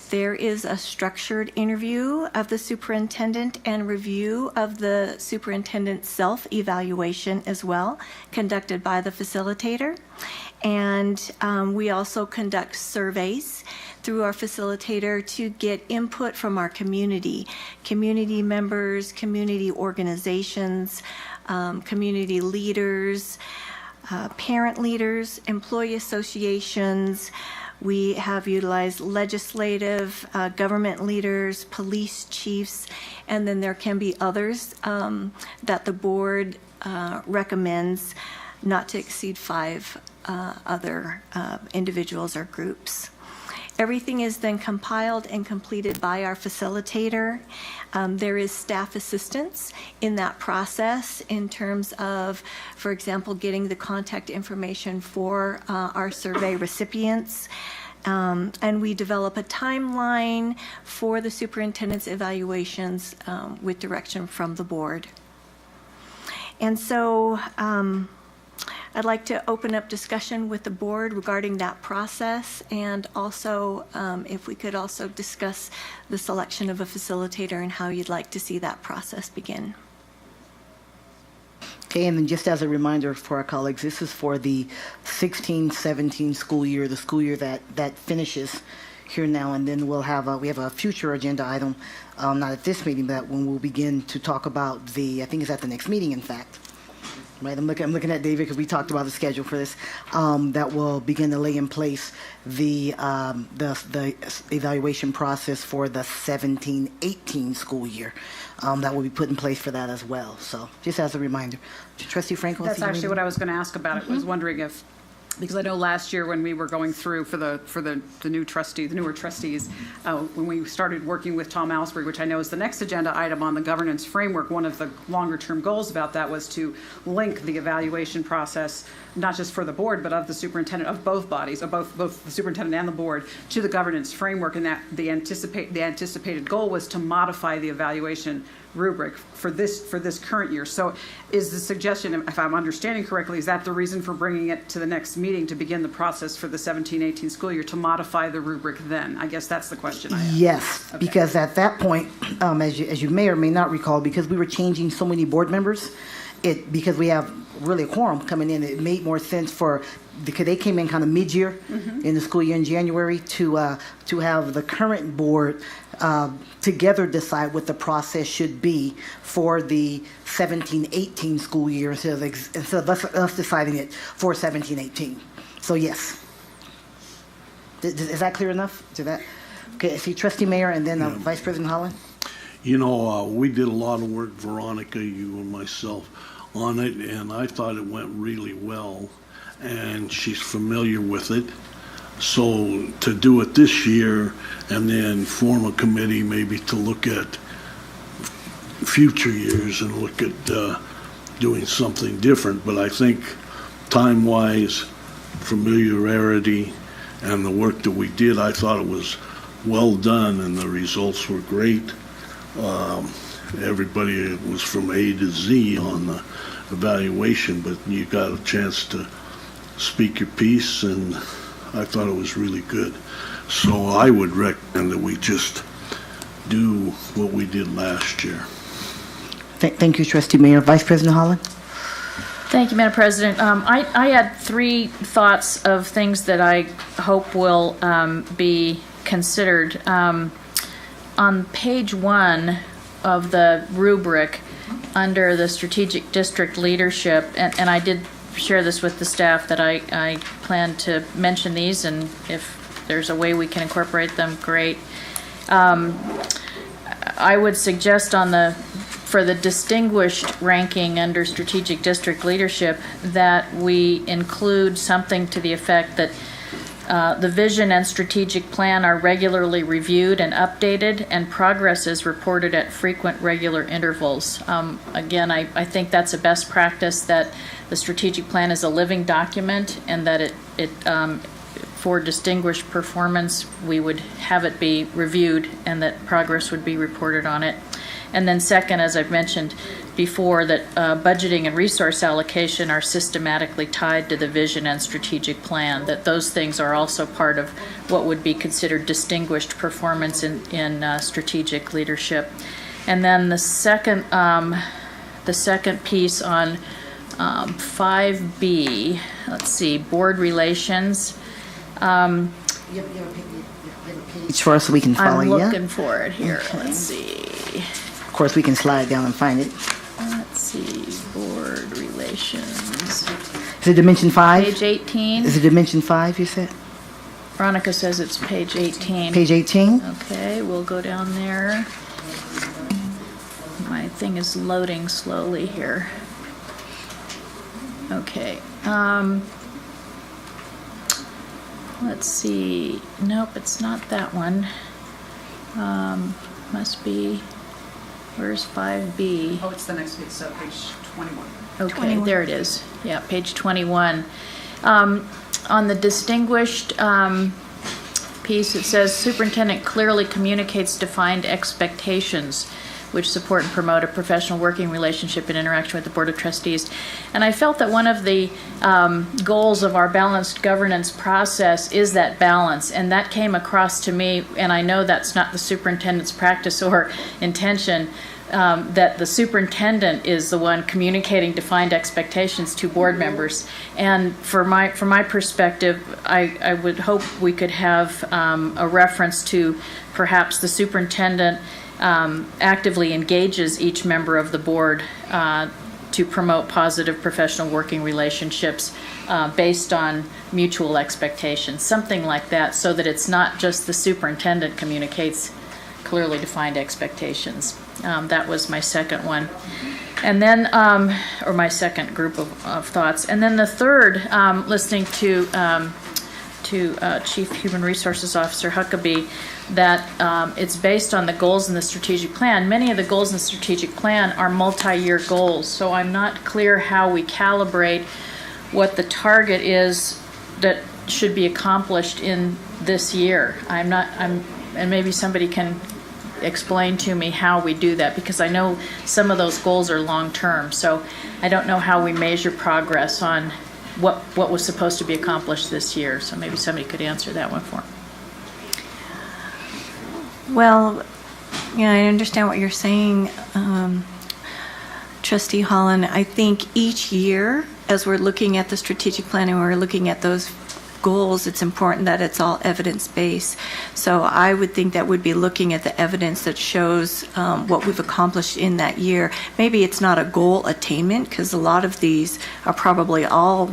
Speaker 18: There is a structured interview of the superintendent and review of the superintendent's self-evaluation as well, conducted by the facilitator. And we also conduct surveys through our facilitator to get input from our community members, community organizations, community leaders, parent leaders, employee associations. We have utilized legislative, government leaders, police chiefs, and then there can be others that the board recommends not to exceed 5 other individuals or groups. Everything is then compiled and completed by our facilitator. There is staff assistance in that process in terms of, for example, getting the contact information for our survey recipients. And we develop a timeline for the superintendent's evaluations with direction from the board. And so I'd like to open up discussion with the board regarding that process, and also if we could also discuss the selection of a facilitator and how you'd like to see that process begin.
Speaker 1: Okay, and then just as a reminder for our colleagues, this is for the 16-17 school year, the school year that finishes here now, and then we'll have we have a future agenda item, not at this meeting, but when we'll begin to talk about I think it's at the next meeting, in fact. Right, I'm looking at David because we talked about the schedule for this. That will begin to lay in place the evaluation process for the 17-18 school year. That will be put in place for that as well. So, just as a reminder, Trustee Franco.
Speaker 3: That's actually what I was going to ask about. I was wondering if, because I know last year when we were going through for the newer trustees, when we started working with Tom Alsbury, which I know is the next agenda item on the governance framework, one of the longer term goals about that was to link the evaluation process, not just for the board, but of the superintendent, of both bodies, of both the superintendent and the board, to the governance framework, and that the anticipated goal was to modify the evaluation rubric for this current year. So is the suggestion, if I'm understanding correctly, is that the reason for bringing it to the next meeting to begin the process for the 17-18 school year to modify the rubric then? I guess that's the question I have.
Speaker 1: Yes,
Speaker 3: Okay.
Speaker 1: because at that point, as you may or may not recall, because we were changing so many board members, because we have really a quorum coming in. It made more sense because they came in kind of mid-year in the school year in January to have the current board together decide what the process should be for the 17-18 school year instead of us deciding it for 17-18. So yes. Is that clear enough? Okay, see Trustee Mayor and then Vice President Holland.
Speaker 20: You know, we did a lot of work, Veronica, you and myself, on it, and I thought it went really well, and she's familiar with it. So to do it this year and then form a committee maybe to look at future years and look at doing something different, but I think time-wise, familiarity, and the work that we did, I thought it was well done and the results were great. Everybody was from A to Z on the evaluation, but you got a chance to speak your piece, and I thought it was really good. So I would recommend that we just do what we did last year.
Speaker 1: Thank you, Trustee Mayor. Vice President Holland?
Speaker 16: Thank you, Madam President. I had 3 thoughts of things that I hope will be considered. On page 1 of the rubric, under the strategic district leadership, and I did share this with the staff that I plan to mention these, and if there's a way we can incorporate them, great. I would suggest for the distinguished ranking under strategic district leadership that we include something to the effect that the vision and strategic plan are regularly reviewed and updated, and progress is reported at frequent, regular intervals. Again, I think that's a best practice, that the strategic plan is a living document, and that it for distinguished performance, we would have it be reviewed and that progress would be reported on it. And then second, as I've mentioned before, that budgeting and resource allocation are systematically tied to the vision and strategic plan, that those things are also part of what would be considered distinguished performance in strategic leadership. And then the second piece on 5B, let's see, board relations.
Speaker 1: Each for us so we can follow you.
Speaker 16: I'm looking for it here. Okay. Let's see.
Speaker 1: Of course, we can slide down and find it.
Speaker 16: Let's see, board relations.
Speaker 1: Is it dimension 5?
Speaker 16: Page 18.
Speaker 1: Is it dimension 5, you said?
Speaker 16: Veronica says it's page 18.
Speaker 1: Page 18?
Speaker 16: Okay, we'll go down there. My thing is loading slowly here. Okay. Let's see. Nope, it's not that one. Must be. Where's 5B?
Speaker 3: Oh, it's the next page, so page 21.
Speaker 16: Okay,
Speaker 18: 21.
Speaker 16: there it is. Yeah, page 21. On the distinguished piece, it says superintendent clearly communicates defined expectations which support and promote a professional working relationship and interaction with the Board of Trustees. And I felt that one of the goals of our balanced governance process is that balance, and that came across to me, and I know that's not the superintendent's practice or intention, that the superintendent is the one communicating defined expectations to board members. And from my perspective, I would hope we could have a reference to perhaps the superintendent actively engages each member of the board to promote positive professional working relationships based on mutual expectations, something like that, so that it's not just the superintendent communicates clearly defined expectations. That was my second one. And then, or my second group of thoughts. And then the third, listening to Chief Human Resources Officer Huckabee, that it's based on the goals in the strategic plan. Many of the goals in the strategic plan are multi-year goals, so I'm not clear how we calibrate what the target is that should be accomplished in this year. And maybe somebody can explain to me how we do that, because I know some of those goals are long-term, so I don't know how we measure progress on what was supposed to be accomplished this year. So maybe somebody could answer that one for me.
Speaker 18: Well, I understand what you're saying. Trustee Holland, I think each year, as we're looking at the strategic plan and we're looking at those goals, it's important that it's all evidence-based. So I would think that we'd be looking at the evidence that shows what we've accomplished in that year. Maybe it's not a goal attainment, because a lot of these are probably all,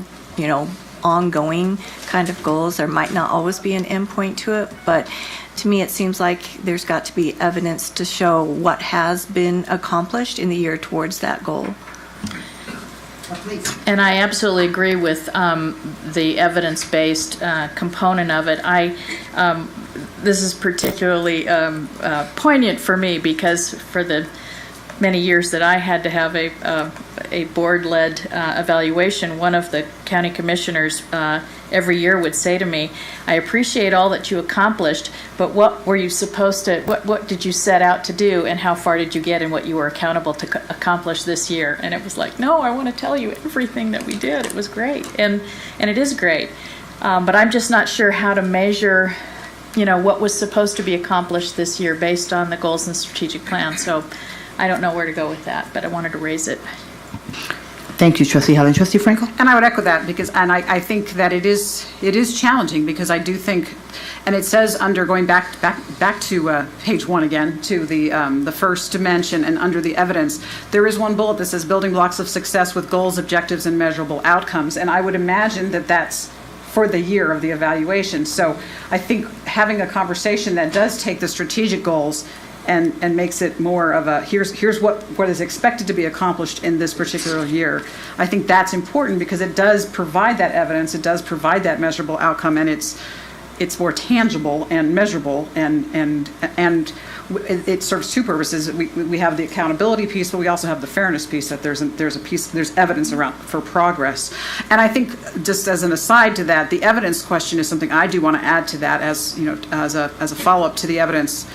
Speaker 18: ongoing kind of goals. There might not always be an endpoint to it, but to me, it seems like there's got to be evidence to show what has been accomplished in the year towards that goal.
Speaker 16: And I absolutely agree with the evidence-based component of it. This is particularly poignant for me because for the many years that I had to have a board-led evaluation, one of the county commissioners every year would say to me, "I appreciate all that you accomplished, but what were you supposed to, what did you set out to do, and how far did you get in what you were accountable to accomplish this year?" And it was like, no, I want to tell you everything that we did. It was great, and it is great. But I'm just not sure how to measure, what was supposed to be accomplished this year based on the goals and strategic plan. So I don't know where to go with that, but I wanted to raise it.
Speaker 1: Thank you, Trustee Holland. Trustee Franco?
Speaker 3: And I would echo that because, and I think that it is challenging because I do think, and it says under going back to page 1 again to the first dimension and under the evidence, there is one bullet that says building blocks of success with goals, objectives, and measurable outcomes. And I would imagine that that's for the year of the evaluation. So I think having a conversation that does take the strategic goals and makes it more of a, here's what is expected to be accomplished in this particular year. I think that's important because it does provide that evidence, it does provide that measurable outcome, and it's more tangible and measurable, and it serves two purposes. We have the accountability piece, but we also have the fairness piece, that there's evidence around for progress. And I think, just as an aside to that, the evidence question is something I do want to add to that as a follow-up to the evidence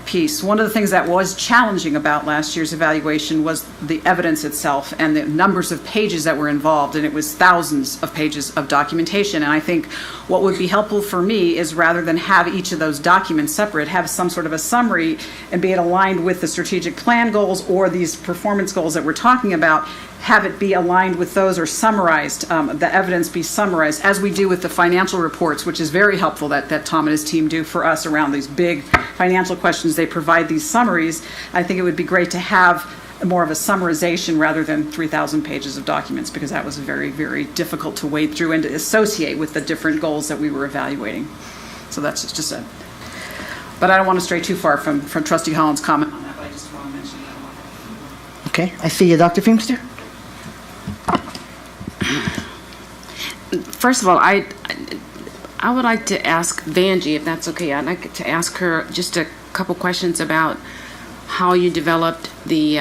Speaker 3: piece. One of the things that was challenging about last year's evaluation was the evidence itself and the numbers of pages that were involved, and it was thousands of pages of documentation. And I think what would be helpful for me is, rather than have each of those documents separate, have some sort of a summary and be it aligned with the strategic plan goals or these performance goals that we're talking about, have it be aligned with those or summarized, the evidence be summarized, as we do with the financial reports, which is very helpful that Tom and his team do for us around these big financial questions. They provide these summaries. I think it would be great to have more of a summarization rather than 3,000 pages of documents, because that was very, very difficult to wade through and to associate with the different goals that we were evaluating. So that's just a, but I don't want to stray too far from Trustee Holland's comment on that, but I just want to mention that.
Speaker 1: Okay, I see you, Dr. Feemster.
Speaker 9: First of all, I would like to ask Vanjie, if that's okay. I'd like to ask her just a couple questions about how you developed the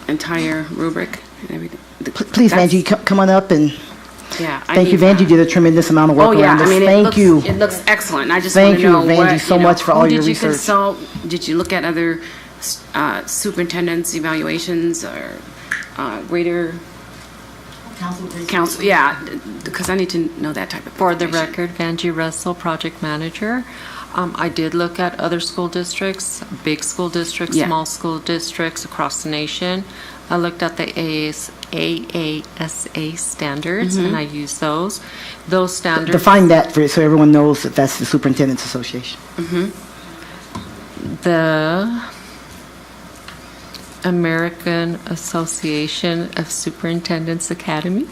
Speaker 9: entire rubric and everything.
Speaker 1: Please, Vanjie, come on up and
Speaker 9: yeah.
Speaker 1: Thank you, Vanjie. Did a tremendous amount of work around this. Thank you.
Speaker 9: It looks excellent. I just want to know
Speaker 1: Vanjie, so much for all your research.
Speaker 9: Did you consult? Did you look at other superintendent's evaluations or greater council? Yeah, because I need to know that type of
Speaker 19: For the record, Vanjie Russell, project manager. I did look at other school districts, big school districts, small school districts across the nation. I looked at the AASA standards, and I used those. Those standards.
Speaker 1: Define that so everyone knows that that's the Superintendent's Association.
Speaker 19: The American Association of Superintendents Academy.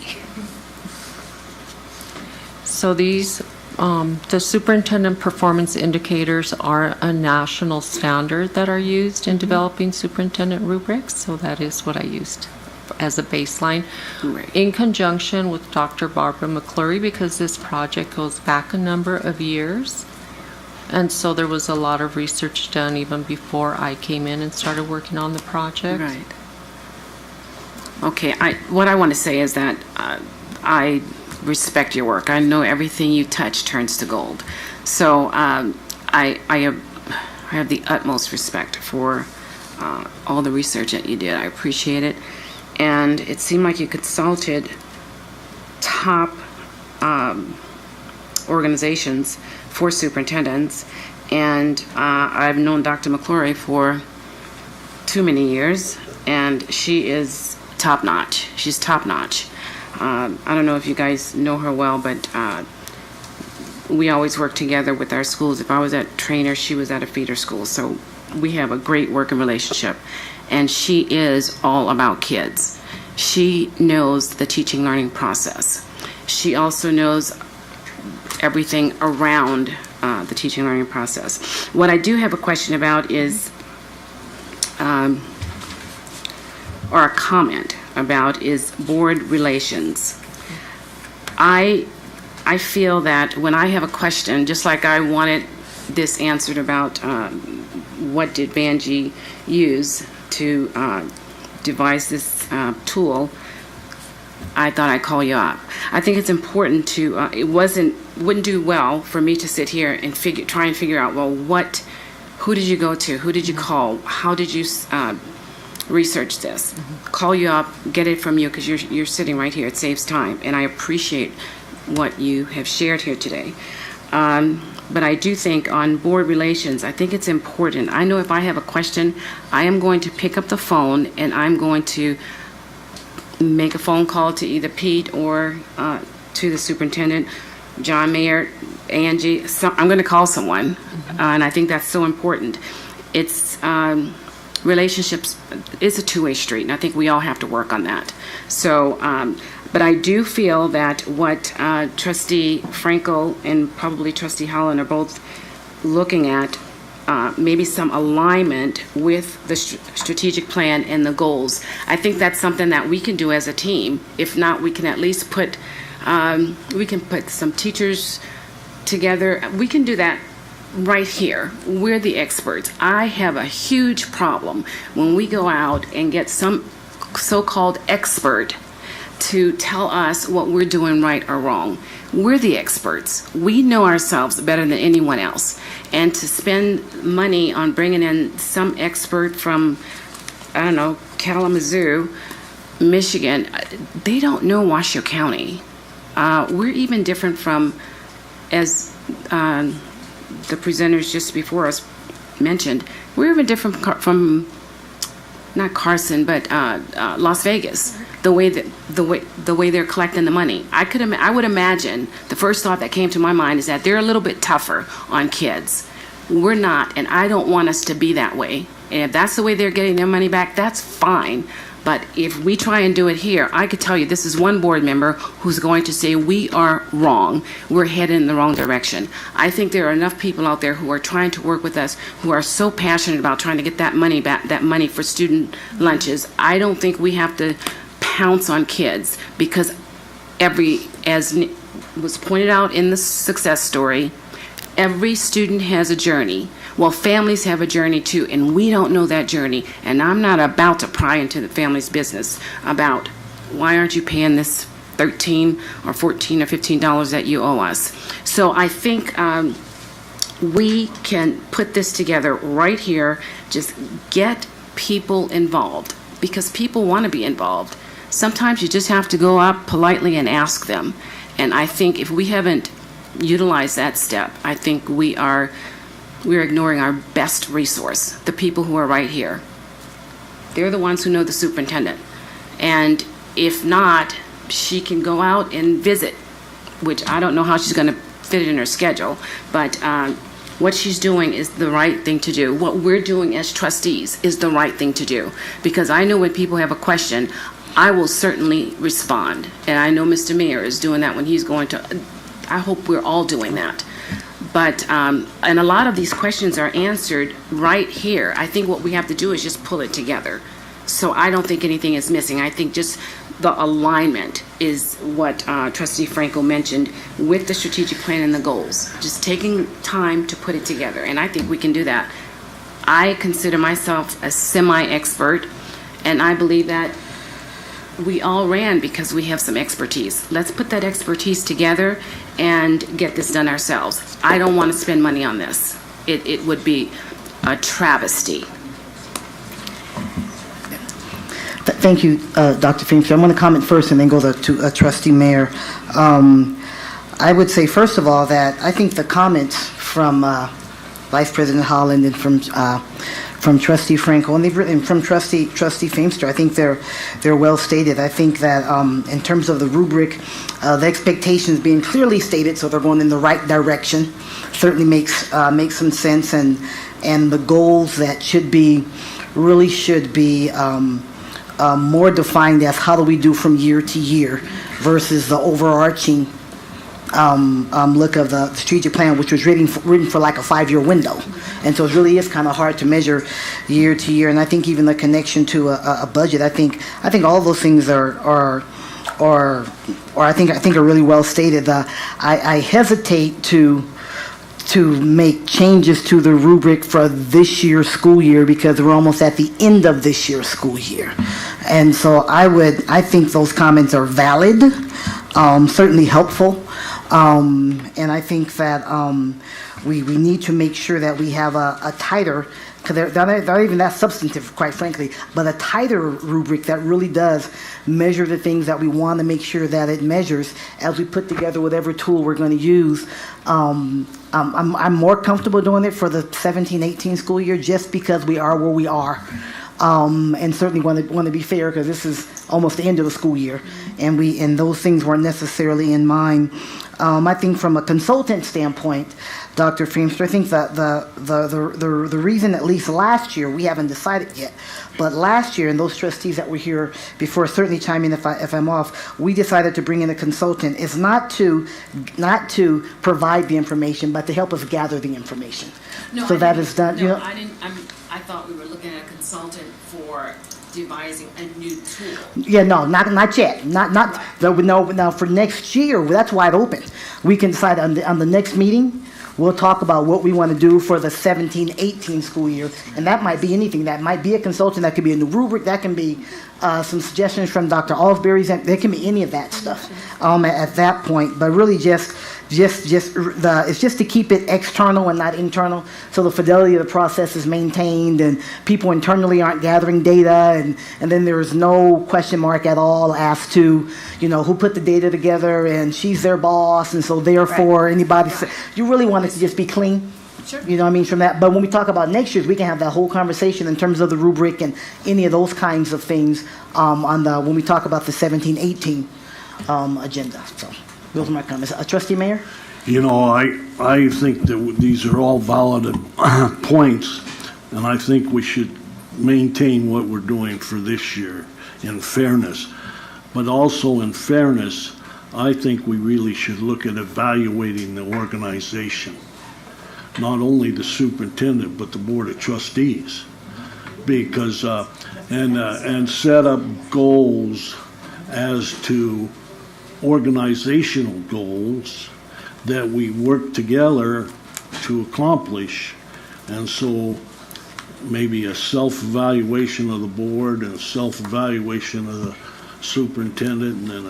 Speaker 19: So these, the superintendent performance indicators are a national standard that are used in developing superintendent rubrics. So that is what I used as a baseline, in conjunction with Dr. Barbara McClurry, because this project goes back a number of years. And so there was a lot of research done even before I came in and started working on the project.
Speaker 9: Right. Okay, what I want to say is that I respect your work. I know everything you touch turns to gold. So I have the utmost respect for all the research that you did. I appreciate it. And it seemed like you consulted top organizations for superintendents, and I've known Dr. McClurry for too many years, and she is top-notch. She's top-notch. I don't know if you guys know her well, but we always work together with our schools. If I was at Trainer, she was at a feeder school. So we have a great working relationship. And she is all about kids. She knows the teaching learning process. She also knows everything around the teaching learning process. What I do have a question about is, or a comment about, is board relations. I feel that when I have a question, just like I wanted this answered about what did Vanjie use to devise this tool, I thought I'd call you up. I think it's important to, it wouldn't do well for me to sit here and try and figure out, well, who did you go to? Who did you call? How did you research this? Call you up, get it from you, because you're sitting right here. It saves time, and I appreciate what you have shared here today. But I do think on board relations, I think it's important. I know if I have a question, I am going to pick up the phone and I'm going to make a phone call to either Pete or to the superintendent, John Mayer, Angie. I'm going to call someone, and I think that's so important. It's relationships is a two-way street, and I think we all have to work on that. So, but I do feel that what Trustee Franco and probably Trustee Holland are both looking at, maybe some alignment with the strategic plan and the goals. I think that's something that we can do as a team. If not, we can at least put some teachers together. We can do that right here. We're the experts. I have a huge problem when we go out and get some so-called expert to tell us what we're doing right or wrong. We're the experts. We know ourselves better than anyone else. And to spend money on bringing in some expert from, I don't know, Kalamazoo, Michigan, they don't know Washoe County. We're even different from, as the presenters just before us mentioned, we're even different from not Carson, but Las Vegas. The way they're collecting the money. I would imagine the first thought that came to my mind is that they're a little bit tougher on kids. We're not, and I don't want us to be that way. And if that's the way they're getting their money back, that's fine. But if we try and do it here, I could tell you this is one board member who's going to say we are wrong. We're headed in the wrong direction. I think there are enough people out there who are trying to work with us, who are so passionate about trying to get that money back, that money for student lunches. I don't think we have to pounce on kids, because as was pointed out in the success story, every student has a journey. Well, families have a journey too, and we don't know that journey. And I'm not about to pry into the family's business about why aren't you paying this $13 or $14 or $15 that you owe us. So I think we can put this together right here, just get people involved, because people want to be involved. Sometimes you just have to go up politely and ask them. And I think if we haven't utilized that step, I think we're ignoring our best resource, the people who are right here. They're the ones who know the superintendent. And if not, she can go out and visit, which I don't know how she's going to fit it in her schedule, but what she's doing is the right thing to do. What we're doing as trustees is the right thing to do, because I know when people have a question, I will certainly respond. And I know Mr. Mayor is doing that when he's going to. I hope we're all doing that. But, and a lot of these questions are answered right here. I think what we have to do is just pull it together. So I don't think anything is missing. I think just the alignment is what Trustee Franco mentioned with the strategic plan and the goals. Just taking time to put it together. And I think we can do that. I consider myself a semi-expert, and I believe that we all ran because we have some expertise. Let's put that expertise together and get this done ourselves. I don't want to spend money on this. It would be a travesty.
Speaker 1: Thank you, Dr. Finch. I'm going to comment first and then go to Trustee Mayer. I would say, first of all, that I think the comments from Vice President Holland and from from Trustee Franco and from Trustee Feimster. I think they're well stated. I think that in terms of the rubric, the expectations being clearly stated, so they're going in the right direction, certainly makes some sense, and the goals that should be more defined as how do we do from year to year versus the overarching look of the strategic plan, which was written for like a 5-year window. And so it really is kind of hard to measure year to year. And I think even the connection to a budget, I think all of those things are I think are really well stated. I hesitate to make changes to the rubric for this year's school year because we're almost at the end of this year's school year. And so I think those comments are valid, certainly helpful. And I think that we need to make sure that we have a tighter, because they're not even that substantive, quite frankly, but a tighter rubric that really does measure the things that we want to make sure that it measures as we put together whatever tool we're going to use. I'm more comfortable doing it for the 17-18 school year just because we are where we are. And certainly want to be fair because this is almost the end of the school year, and those things weren't necessarily in mind. I think from a consultant standpoint, Dr. Feimster, I think that the reason, at least last year, we haven't decided yet, but last year, and those trustees that were here before certainly chime in if I'm off, we decided to bring in a consultant is not to provide the information, but to help us gather the information.
Speaker 19: No,
Speaker 1: so that is done.
Speaker 19: No,
Speaker 1: you know,
Speaker 19: I thought we were looking at a consultant for devising a new tool.
Speaker 1: Yeah, no, not yet. Now for next year, that's wide open. We can decide on the next meeting. We'll talk about what we want to do for the 17-18 school year, and that might be anything. That might be a consultant. That could be a new rubric. That can be some suggestions from Dr. Alsbury's. There can be any of that stuff at that point. But really, it's just to keep it external and not internal, so the fidelity of the process is maintained, and people internally aren't gathering data, and then there is no question mark at all as to who put the data together, and she's their boss, and so therefore anybody. You really want it to just be clean.
Speaker 19: Sure.
Speaker 1: You know what I mean, from that. But when we talk about next year's, we can have that whole conversation in terms of the rubric and any of those kinds of things when we talk about the 17-18 agenda. So those are my comments. Trustee Mayor?
Speaker 20: I think that these are all valid points, and I think we should maintain what we're doing for this year in fairness. But also in fairness, I think we really should look at evaluating the organization. Not only the superintendent, but the board of trustees, because and set up goals as to organizational goals that we work together to accomplish. And so maybe a self-evaluation of the board and a self-evaluation of the superintendent, and then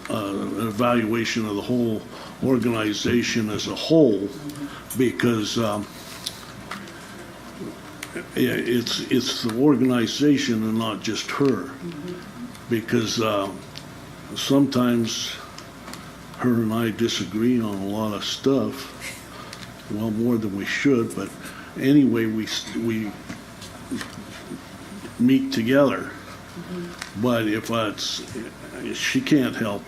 Speaker 20: an evaluation of the whole organization as a whole, because it's the organization and not just her. Because sometimes her and I disagree on a lot of stuff, well, more than we should, but anyway, we meet together. But if she can't help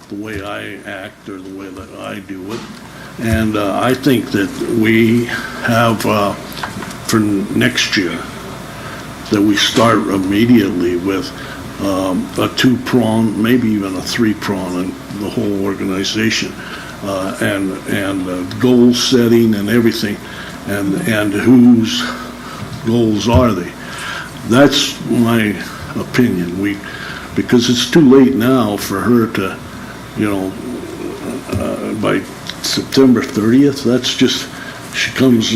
Speaker 20: the way I act or the way that I do it. And I think that we have, for next year, that we start immediately with a 2-prong, maybe even a 3-prong in the whole organization, and goal setting and everything, and whose goals are they. That's my opinion. Because it's too late now for her to, by September 30th, that's just, she comes,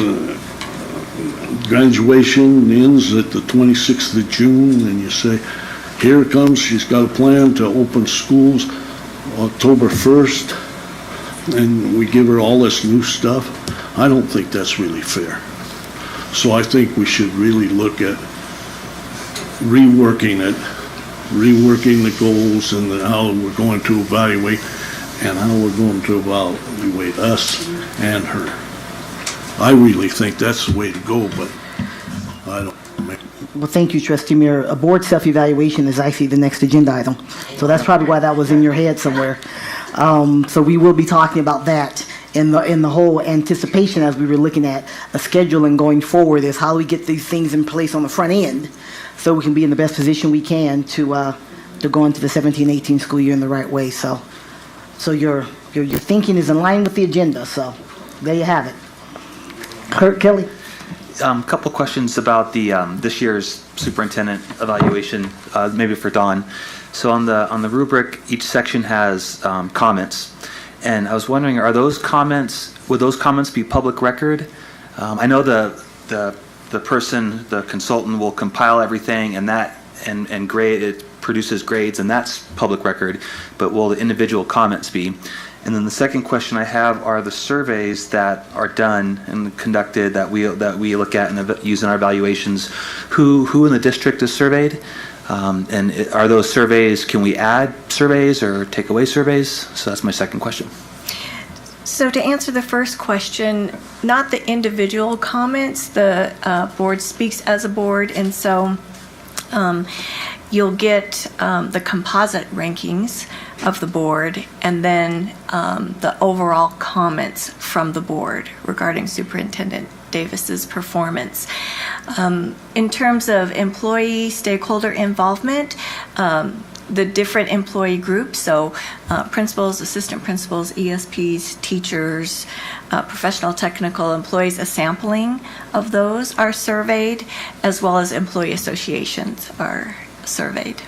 Speaker 20: graduation ends at the 26th of June, and you say, here it comes, she's got a plan to open schools October 1st, and we give her all this new stuff. I don't think that's really fair. So I think we should really look at reworking the goals and how we're going to evaluate and how we're going to evaluate us and her. I really think that's the way to go, but I don't.
Speaker 1: Well, thank you, Trustee Mayor. A board self-evaluation is actually the next agenda item. So that's probably why that was in your head somewhere. So we will be talking about that in the whole anticipation as we were looking at a schedule and going forward is how do we get these things in place on the front end so we can be in the best position we can to go into the 17-18 school year in the right way. So your thinking is in line with the agenda. So there you have it. Clerk Kelly.
Speaker 12: Couple questions about the this year's superintendent evaluation, maybe for Dawn. So on the rubric, each section has comments, and I was wondering, would those comments be public record? I know the consultant will compile everything, and grade it, produces grades, and that's public record. But will the individual comments be? And then the second question I have are the surveys that are done and conducted that we look at and use in our evaluations. Who in the district is surveyed? And are those surveys, can we add surveys or take away surveys? So that's my second question.
Speaker 18: So to answer the first question, not the individual comments, the board speaks as a board, and so you'll get the composite rankings of the board and then the overall comments from the board regarding Superintendent Davis's performance. In terms of employee stakeholder involvement, the different employee groups, so principals, assistant principals, ESPs, teachers, professional technical employees, a sampling of those are surveyed, as well as employee associations are surveyed.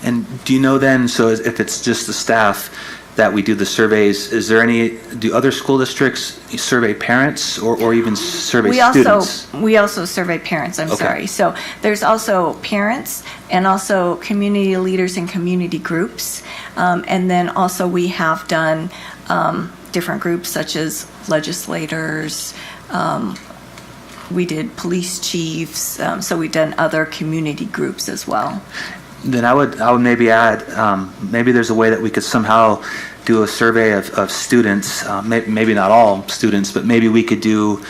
Speaker 12: And do you know then, so if it's just the staff that we do the surveys, do other school districts survey parents or even survey students?
Speaker 18: We also survey parents, I'm sorry. So there's also parents and also community leaders and community groups. And then also we have done different groups such as legislators, we did police chiefs, so we've done other community groups as well.
Speaker 12: Then I would maybe add, maybe there's a way that we could somehow do a survey of students, maybe not all students, but maybe we could do,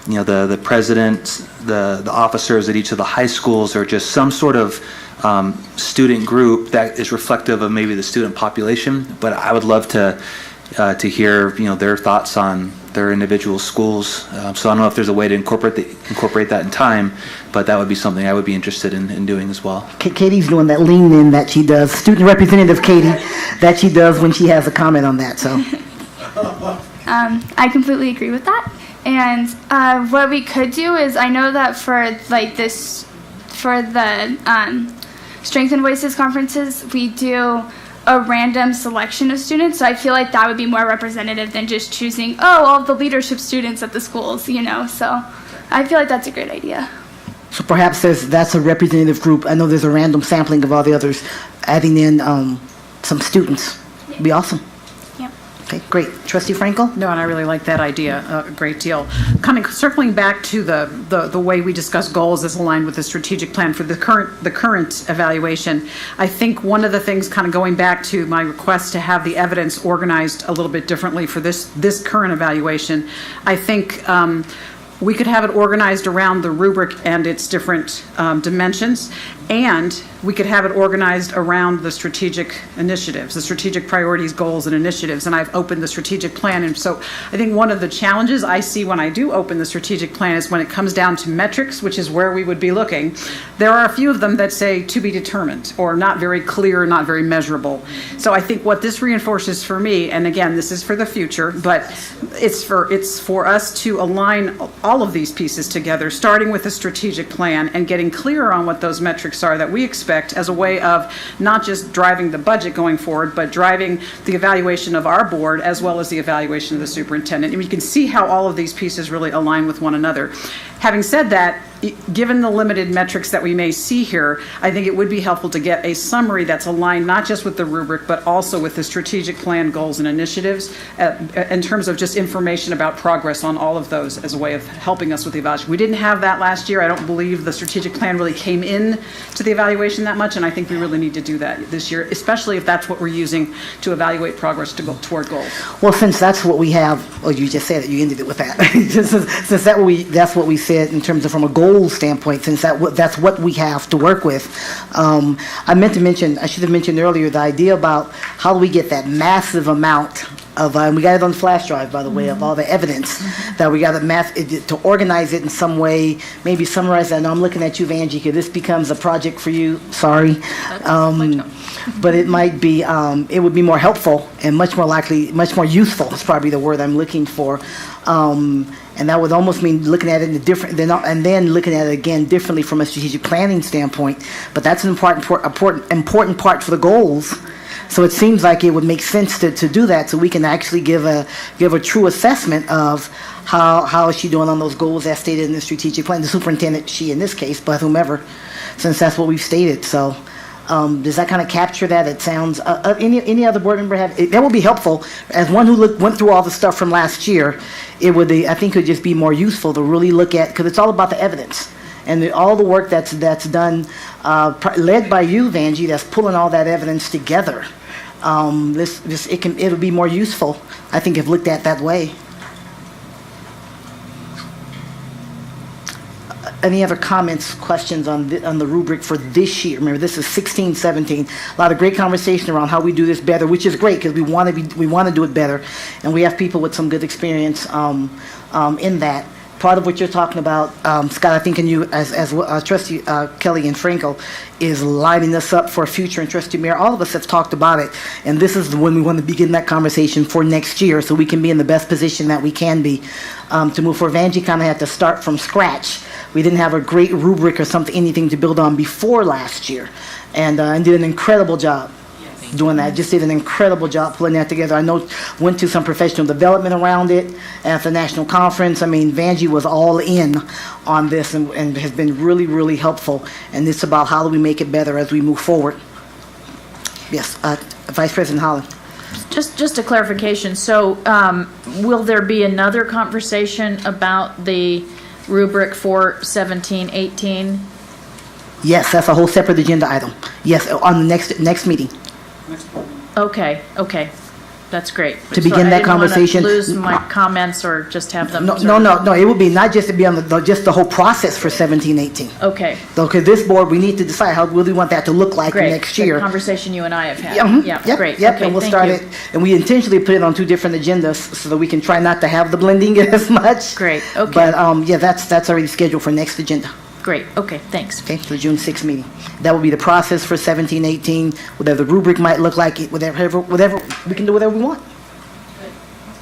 Speaker 12: the president, the officers at each of the high schools, or just some sort of student group that is reflective of maybe the student population. But I would love to hear, their thoughts on their individual schools. So I don't know if there's a way to incorporate that in time, but that would be something I would be interested in doing as well.
Speaker 1: Katie's doing that lean in that she does, student representative Katie, that she does when she has a comment on that. So
Speaker 4: I completely agree with that. And what we could do is, I know that for the Strength and Voices conferences, we do a random selection of students, so I feel like that would be more representative than just choosing, all of the leadership students at the schools, so I feel like that's a great idea.
Speaker 1: So perhaps that's a representative group. I know there's a random sampling of all the others, adding in some students. Would be awesome.
Speaker 4: Yeah.
Speaker 1: Okay, great. Trustee Frankel?
Speaker 3: No, and I really like that idea a great deal. Circling back to the way we discuss goals as aligned with the strategic plan for the current evaluation, I think one of the things, kind of going back to my request to have the evidence organized a little bit differently for this current evaluation, I think we could have it organized around the rubric and its different dimensions, and we could have it organized around the strategic initiatives, the strategic priorities, goals, and initiatives. And I've opened the strategic plan. And so I think one of the challenges I see when I do open the strategic plan is when it comes down to metrics, which is where we would be looking. There are a few of them that say to be determined or not very clear, not very measurable. So I think what this reinforces for me, and again, this is for the future, but it's for us to align all of these pieces together, starting with a strategic plan and getting clearer on what those metrics are that we expect as a way of not just driving the budget going forward, but driving the evaluation of our board as well as the evaluation of the superintendent. And you can see how all of these pieces really align with one another. Having said that, given the limited metrics that we may see here, I think it would be helpful to get a summary that's aligned not just with the rubric, but also with the strategic plan, goals, and initiatives in terms of just information about progress on all of those as a way of helping us with the evaluation. We didn't have that last year. I don't believe the strategic plan really came in to the evaluation evaluation that much, and I think we really need to do that this year, especially if that's what we're using to evaluate progress to go toward goals.
Speaker 1: Well, since that's what we have, you just said it, you ended it with that. Since that's what we said in terms of from a goal standpoint, since that's what we have to work with. I should have mentioned earlier the idea about how do we get that massive amount of, and we got it on the flash drive, by the way, of all the evidence that we got to organize it in some way, maybe summarize that. I know I'm looking at you, Vanjie, because this becomes a project for you, sorry. But it might be, it would be more helpful and much more likely, much more useful is probably the word I'm looking for. And that would almost mean looking at it in a different, and then looking at it again differently from a strategic planning standpoint. But that's an important part for the goals. So it seems like it would make sense to do that, so we can actually give a true assessment of how is she doing on those goals as stated in the strategic plan. The superintendent, she in this case, but whomever, since that's what we've stated. So does that kind of capture that? It sounds. Any other board member have? That would be helpful. As one who went through all the stuff from last year, it would. I think it would just be more useful to really look at, because it's all about the evidence. And all the work that's done, led by you, Vanjie, that's pulling all that evidence together. It'll be more useful, I think, if looked at that way. Any other comments, questions on the rubric for this year? Remember, this is 16, 17. A lot of great conversation around how we do this better, which is great because we want to do it better, and we have people with some good experience in that. Part of what you're talking about, Scott, I think, and you as Trustee Kelly and Frankel, is lining us up for a future. And Trustee Mayor, all of us have talked about it, and this is when we want to begin that conversation for next year, so we can be in the best position that we can be to move forward. Vanjie kind of had to start from scratch. We didn't have a great rubric or anything to build on before last year, and did an incredible job. Doing that, just did an incredible job pulling that together. I know went to some professional development around it at the national conference. I mean, Vanjie was all in on this and has been really, really helpful. And it's about how do we make it better as we move forward. Yes, Vice President Holland.
Speaker 16: Just a clarification. So, will there be another conversation about the rubric for 17-18?
Speaker 1: Yes, that's a whole separate agenda item. Yes, on the next meeting.
Speaker 16: Okay, that's great.
Speaker 1: To begin that conversation.
Speaker 16: I didn't want to lose my comments or just have them.
Speaker 1: No. It would be not just to be on just the whole process for 17-18.
Speaker 16: Okay.
Speaker 1: Because this board, we need to decide how we want that to look like next year.
Speaker 16: The conversation you and I have had.
Speaker 1: Yep,
Speaker 16: great.
Speaker 1: Yep,
Speaker 16: Okay,
Speaker 1: and we'll
Speaker 16: thank
Speaker 1: start
Speaker 16: you.
Speaker 1: it. And we intentionally put it on two different agendas so that we can try not to have the blending as much.
Speaker 16: Great. Okay.
Speaker 1: But that's already scheduled for next agenda.
Speaker 16: Great. Okay, thanks.
Speaker 1: Okay, for the June 6th meeting. That will be the process for 17-18, whatever the rubric might look like, whatever, we can do whatever we want.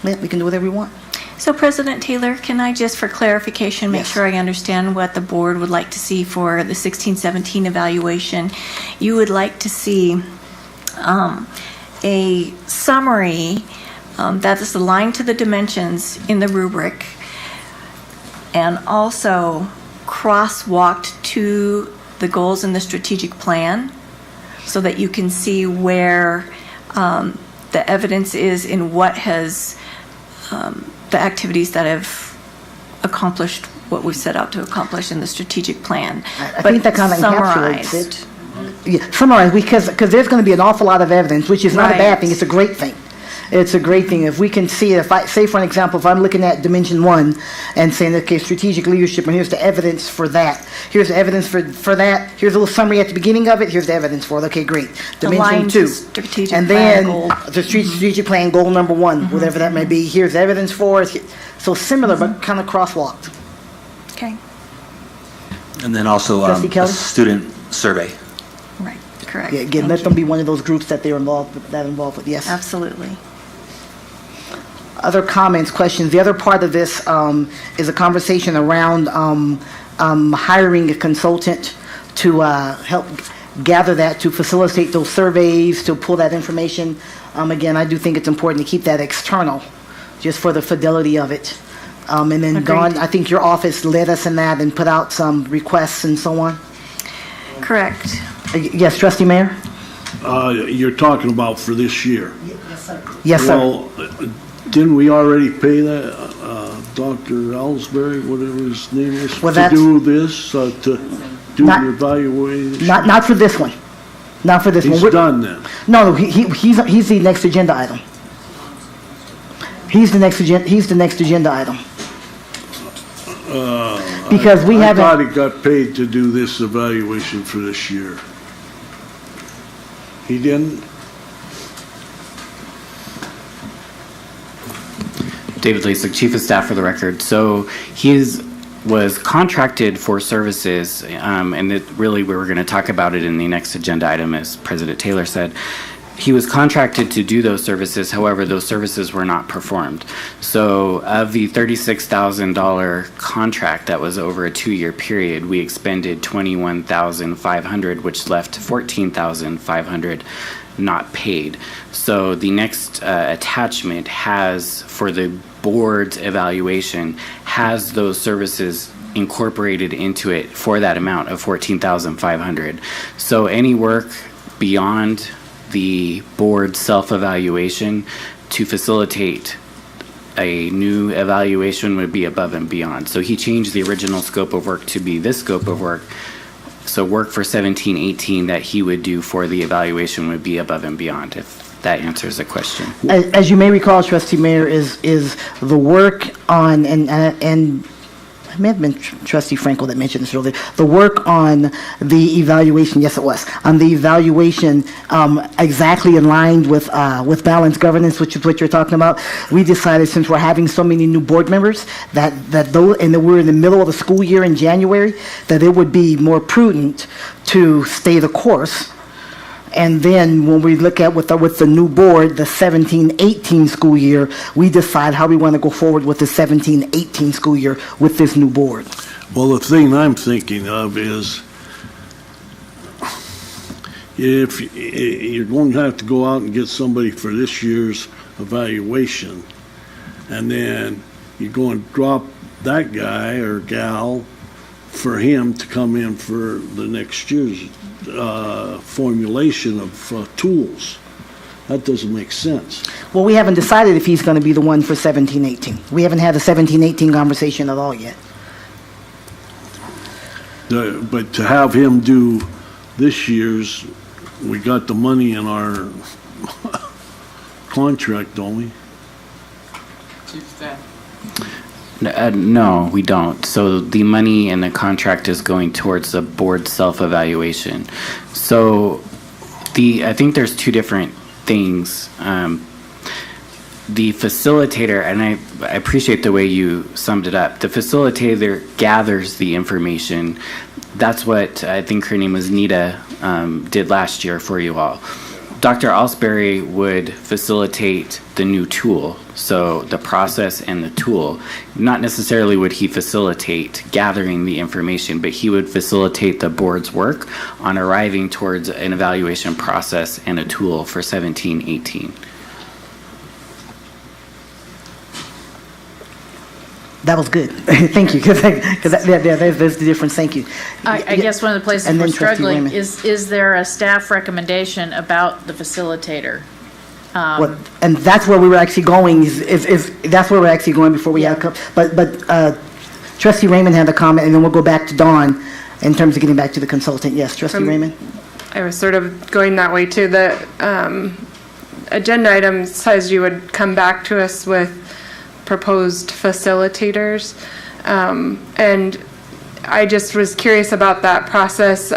Speaker 1: Yeah, we can do whatever we want.
Speaker 18: So President Taylor, can I just, for clarification, make sure I understand what the board would like to see for the 16-17 evaluation? You would like to see a summary that is aligned to the dimensions in the rubric, and also crosswalked to the goals in the strategic plan, so that you can see where the evidence is in what has the activities that have accomplished what we set out to accomplish in the strategic plan.
Speaker 1: I think that kind of encapsulates it. Yeah, summarize, because there's going to be an awful lot of evidence, which is not a bad thing, it's a great thing. It's a great thing. If we can see, if I say, for an example, if I'm looking at Dimension 1 and saying, okay, strategic leadership, and here's the evidence for that. Here's the evidence for that. Here's a little summary at the beginning of it. Here's the evidence for it. Okay, great. Dimension
Speaker 18: Aligned
Speaker 1: 2.
Speaker 18: strategic
Speaker 1: And
Speaker 18: plan
Speaker 1: then
Speaker 18: goal.
Speaker 1: the strategic plan goal number 1, whatever that may be. Here's the evidence for it. So similar, but kind of crosswalked.
Speaker 18: Okay.
Speaker 12: And then also
Speaker 1: Trustee
Speaker 12: a
Speaker 1: Kelly?
Speaker 12: student survey.
Speaker 18: Right, correct.
Speaker 1: Yeah, again, let them be one of those groups that they're involved with. Yes.
Speaker 18: Absolutely.
Speaker 1: Other comments, questions? The other part of this is a conversation around hiring a consultant to help gather that, to facilitate those surveys, to pull that information. Again, I do think it's important to keep that external, just for the fidelity of it. And then
Speaker 18: Agreed.
Speaker 1: Dawn, I think your office led us in that and put out some requests and so on.
Speaker 18: Correct.
Speaker 1: Yes, Trustee Mayor?
Speaker 20: You're talking about for this year?
Speaker 1: Yes, sir.
Speaker 20: Well, didn't we already pay that, Dr. Ellsbury, whatever his name is,
Speaker 1: Well,
Speaker 20: to do this, to do
Speaker 1: Not-
Speaker 20: the evaluation?
Speaker 1: Not for this one. Not for this one.
Speaker 20: He's
Speaker 1: We're-
Speaker 20: done then.
Speaker 1: No, he's the next agenda item. He's the next agenda item. Because we haven't-
Speaker 20: I thought he got paid to do this evaluation for this year. He didn't?
Speaker 2: David Lasik, Chief of Staff for the record. So was contracted for services, and really we were going to talk about it in the next agenda item, as President Taylor said. He was contracted to do those services, however, those services were not performed. So of the $36,000 contract that was over a 2-year period, we expended $21,500, which left $14,500 not paid. So the next attachment has, for the board's evaluation, has those services incorporated into it for that amount of $14,500. So any work beyond the board's self-evaluation to facilitate a new evaluation would be above and beyond. So he changed the original scope of work to be this scope of work. So work for 17-18 that he would do for the evaluation would be above and beyond, if that answers the question.
Speaker 1: As you may recall, Trustee Mayor, is the work on, and it may have been Trustee Frankel that mentioned this earlier, the work on the evaluation, yes it was, on the evaluation exactly in line with balanced governance, which is what you're talking about. We decided, since we're having so many new board members, that those, and that we're in the middle of the school year in January, that it would be more prudent to stay the course. And then when we look at with the new board, the 17-18 school year, we decide how we want to go forward with the 17-18 school year with this new board.
Speaker 20: Well, the thing I'm thinking of is if you're going to have to go out and get somebody for this year's evaluation, and then you're going to drop that guy or gal for him to come in for the next year's formulation of tools. That doesn't make sense.
Speaker 1: Well, we haven't decided if he's going to be the one for 17-18. We haven't had the 17-18 conversation at all yet.
Speaker 20: But to have him do this year's, we got the money in our contract, don't we?
Speaker 2: No, we don't. So the money in the contract is going towards the board self-evaluation. So I think there's two different things. The facilitator, and I appreciate the way you summed it up, the facilitator gathers the information. That's what I think her name was Nita did last year for you all. Dr. Alsbury would facilitate the new tool, so the process and the tool. Not necessarily would he facilitate gathering the information, but he would facilitate the board's work on arriving towards an evaluation process and a tool for 17-18.
Speaker 1: That was good. Thank you, because there's the difference. Thank you.
Speaker 16: I guess one of the places
Speaker 1: And
Speaker 16: we're
Speaker 1: then Trustee
Speaker 16: struggling
Speaker 1: Raymond.
Speaker 16: is there a staff recommendation about the facilitator?
Speaker 1: And that's where we were actually going, that's where we're actually going before we have, but Trustee Raymond had a comment, and then we'll go back to Dawn in terms of getting back to the consultant. Yes, Trustee Raymond?
Speaker 10: I was sort of going that way too. The agenda item says you would come back to us with proposed facilitators. And I just was curious about that process.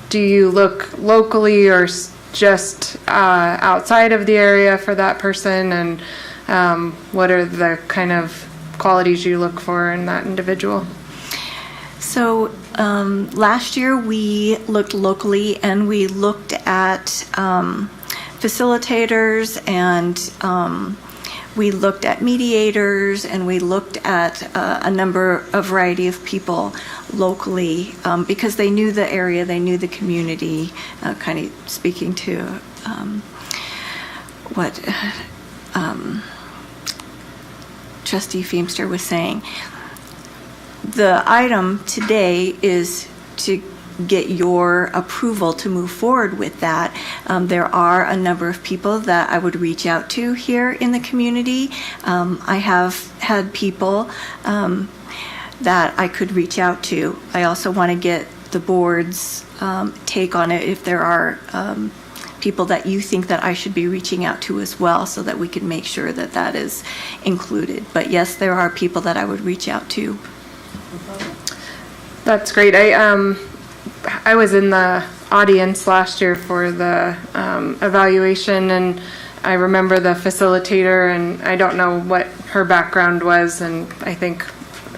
Speaker 10: Do you look locally or just outside of the area for that person? And what are the kind of qualities you look for in that individual?
Speaker 18: So last year we looked locally and we looked at facilitators, and we looked at mediators, and we looked at a variety of people locally because they knew the area, they knew the community, kind of speaking to what Trustee Feemster was saying. The item today is to get your approval to move forward with that. There are a number of people that I would reach out to here in the community. I have had people that I could reach out to. I also want to get the board's take on it, if there are people that you think that I should be reaching out to as well, so that we can make sure that that is included. But yes, there are people that I would reach out to.
Speaker 10: That's great. I was in the audience last year for the evaluation, and I remember the facilitator, and I don't know what her background was, and I think,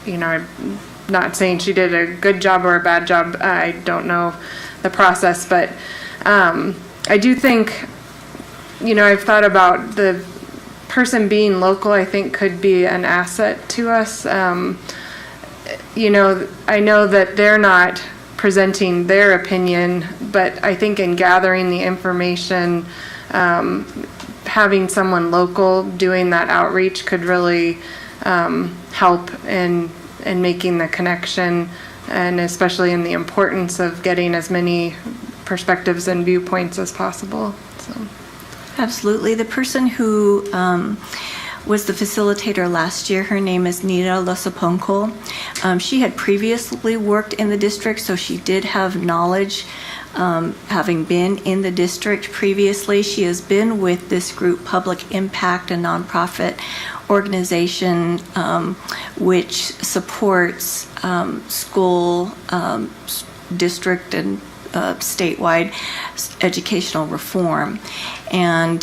Speaker 10: I'm not saying she did a good job or a bad job. I don't know the process, but I do think, I've thought about the person being local, I think could be an asset to us. I know that they're not presenting their opinion, but I think in gathering the information, having someone local doing that outreach could really help in making the connection, and especially in the importance of getting as many perspectives and viewpoints as possible. So.
Speaker 18: Absolutely. The person who was the facilitator last year, her name is Nita Losaponko. She had previously worked in the district, so she did have knowledge, having been in the district previously. She has been with this group, Public Impact, a nonprofit organization which supports school, district, and statewide educational reform. And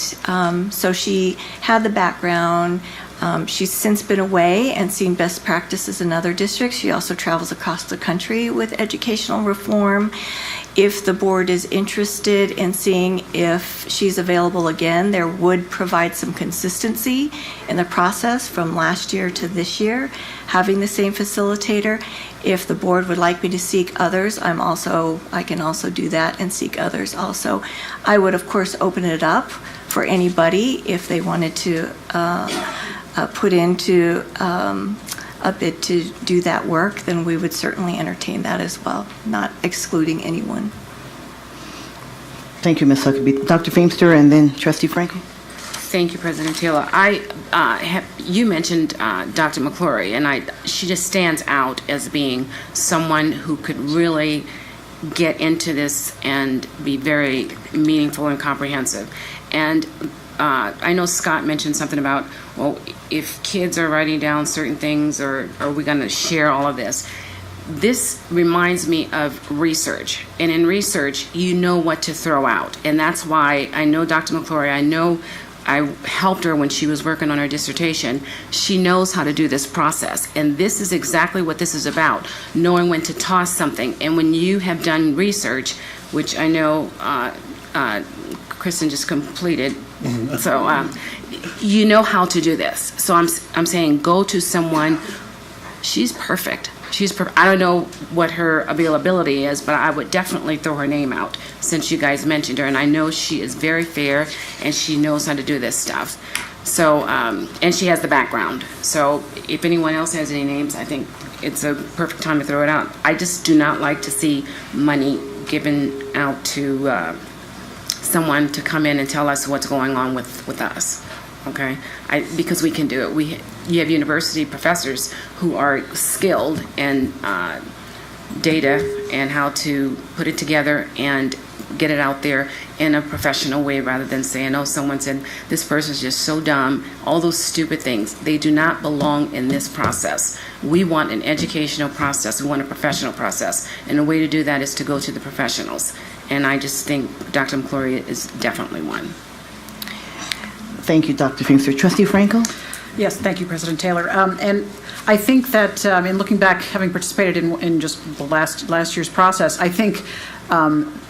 Speaker 18: so she had the background. She's since been away and seen best practices in other districts. She also travels across the country with educational reform. If the board is interested in seeing if she's available again, there would provide some consistency in the process from last year to this year, having the same facilitator. If the board would like me to seek others, I can also do that and seek others also. I would, of course, open it up for anybody if they wanted to put into a bid to do that work, then we would certainly entertain that as well, not excluding anyone.
Speaker 1: Thank you, Ms. Huckabee. Dr. Feimster and then Trustee Frankel.
Speaker 9: Thank you, President Taylor. You mentioned Dr. McClory, and she just stands out as being someone who could really get into this and be very meaningful and comprehensive. And I know Scott mentioned something about, well, if kids are writing down certain things, or are we going to share all of this? This reminds me of research. And in research, you know what to throw out. And that's why I know Dr. McClory, I helped her when she was working on her dissertation. She knows how to do this process. And this is exactly what this is about, knowing when to toss something. And when you have done research, which I know Kristen just completed, so you know how to do this. So I'm saying go to someone. She's perfect. I don't know what her availability is, but I would definitely throw her name out since you guys mentioned her. And I know she is very fair and she knows how to do this stuff. So, and she has the background. So if anyone else has any names, I think it's a perfect time to throw it out. I just do not like to see money given out to someone to come in and tell us what's going on with us. Okay, because we can do it. You have university professors who are skilled in data and how to put it together and get it out there in a professional way, rather than saying, oh, someone said this person's just so dumb, all those stupid things. They do not belong in this process. We want an educational process. We want a professional process. And the way to do that is to go to the professionals. And I just think Dr. McClory is definitely one.
Speaker 1: Thank you, Dr. Feimster. Trustee Frankel?
Speaker 3: Yes, thank you, President Taylor. And I think that in looking back, having participated in just the last year's process, I think,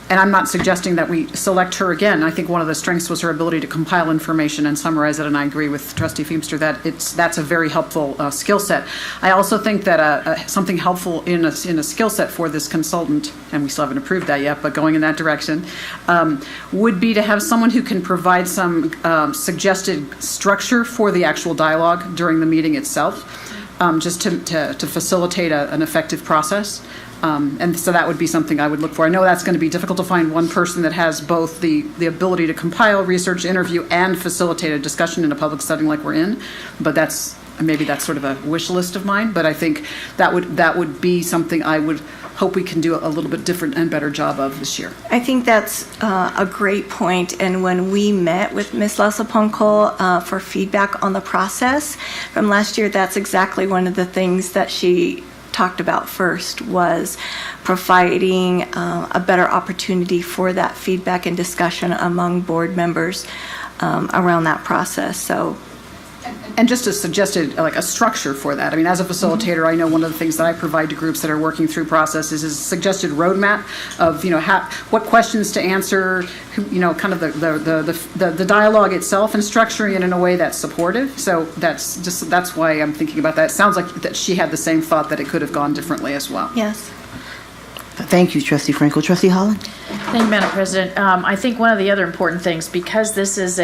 Speaker 3: and I'm not suggesting that we select her again. I think one of the strengths was her ability to compile information and summarize it, and I agree with Trustee Feimster that that's a very helpful skill set. I also think that something helpful in a skill set for this consultant, and we still haven't approved that yet, but going in that direction, would be to have someone who can provide some suggested structure for the actual dialogue during the meeting itself, just to facilitate an effective process. And so that would be something I would look for. I know that's going to be difficult to find one person that has both the ability to compile, research, interview, and facilitate a discussion in a public setting like we're in, but that's maybe that's sort of a wish list of mine, but I think that would be something I would hope we can do a little bit different and better job of this year.
Speaker 18: I think that's a great point. And when we met with Ms. Lasapunko for feedback on the process from last year, that's exactly one of the things that she talked about first, was providing a better opportunity for that feedback and discussion among board members around that process. So.
Speaker 3: And just a suggested, like a structure for that. I mean, as a facilitator, I know one of the things that I provide to groups that are working through processes is a suggested roadmap of, what questions to answer, kind of the dialogue itself, and structuring it in a way that's supportive. So that's why I'm thinking about that. It sounds like that she had the same thought, that it could have gone differently as well.
Speaker 18: Yes.
Speaker 1: Thank you, Trustee Frankel. Trustee Holland?
Speaker 16: Thank you, Madam President. I think one of the other important things, because this is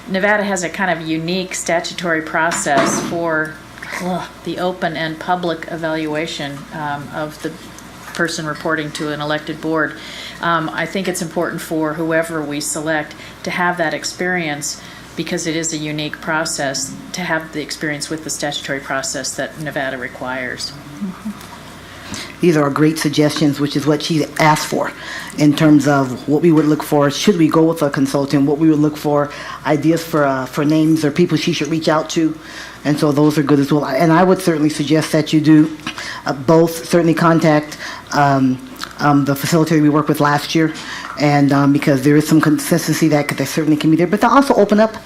Speaker 16: Nevada has a kind of unique statutory process for the open and public evaluation of the person reporting to an elected board. I think it's important for whoever we select to have that experience, because it is a unique process, to have the experience with the statutory process that Nevada requires.
Speaker 1: Mm-hmm. These are great suggestions, which is what she asked for in terms of what we would look for. Should we go with a consultant? What we would look for, ideas for names or people she should reach out to. And so those are good as well. And I would certainly suggest that you do both. Certainly contact the facilitator we worked with last year, and because there is some consistency that there certainly can be there. But to also open up,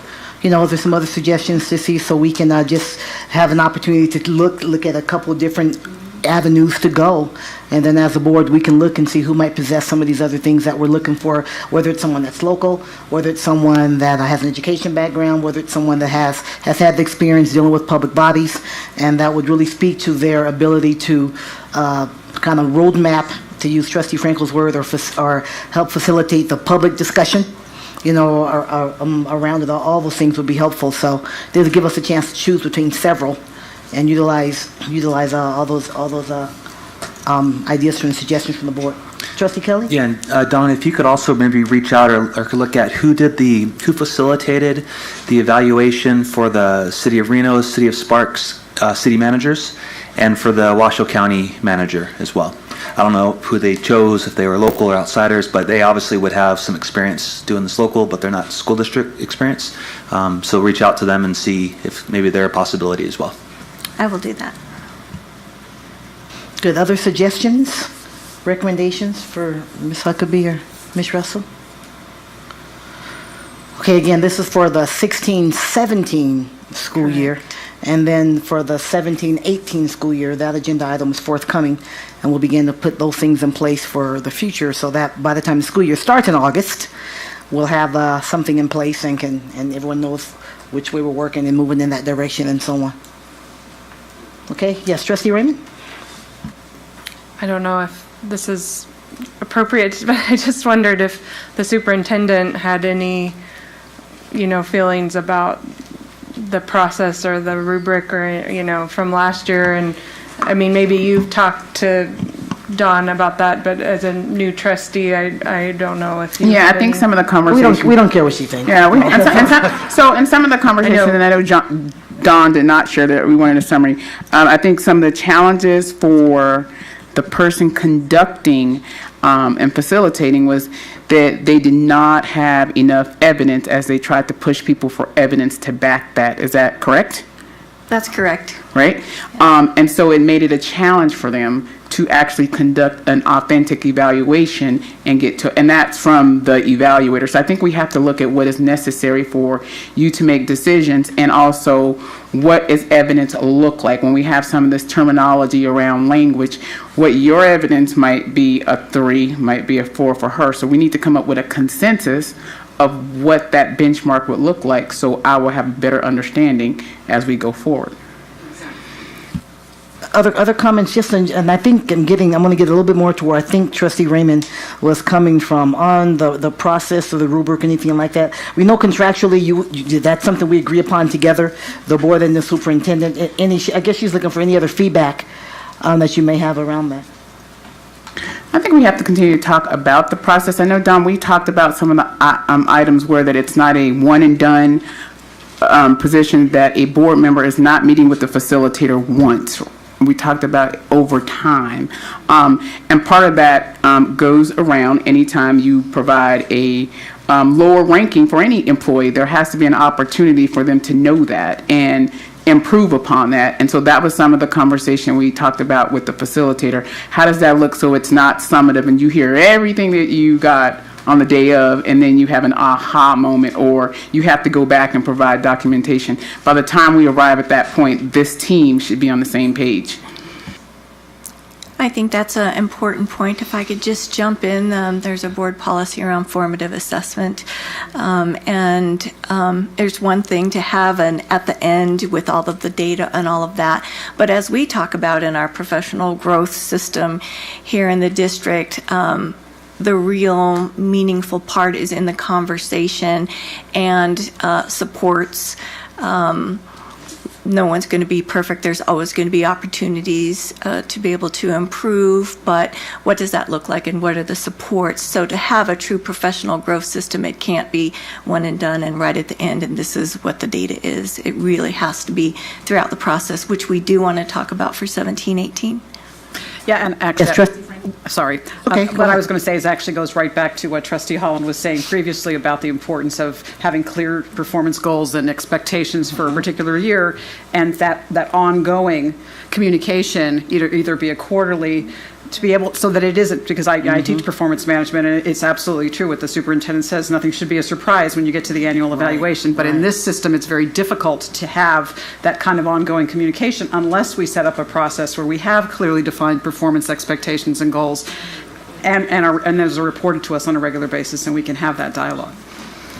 Speaker 1: there's some other suggestions to see, so we can just have an opportunity to look at a couple of different avenues to go, and then as a board we can look and see who might possess some of these other things that we're looking for, whether it's someone that's local, whether it's someone that has an education background, whether it's someone that has had the experience dealing with public bodies, and that would really speak to their ability to kind of roadmap, to use Trustee Frankel's word, or help facilitate the public discussion around it. All those things would be helpful. So they'll give us a chance to choose between several and utilize all those ideas and suggestions from the board. Trustee Kelly?
Speaker 12: Yeah, and Don, if you could also maybe reach out or look at who facilitated the evaluation for the City of Reno, City of Sparks city managers, and for the Washoe County manager as well. I don't know who they chose, if they were local or outsiders, but they obviously would have some experience doing this local, but they're not school district experience. So reach out to them and see if maybe they're a possibility as well.
Speaker 18: I will do that.
Speaker 1: Good. Other suggestions, recommendations for Ms. Huckabee or Ms. Russell? Okay, again, this is for the 16-17 school year. And then for the 17-18 school year, that agenda item is forthcoming, and we'll begin to put those things in place for the future, so that by the time the school year starts in August, we'll have something in place and everyone knows which way we're working and moving in that direction and so on. Okay, yes, Trustee Raymond?
Speaker 10: I don't know if this is appropriate, but I just wondered if the superintendent had any, feelings about the process or the rubric or, from last year. And I mean, maybe you've talked to Dawn about that, but as a new trustee, I don't know if you.
Speaker 22: Yeah, I think some of the conversations.
Speaker 1: We don't care what she thinks.
Speaker 22: Yeah, in some of the conversations, and I know Dawn did not share that, we wanted a summary. I think some of the challenges for the person conducting and facilitating was that they did not have enough evidence as they tried to push people for evidence to back that. Is that correct?
Speaker 18: That's correct.
Speaker 22: Right? And so it made it a challenge for them to actually conduct an authentic evaluation and and that's from the evaluator. So I think we have to look at what is necessary for you to make decisions, and also what is evidence look like when we have some of this terminology around language. What your evidence might be a 3, might be a 4 for her. So we need to come up with a consensus of what that benchmark would look like, so I will have a better understanding as we go forward.
Speaker 1: Other comments, and I think I'm going to get a little bit more to where I think Trustee Raymond was coming from on the process of the rubric, anything like that. We know contractually that's something we agree upon together, the board and the superintendent. I guess she's looking for any other feedback that you may have around that.
Speaker 22: I think we have to continue to talk about the process. I know, Don, we talked about some of the items where that it's not a one and done position that a board member is not meeting with the facilitator once. We talked about over time. And part of that goes around anytime you provide a lower ranking for any employee, there has to be an opportunity for them to know that and improve upon that. And so that was some of the conversation we talked about with the facilitator. How does that look so it's not summative and you hear everything that you got on the day of, and then you have an aha moment, or you have to go back and provide documentation. By the time we arrive at that point, this team should be on the same page.
Speaker 18: I think that's an important point. If I could just jump in, there's a board policy around formative assessment. There's one thing to have an at the end with all of the data and all of that. But as we talk about in our professional growth system here in the district, the real meaningful part is in the conversation and supports. No one's going to be perfect. There's always going to be opportunities to be able to improve, but what does that look like and what are the supports? So to have a true professional growth system, it can't be one and done and right at the end, and this is what the data is. It really has to be throughout the process, which we do want to talk about for 17-18.
Speaker 3: Yeah, and actually, sorry.
Speaker 1: Okay,
Speaker 3: What I was going to say is actually goes right back to what Trustee Holland was saying previously about the importance of having clear performance goals and expectations for a particular year, and that ongoing communication, either be a quarterly, to be able, so that it isn't, because I teach performance management, and it's absolutely true what the superintendent says, nothing should be a surprise when you get to the annual evaluation, but in this system, it's very difficult to have that kind of ongoing communication unless we set up a process where we have clearly defined performance expectations and goals, and those are reported to us on a regular basis, and we can have that dialogue.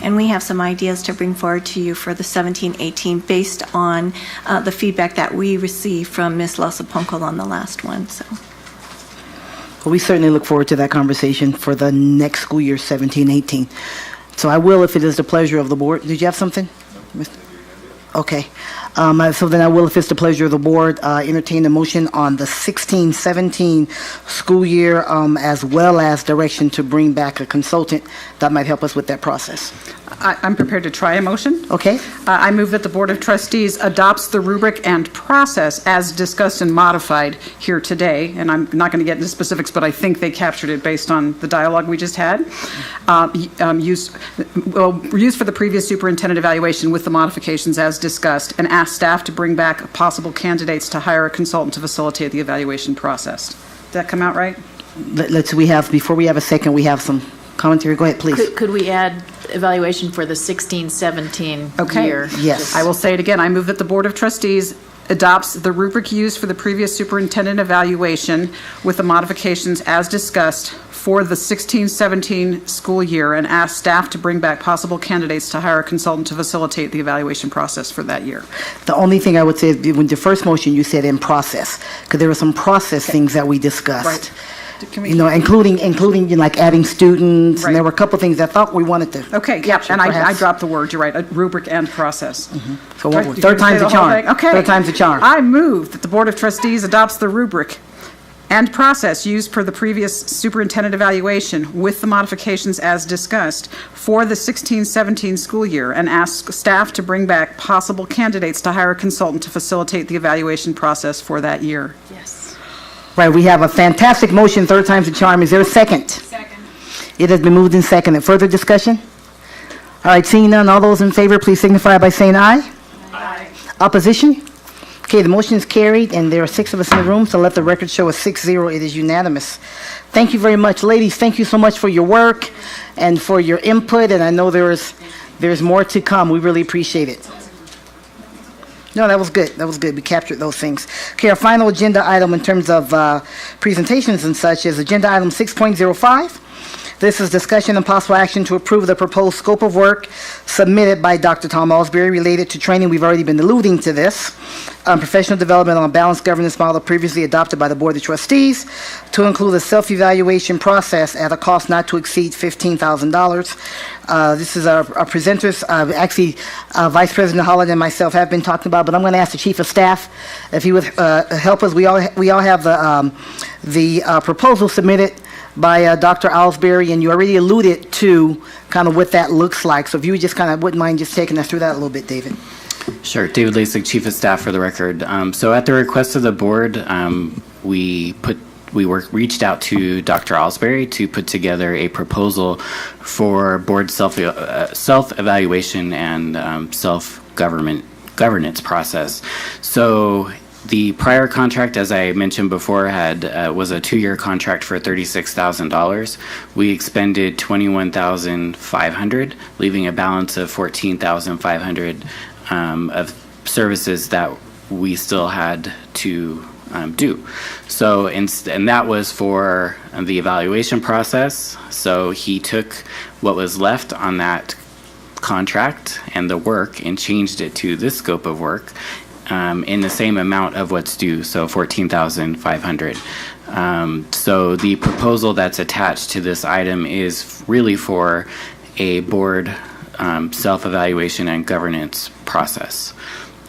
Speaker 18: And we have some ideas to bring forward to you for the 17-18 based on the feedback that we received from Ms. Lasapunkel on the last one, so.
Speaker 1: Well, we certainly look forward to that conversation for the next school year, 17-18. So I will, if it is the pleasure of the board. Did you have something? Okay. So then I will, if it's the pleasure of the board, entertain a motion on the 16-17 school year, as well as direction to bring back a consultant that might help us with that process.
Speaker 3: I'm prepared to try a motion.
Speaker 1: Okay.
Speaker 3: I move that the Board of Trustees adopts the rubric and process as discussed and modified here today. And I'm not going to get into specifics, but I think they captured it based on the dialogue we just had. Used for the previous superintendent evaluation with the modifications as discussed, and ask staff to bring back possible candidates to hire a consultant to facilitate the evaluation process. Did that come out right?
Speaker 1: Before we have a second, we have some commentary. Go ahead, please.
Speaker 16: Could we add evaluation for the 16-17 year?
Speaker 1: Yes.
Speaker 3: I will say it again. I move that the Board of Trustees adopts the rubric used for the previous superintendent evaluation with the modifications as discussed for the 16-17 school year, and ask staff to bring back possible candidates to hire a consultant to facilitate the evaluation process for that year.
Speaker 1: The only thing I would say is when the first motion you said in process, because there were some process things that we discussed.
Speaker 3: Right.
Speaker 1: Including like adding students, and there were a couple things I thought we wanted to.
Speaker 3: Okay, yeah, and I dropped the word, you're right, a rubric and process.
Speaker 1: So third time's a charm.
Speaker 3: Okay.
Speaker 1: Third time's a charm.
Speaker 3: I move that the Board of Trustees adopts the rubric and process used per the previous superintendent evaluation with the modifications as discussed for the 16-17 school year, and ask staff to bring back possible candidates to hire a consultant to facilitate the evaluation process for that year.
Speaker 16: Yes.
Speaker 1: Right, we have a fantastic motion, third time's a charm. Is there a second?
Speaker 16: Second.
Speaker 1: It has been moved and seconded. Further discussion? All right, seeing none, all those in favor, please signify by saying aye.
Speaker 16: Aye.
Speaker 1: Opposition? Okay, the motion is carried, and there are 6 of us in the room, so let the record show a 6-0. It is unanimous. Thank you very much. Ladies, thank you so much for your work and for your input, and I know there's more to come. We really appreciate it. No, that was good. That was good. We captured those things. Okay, our final agenda item in terms of presentations and such is agenda item 6.05. This is discussion and possible action to approve the proposed scope of work submitted by Dr. Tom Alsbury related to training. We've already been alluding to this. Professional development on a balanced governance model previously adopted by the Board of Trustees to include a self-evaluation process at a cost not to exceed $15,000. This is our presenters. Vice President Holland and myself have been talking about, but I'm going to ask the Chief of Staff if he would help us. We all have the proposal submitted by Dr. Owlsbury, and you already alluded to kind of what that looks like. So if you just kind of wouldn't mind just taking us through that a little bit, David.
Speaker 2: Sure. David Lasik, Chief of Staff for the record. So at the request of the board, we reached out to Dr. Owlsbury to put together a proposal for board self-evaluation and self-governance process. So the prior contract, as I mentioned before, was a 2-year contract for $36,000. We expended $21,500, leaving a balance of $14,500 of services that we still had to do. So, and that was for the evaluation process. So he took what was left on that contract and the work and changed it to this scope of work in the same amount of what's due, so $14,500. So the proposal that's attached to this item is really for a board self-evaluation and governance process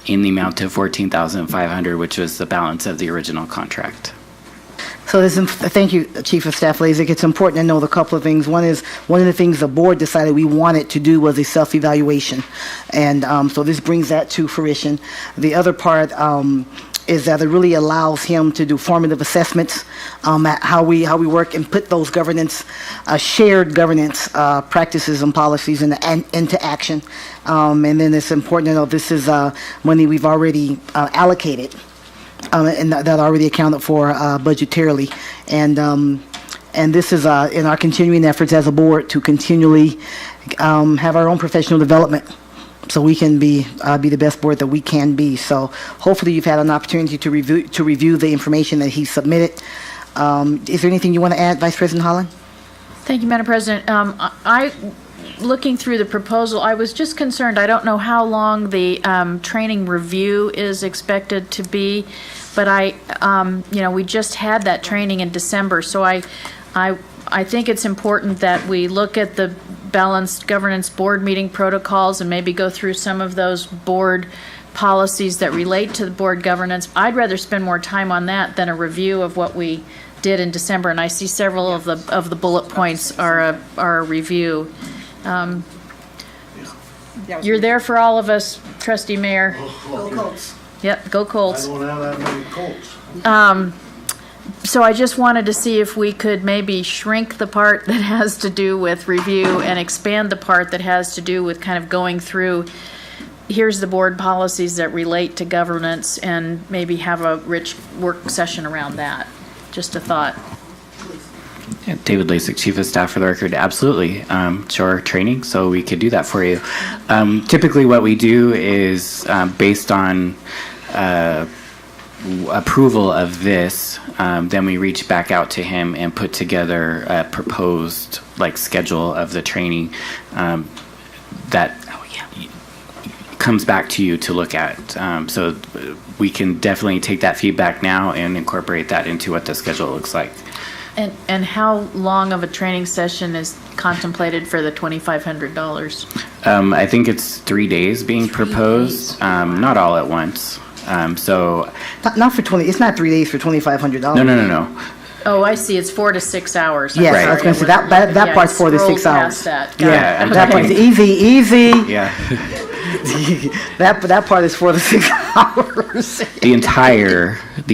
Speaker 2: in the amount of $14,500, which was the balance of the original contract.
Speaker 1: So thank you, Chief of Staff Lasik. It's important to know a couple of things. One is, one of the things the board decided we wanted to do was a self-evaluation. And so this brings that to fruition. The other part is that it really allows him to do formative assessments at how we work and put those governance, shared governance practices and policies into action. And then it's important to know this is money we've already allocated. And that already accounted for budgetarily, and this is in our continuing efforts as a board to continually have our own professional development, so we can be the best board that we can be. So hopefully you've had an opportunity to review the information that he submitted. Is there anything you want to add, Vice President Holland?
Speaker 16: Thank you, Madam President. Looking through the proposal, I was just concerned. I don't know how long the training review is expected to be, but we just had that training in December, so I think it's important that we look at the balanced governance board meeting protocols and maybe go through some of those board policies that relate to the board governance. I'd rather spend more time on that than a review of what we did in December, and I see several of the bullet points are a review. You're there for all of us, Trustee Mayor.
Speaker 1: Go Colts.
Speaker 16: Yep, go Colts.
Speaker 20: I don't have that many Colts.
Speaker 16: So I just wanted to see if we could maybe shrink the part that has to do with review and expand the part that has to do with kind of going through, here's the board policies that relate to governance, and maybe have a rich work session around that. Just a thought.
Speaker 2: Yeah, David Lasik, Chief of Staff for the record. Absolutely. Sure, training, so we could do that for you. Typically what we do is based on approval of this, then we reach back out to him and put together a proposed schedule of the training that comes back to you to look at. So we can definitely take that feedback now and incorporate that into what the schedule looks like.
Speaker 16: And how long of a training session is contemplated for the $2,500?
Speaker 2: I think it's 3 days being proposed, not all at once. So
Speaker 1: not for 20. It's not 3 days for $2,500.
Speaker 2: No.
Speaker 16: Oh, I see. It's 4 to 6 hours.
Speaker 1: Yes, right. I was going to say that part's 4 to 6 hours.
Speaker 16: That.
Speaker 2: Yeah,
Speaker 1: that part's easy.
Speaker 2: Yeah.
Speaker 1: that part is 4 to 6 hours.
Speaker 2: The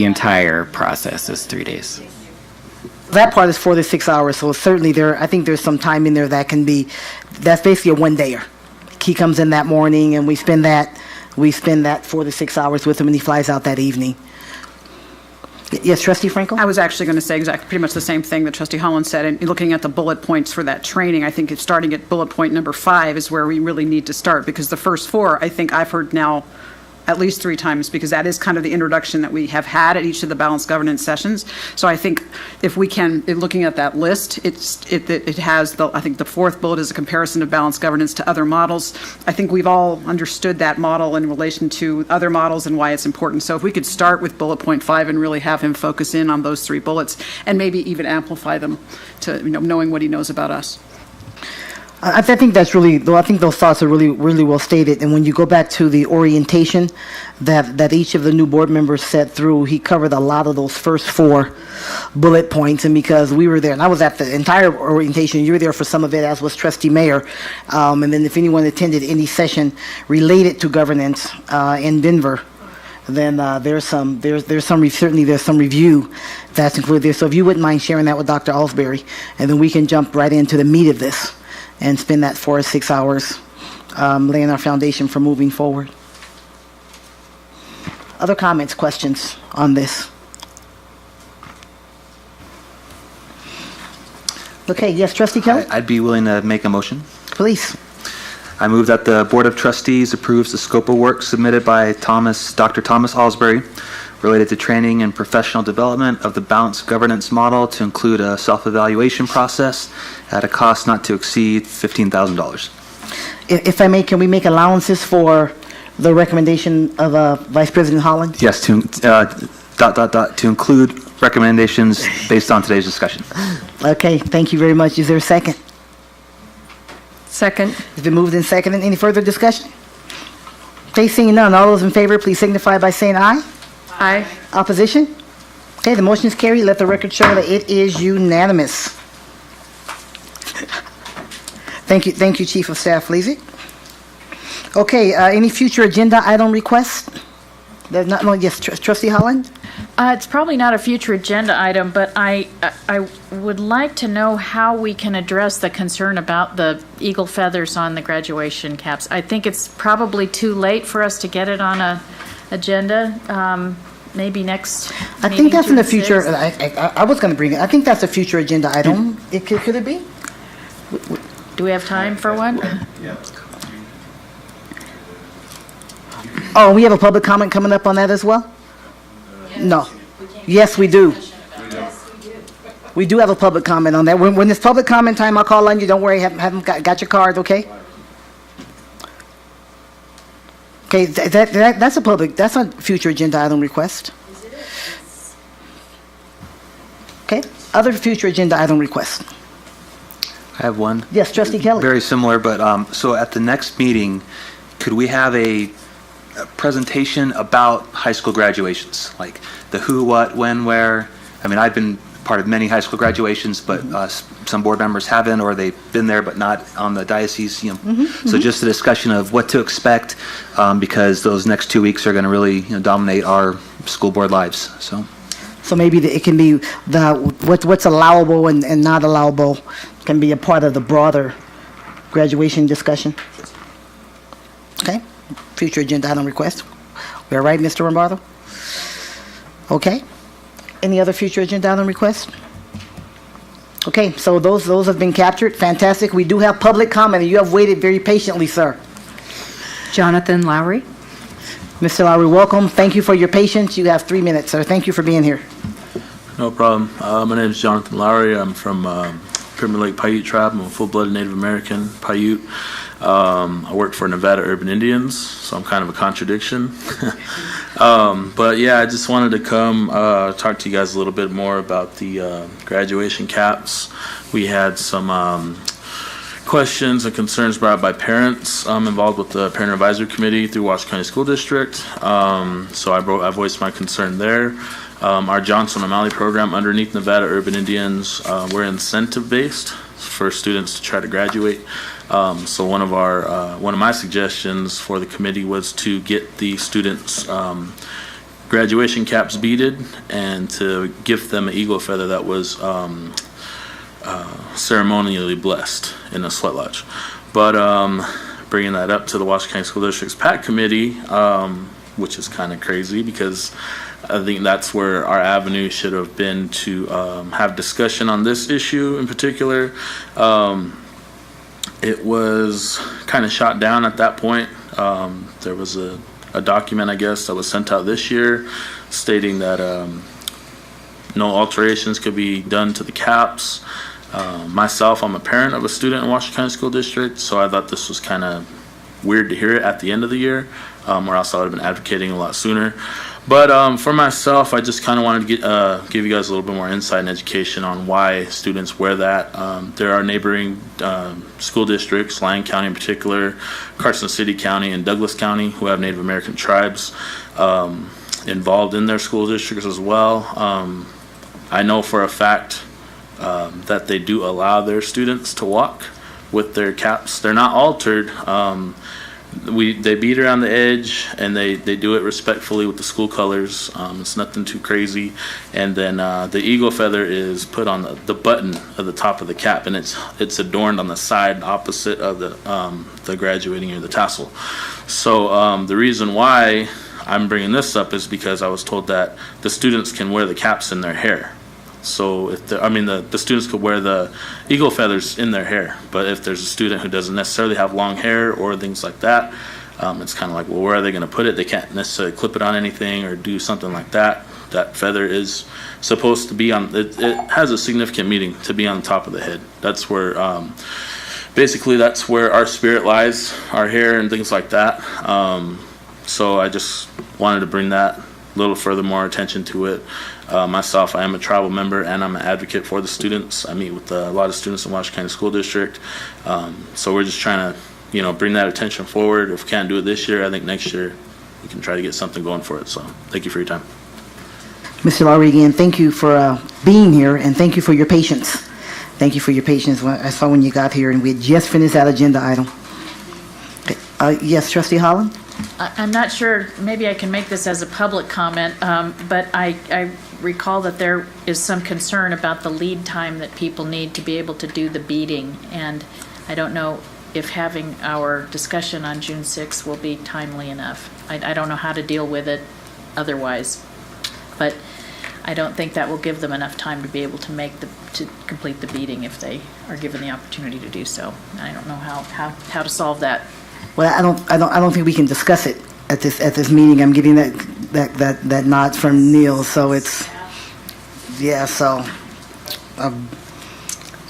Speaker 2: entire process is 3 days.
Speaker 1: That part is 4 to 6 hours, so certainly I think there's some time in there that's basically a one-dayer. He comes in that morning and we spend that 4 to 6 hours with him, and he flies out that evening. Yes, Trustee Frankel?
Speaker 3: I was actually going to say pretty much the same thing that Trustee Holland said. And looking at the bullet points for that training, I think it's starting at bullet point number 5 is where we really need to start, because the first 4, I think I've heard now at least 3 times, because that is kind of the introduction that we have had at each of the balanced governance sessions. So I think if we can, looking at that list, it has I think the 4th bullet is a comparison of balanced governance to other models. I think we've all understood that model in relation to other models and why it's important. So if we could start with bullet point 5 and really have him focus in on those 3 bullets, and maybe even amplify them to knowing what he knows about us.
Speaker 1: I think that's really, though, I think those thoughts are really, really well stated. And when you go back to the orientation that each of the new board members sat through, he covered a lot of those first 4 bullet points. And because we were there, and I was at the entire orientation, you were there for some of it, as was Trustee Mayer. And then if anyone attended any session related to governance in Denver, then there's some review that's included there. So if you wouldn't mind sharing that with Dr. Alsbury, and then we can jump right into the meat of this and spend that 4 or 6 hours laying our foundation for moving forward. Other comments, questions on this? Okay, yes, Trustee Kelly?
Speaker 12: I'd be willing to make a motion.
Speaker 1: Please.
Speaker 12: I move that the Board of Trustees approves the scope of work submitted by Dr. Thomas Alsbury related to training and professional development of the balanced governance model to include a self-evaluation process at a cost not to exceed $15,000.
Speaker 1: If I may, can we make allowances for the recommendation of Vice President Holland?
Speaker 12: Yes, to include recommendations based on today's discussion.
Speaker 1: Okay, thank you very much. Is there a second?
Speaker 19: Second.
Speaker 1: It's been moved and seconded. Any further discussion? Okay, seeing none. All those in favor, please signify by saying aye.
Speaker 19: Aye.
Speaker 1: Opposition? Okay, the motion is carried. Let the record show that it is unanimous. Thank you, Chief of Staff Leasy. Okay, any future agenda item requests? There's not, no, yes, Trustee Holland?
Speaker 16: It's probably not a future agenda item, but I would like to know how we can address the concern about the eagle feathers on the graduation caps. I think it's probably too late for us to get it on a agenda. Maybe next
Speaker 1: I think that's in the future. I was going to bring it. I think that's a future agenda item. Could it be?
Speaker 16: Do we have time for one?
Speaker 13: Yeah.
Speaker 1: Oh, we have a public comment coming up on that as well? No. Yes, we do. We do have a public comment on that. When it's public comment time, I'll call on you. Don't worry, haven't got your card, okay? Okay, that's a future agenda item request. Okay, other future agenda item requests.
Speaker 12: I have one.
Speaker 1: Yes, Trustee Kelly.
Speaker 12: Very similar, but so at the next meeting, could we have a presentation about high school graduations, like the who, what, when, where? I mean, I've been part of many high school graduations, but some board members haven't, or they've been there but not on the diocese. So just a discussion of what to expect, because those next 2 weeks are going to really dominate our school board lives.
Speaker 1: So maybe it can be what's allowable and not allowable can be a part of the broader graduation discussion. Okay, future agenda item request. We're right, Mr. Rombardo? Okay. Any other future agenda item requests? Okay, so those have been captured. Fantastic. We do have public comment, and you have waited very patiently, sir.
Speaker 8: Jonathan Lowry.
Speaker 1: Mr. Lowry, welcome. Thank you for your patience. You have 3 minutes, sir. Thank you for being here.
Speaker 7: No problem. My name is Jonathan Lowry. I'm from Pyramid Lake Paiute tribe. I'm a full-blooded Native American Paiute. I work for Nevada Urban Indians, so I'm kind of a contradiction. But yeah, I just wanted to come talk to you guys a little bit more about the graduation caps. We had some questions and concerns brought by parents involved with the Parent Advisory Committee through Washoe County School District. So I voiced my concern there. Our Johnson O'Malley program underneath Nevada Urban Indians, we're incentive-based for students to try to graduate. So one of my suggestions for the committee was to get the students' graduation caps beaded and to gift them an eagle feather that was ceremonially blessed in a sweat lodge. But bringing that up to the Washoe County School District's PAC committee, which is kind of crazy because I think that's where our avenue should have been to have discussion on this issue in particular. It was kind of shot down at that point. There was a document, I guess, that was sent out this year stating that no alterations could be done to the caps. Myself, I'm a parent of a student in Washoe County School District, so I thought this was kind of weird to hear it at the end of the year, or else I would have been advocating a lot sooner. But for myself, I just kind of wanted to give you guys a little bit more insight and education on why students wear that. There are neighboring school districts, Lyon County in particular, Carson City County, and Douglas County, who have Native American tribes involved in their school districts as well. I know for a fact that they do allow their students to walk with their caps. They're not altered. They beat around the edge, and they do it respectfully with the school colors. It's nothing too crazy. And then the eagle feather is put on the button of the top of the cap, and it's adorned on the side opposite of the graduating or the tassel. So the reason why I'm bringing this up is because I was told that the students can wear the caps in their hair. So the students could wear the eagle feathers in their hair, but if there's a student who doesn't necessarily have long hair or things like that, it's kind of like, well, where are they going to put it? They can't necessarily clip it on anything or do something like that. That feather is supposed to be on, it has a significant meaning to be on the top of the head. That's where, basically that's where our spirit lies, our hair and things like that. So I just wanted to bring that a little further more attention to it. Myself, I am a tribal member and I'm an advocate for the students. I meet with a lot of students in Washoe County School District. So we're just trying to, bring that attention forward. If we can't do it this year, I think next year we can try to get something going for it. So thank you for your time.
Speaker 1: Mr. Lowry, again, thank you for being here, and thank you for your patience. Thank you for your patience. I saw when you got here, and we had just finished that agenda item. Okay. Yes, Trustee Holland?
Speaker 16: I'm not sure, maybe I can make this as a public comment, but I recall that there is some concern about the lead time that people need to be able to do the beading, and I don't know if having our discussion on June 6th will be timely enough. I don't know how to deal with it otherwise, but I don't think that will give them enough time to be able to complete the beading if they are given the opportunity to do so. I don't know how to solve that.
Speaker 1: Well, I don't think we can discuss it at this meeting. I'm getting that nod from Neil, so it's yeah. So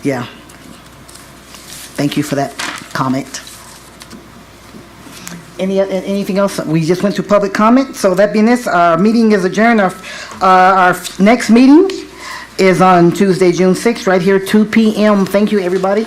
Speaker 1: yeah. Thank you for that comment. Anything else? We just went to public comment. So that being this, our meeting is adjourned. Our next meeting is on Tuesday, June 6th, right here, 2 p.m. Thank you, everybody.